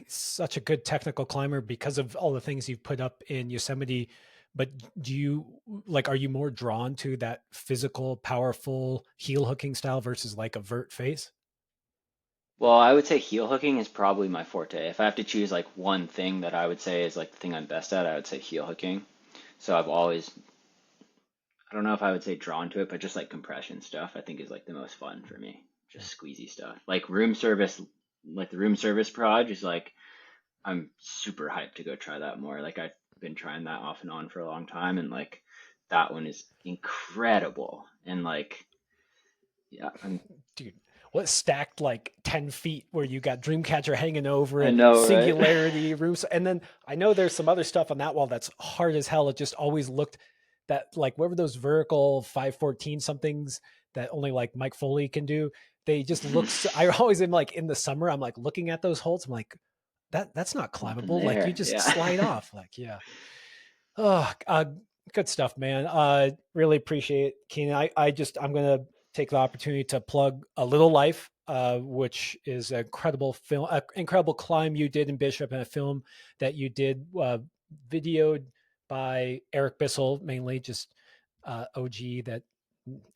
such a good technical climber because of all the things you've put up in Yosemite. But do you like, are you more drawn to that physical, powerful heel hooking style versus like a vert face? Well, I would say heel hooking is probably my forte. If I have to choose like one thing that I would say is like the thing I'm best at, I would say heel hooking. So I've always, I don't know if I would say drawn to it, but just like compression stuff, I think is like the most fun for me. Just squeezy stuff. Like room service, like the room service proj is like, I'm super hyped to go try that more. Like I've been trying that off and on for a long time, and like that one is incredible. And like, yeah, I'm Dude. what stacked like 10 feet where you got Dreamcatcher hanging over I it, know, right? Singularity rooms. And then I know there's some other stuff on that wall that's hard as hell. It just always looked that like, what were those vertical 514 somethings that only like Mike Foley can do? They just look so, I always am like in the summer, I'm like looking at those holes. I'm like, that's not Nothing climbable. Like you there. just Yeah. slide off. Like, yeah. Oh, good stuff, man. Really appreciate it, Keenan. I'm gonna take the opportunity to plug A Little Life, which is an incredible film, an incredible climb you did in Bishop, and a film that you did, videoed by Eric Bissell, mainly just OG. That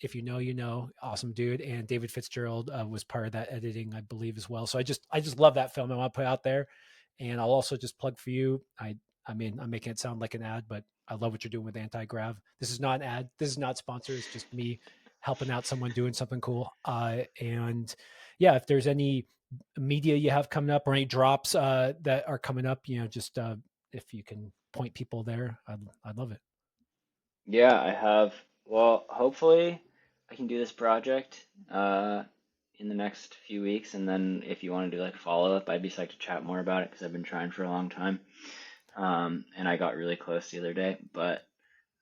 if you know, you know, awesome dude, and David Fitzgerald was part of that editing, I believe, as well. So I just love that film. I want to put out there, and I'll also just plug for you. I mean, I'm making it sound like an ad, but I love what you're doing with anti-grav. This is not an ad. This is not sponsored. It's just me helping out someone doing something cool. And yeah, if there's any media you have coming up or any drops that are coming up, just if you can point people there, I'd love it. Yeah, I have. Well, hopefully I can do this project in the next few weeks, and then if you want to do like follow up, I'd be psyched to chat more about it because I've been trying for a long time. And I got really close the other day, but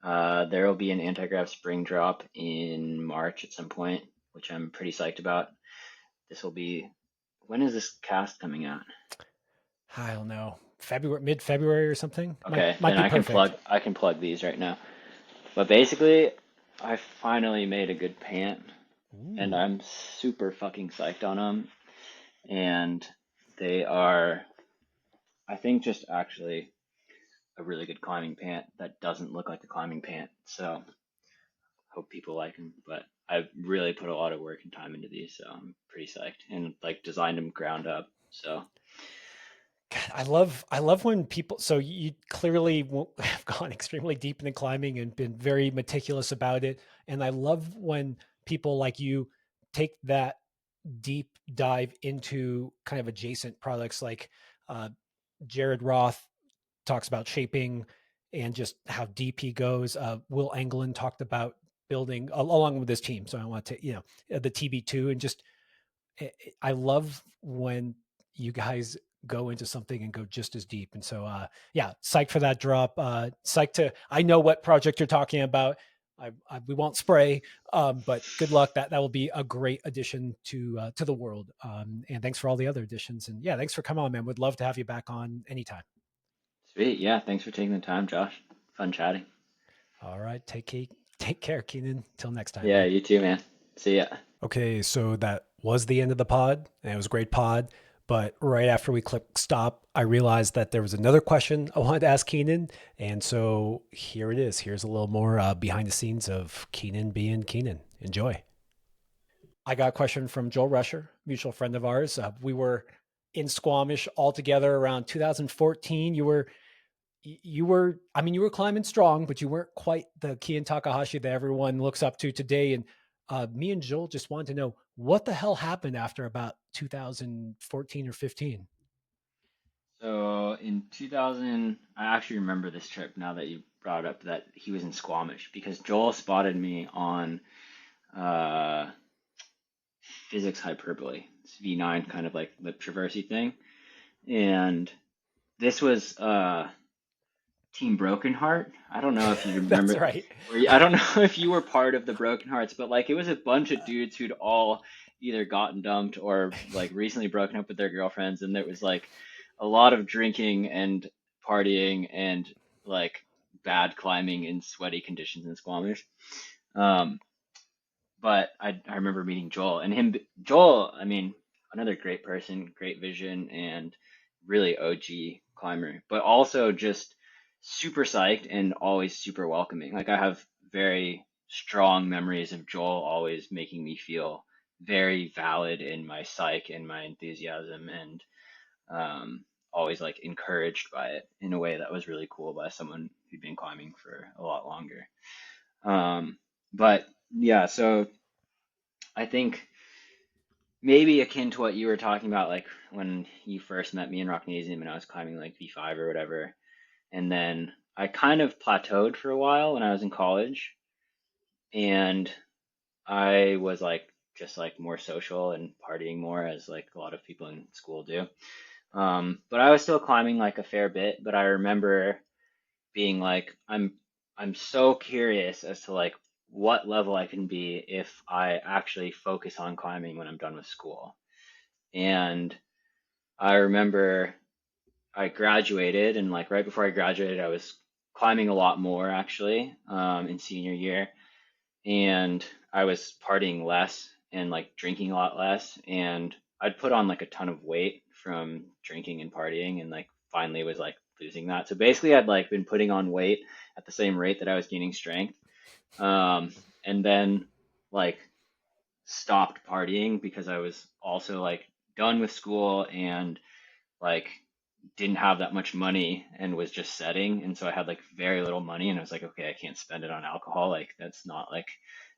there will be an anti-grav spring drop in March at some point, which I'm pretty psyched about. This will be, when is this cast coming out? I don't know, February, mid-February or something. might Okay, might then be perfect. I can plug these right now. But basically, I finally made a good pant, and Ooh. I'm super fucking psyched on them. And they are, I think, just actually a really good climbing pant that doesn't look like a climbing pant. So hope people like them. But I've really put a lot of work and time into these, so I'm pretty psyched and like designed them ground up. So God, I love when people. So you clearly have gone extremely deep into climbing and been very meticulous about it. And I love when people like you take that deep dive into kind of adjacent products. Like uh, Jared Roth talks about shaping and just how deep he goes. Will Anglin talked about building along with his team. So I want to, the TB2, and just I love when you guys go into something and go just as deep. And so, yeah, psyched for that drop. Psyched to, I know what project you're talking about. We won't spray, but good luck. That will be a great addition to the world. And thanks for all the other additions. And yeah, thanks for coming on, man. Would love to have you back on anytime. sweet. Yeah, thanks for taking the time, Josh. Fun chatting. All right, take care, Keenan. Till next time, Yeah, man. you too, man. See ya. Okay, so that was the end of the pod, and it was a great pod. But right after we clicked stop, I realized that there was another question I wanted to ask Keenan. And so here it is. Here's a little more behind the scenes of Keenan being Keenan. Enjoy. I got a question from Joel Rusher, mutual friend of ours. We were in Squamish all together around 2014. I mean, you were climbing strong, but you weren't quite the Keenan Takahashi that everyone looks up to today. And me and Joel just wanted to know what the hell happened after about 2014 or 15. So in 2000, I actually remember this trip now that you brought up that he was in Squamish because Joel spotted me on uh, physics hyperbole. It's V9, kind of like the traversy thing. And this was Team Broken Heart. I don't know if you That's remember, right. or I don't know if you were part of the Broken Hearts, but like it was a bunch of dudes who'd all either gotten dumped or like recently broken up with their girlfriends, and there was like a lot of drinking and partying and like bad climbing in sweaty conditions in Squamish. Um, but I remember meeting Joel and him. Joel, I mean, another great person, great vision, and really OG climber, but also just super psyched and always super welcoming. Like I have very strong memories of Joel always making me feel very valid in my psyche and my enthusiasm, and always like encouraged by it in a way that was really cool by someone who'd been climbing for a lot longer. But yeah, so I think maybe akin to what you were talking about, like when you first met me in Rocknasium and I was climbing like V5 or whatever. And then I kind of plateaued for a while when I was in college. And I was like just like more social and partying more as like a lot of people in school do. But I was still climbing like a fair bit, but I remember being like, I'm so curious as to like what level I can be if I actually focus on climbing when I'm done with school. And I remember I graduated, and like right before I graduated, I was climbing a lot more actually, in senior year, and I was partying less and like drinking a lot less, and I'd put on like a ton of weight from drinking and partying, and like finally was like losing that. So basically, I'd like been putting on weight at the same rate that I was gaining strength, and then like stopped partying because I was also like done with school and like didn't have that much money and was just setting, and so I had like very little money, and I was like, okay, I can't spend it on alcohol, like that's not like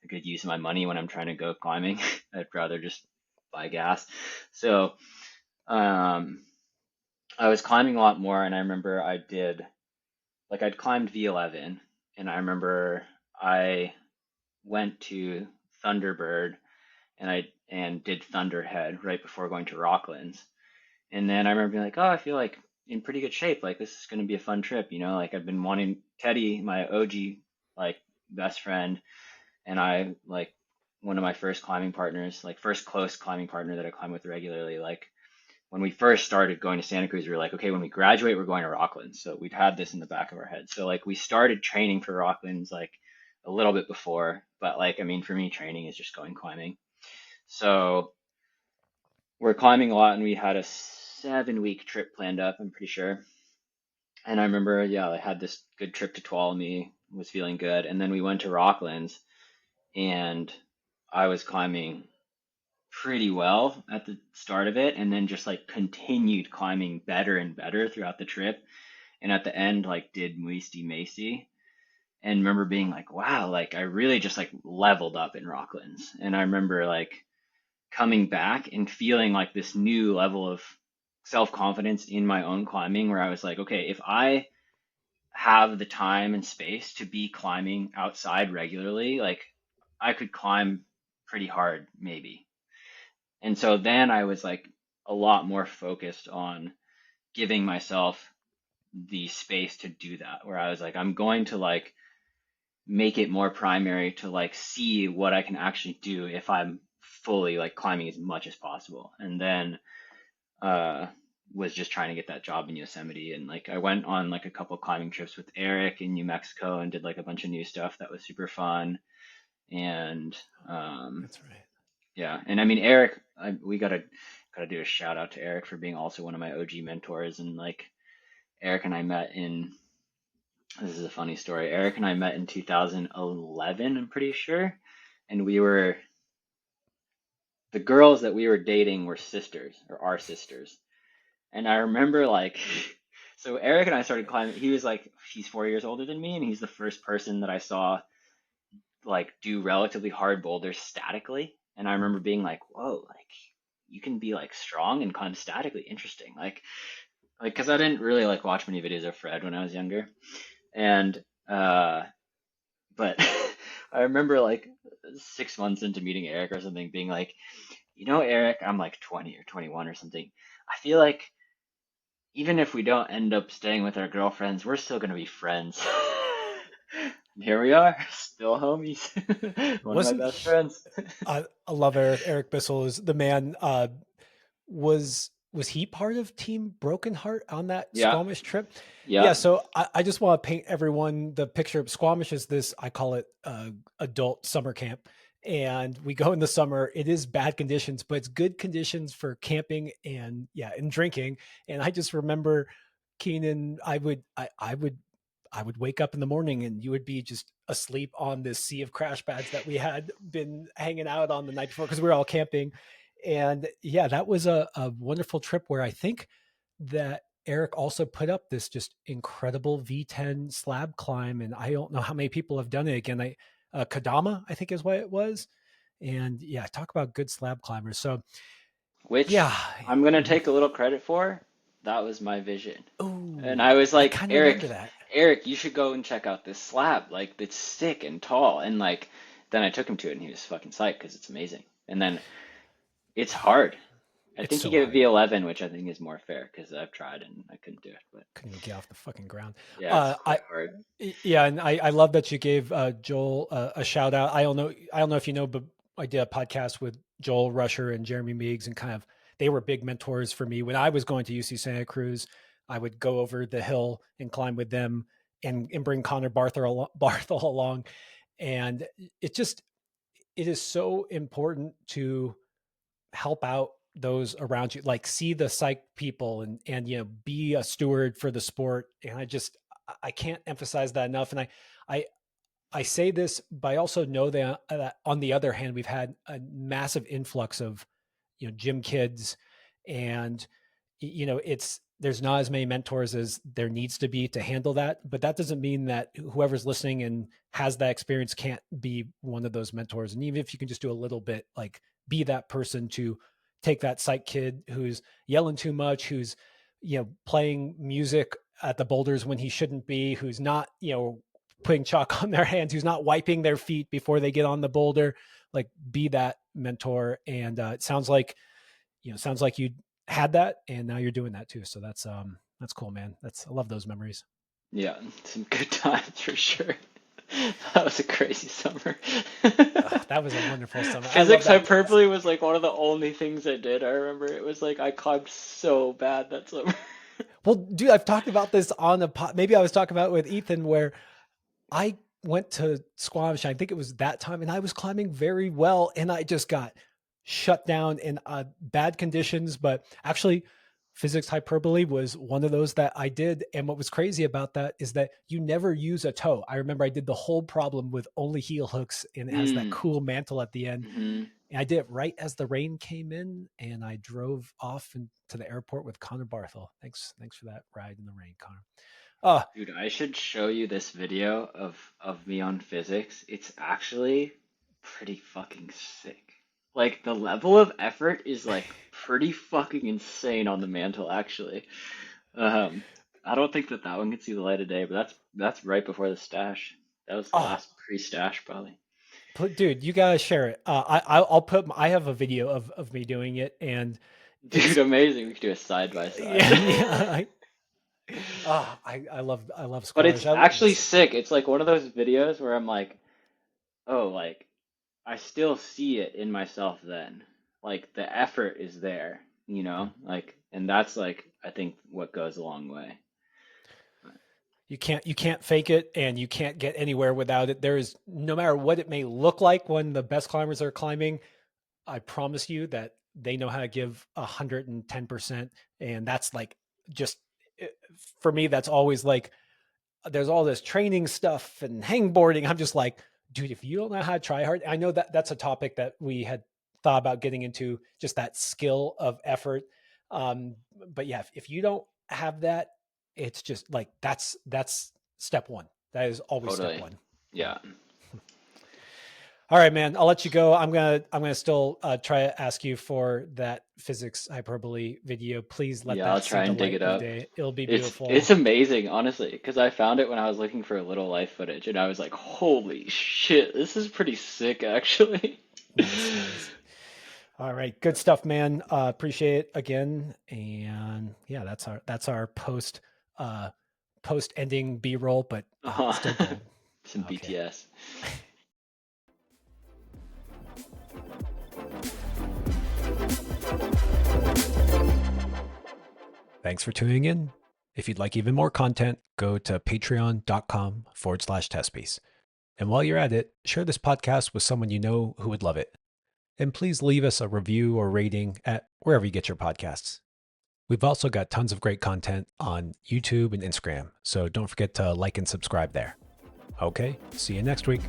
a good use of my money when I'm trying to go climbing. I'd rather just buy gas. So um I was climbing a lot more, and I remember I did like I'd climbed V11, and I remember I went to Thunderbird and did Thunderhead right before going to Rocklands. And then I remember being like, oh, I feel like in pretty good shape. Like this is going to be a fun trip, you know? Like I've been wanting Teddy, my OG like best friend, and I like one of my first climbing partners, like first close climbing partner that I climb with regularly. Like when we first started going to Santa Cruz, we were like, okay, when we graduate, we're going to Rocklands. So we'd had this in the back of our head. So like we started training for Rocklands like a little bit before, but like I mean, for me, training is just going climbing. So we're climbing a lot, and we had a 7 week trip planned up, I'm pretty sure. And I remember, yeah, I had this good trip to Tuolumne, was feeling good. And then we went to Rocklands, and I was climbing pretty well at the start of it, and then just like continued climbing better and better throughout the trip. And at the end, like did Muisti Macy. And remember being like, wow, like I really just like leveled up in Rocklands. And I remember like coming back and feeling like this new level of self confidence in my own climbing, where I was like, okay, if I have the time and space to be climbing outside regularly, like I could climb pretty hard, maybe. And so then I was like a lot more focused on giving myself the space to do that, where I was like, I'm going to like make it more primary to like see what I can actually do if I'm fully like climbing as much as possible. And then uh was just trying to get that job in Yosemite, and like I went on like a couple climbing trips with Eric in New Mexico and did like a bunch of new stuff that was super fun. And um That's right. yeah, and I mean Eric, we gotta do a shout out to Eric for being also one of my OG mentors. And like Eric and I met in this is a funny story. Eric and I met in 2011, I'm pretty sure, and we were the girls that we were dating were sisters or are sisters. And I remember like, so Eric and I started climbing. He was like, he's 4 years older than me, and he's the first person that I saw like do relatively hard boulders statically. And I remember being like, whoa, like you can be like strong and climb statically. Interesting. Because I didn't really like watch many videos of Fred when I was younger. And, but I remember like 6 months into meeting Eric or something being like, you know, Eric, I'm like 20 or 21 or something. I feel like even if we don't end up staying with our girlfriends, we're still gonna be friends. And here we are, still homies. One of my Wasn't best friends. I love Eric. Eric Bissell is the man. Was he part of Team Broken Heart on that Yeah, Squamish trip? Yeah. yeah. So I just want to paint everyone the picture. Squamish is this, I call it adult summer camp. And we go in the summer. It is bad conditions, but it's good conditions for camping and yeah, and drinking. And I just remember Keenan, I would wake up in the morning and you would be just asleep on this sea of crash pads that we had been hanging out on the night before because we were all camping. And yeah, that was a wonderful trip where I think that Eric also put up this just incredible V10 slab climb. And I don't know how many people have done it again. Kadama, I think is what it was. And yeah, talk about good slab climbers. So Which yeah. I'm gonna Mhm. take a little credit for. That was my vision. And I Oh, was I like, kind of remember Eric, that. Eric, you should go and check out this slab. Like, it's thick and tall. And like, then I took him to it, and he was fucking psyched because it's amazing. And then it's hard. I It's think you so get a hard. V11, which I think is more fair because I've tried and I couldn't do it. But Couldn't even get off the fucking ground. yeah, it's I quite hard. Yeah, and I love that you gave Joel a shout out. I don't know if you know, but I did a podcast with Joel Rusher and Jeremy Meeks, and kind of they were big mentors for me when I was going to UC Santa Cruz. I would go over the hill and climb with them, and bring Connor Barthel along, and it just it is so important to help out those around you, like see the psych people, and be a steward for the sport. And I can't emphasize that enough. And I I say this, but I also know that on the other hand, we've had a massive influx of gym kids, and it's there's not as many mentors as there needs to be to handle that. But that doesn't mean that whoever's listening and has that experience can't be one of those mentors. And even if you can just do a little bit, like be that person to take that psych kid who's yelling too much, who's playing music at the boulders when he shouldn't be, who's not putting chalk on their hands, who's not wiping their feet before they get on the boulder. Like, be that mentor. And it sounds like you had that, and now you're doing that too. So that's cool, man. I love those memories. Yeah, some good times for sure. That was a crazy summer. That was a wonderful summer. I love Physics that. hyperbole was like one of the only things I did. I remember it was like I climbed so bad that summer. Well, dude, I've talked about this on a pod. Maybe I was talking about it with Ethan, where I went to Squamish. I think it was that time, and I was climbing very well, and I just got shut down in bad conditions. But actually, physics hyperbole was one of those that I did. And what was crazy about that is that you never use a toe. I remember I did the whole problem with only heel hooks, and it has that Mm. cool mantle at the end. Hmm. And I did it right as the rain came in, and I drove off to the airport with Connor Barthel. Thanks for that ride in the rain, Connor. Uh, Dude, I should show you this video of me on physics. It's actually pretty fucking sick. Like the level of effort is like pretty fucking insane on the mantle actually. Um, I don't think that one can see the light of day, but that's right before the stash. That was the oh, last pre-stash probably. dude, you gotta share it. I have a video of me doing it, and Dude, it's amazing. We could do a side by side. yeah. I love But it's Squamish. I love actually this. sick. It's like one of those videos where I'm like, oh, like I still see it in myself then. Like the effort is there, Like and that's like I think what goes a long way. You can't fake it, and you can't get anywhere without it. There is, no matter what it may look like when the best climbers are climbing, I promise you that they know how to give 110%. And that's like, just for me, that's always like, there's all this training stuff and hangboarding. I'm just like, dude, if you don't know how to try hard, I know that that's a topic that we had thought about getting into, just that skill of effort. But yeah, if you don't have that, it's just like, that's step one. That is always step Totally. one. Yeah. Yeah. All right, man. I'll let you go. I'm gonna still try to ask you for that physics hyperbole video. Please let Yeah, I'll that see try the and dig light it of up. day. It'll be It's beautiful. amazing, honestly, because I found it when I was looking for a little life footage and I was like, holy shit, this is pretty sick actually. Nice. All right, good stuff, man. Appreciate it again. And yeah, that's our uh post ending B roll, but Uh-huh. still gold. Some Okay. BTS. Thanks for tuning in. If you'd like even more content, go to patreon.com/testpiece. And while you're at it, share this podcast with someone you know who would love it. And please leave us a review or rating at wherever you get your podcasts. We've also got tons of great content on YouTube and Instagram, so don't forget to like and subscribe there. Okay, see you next week.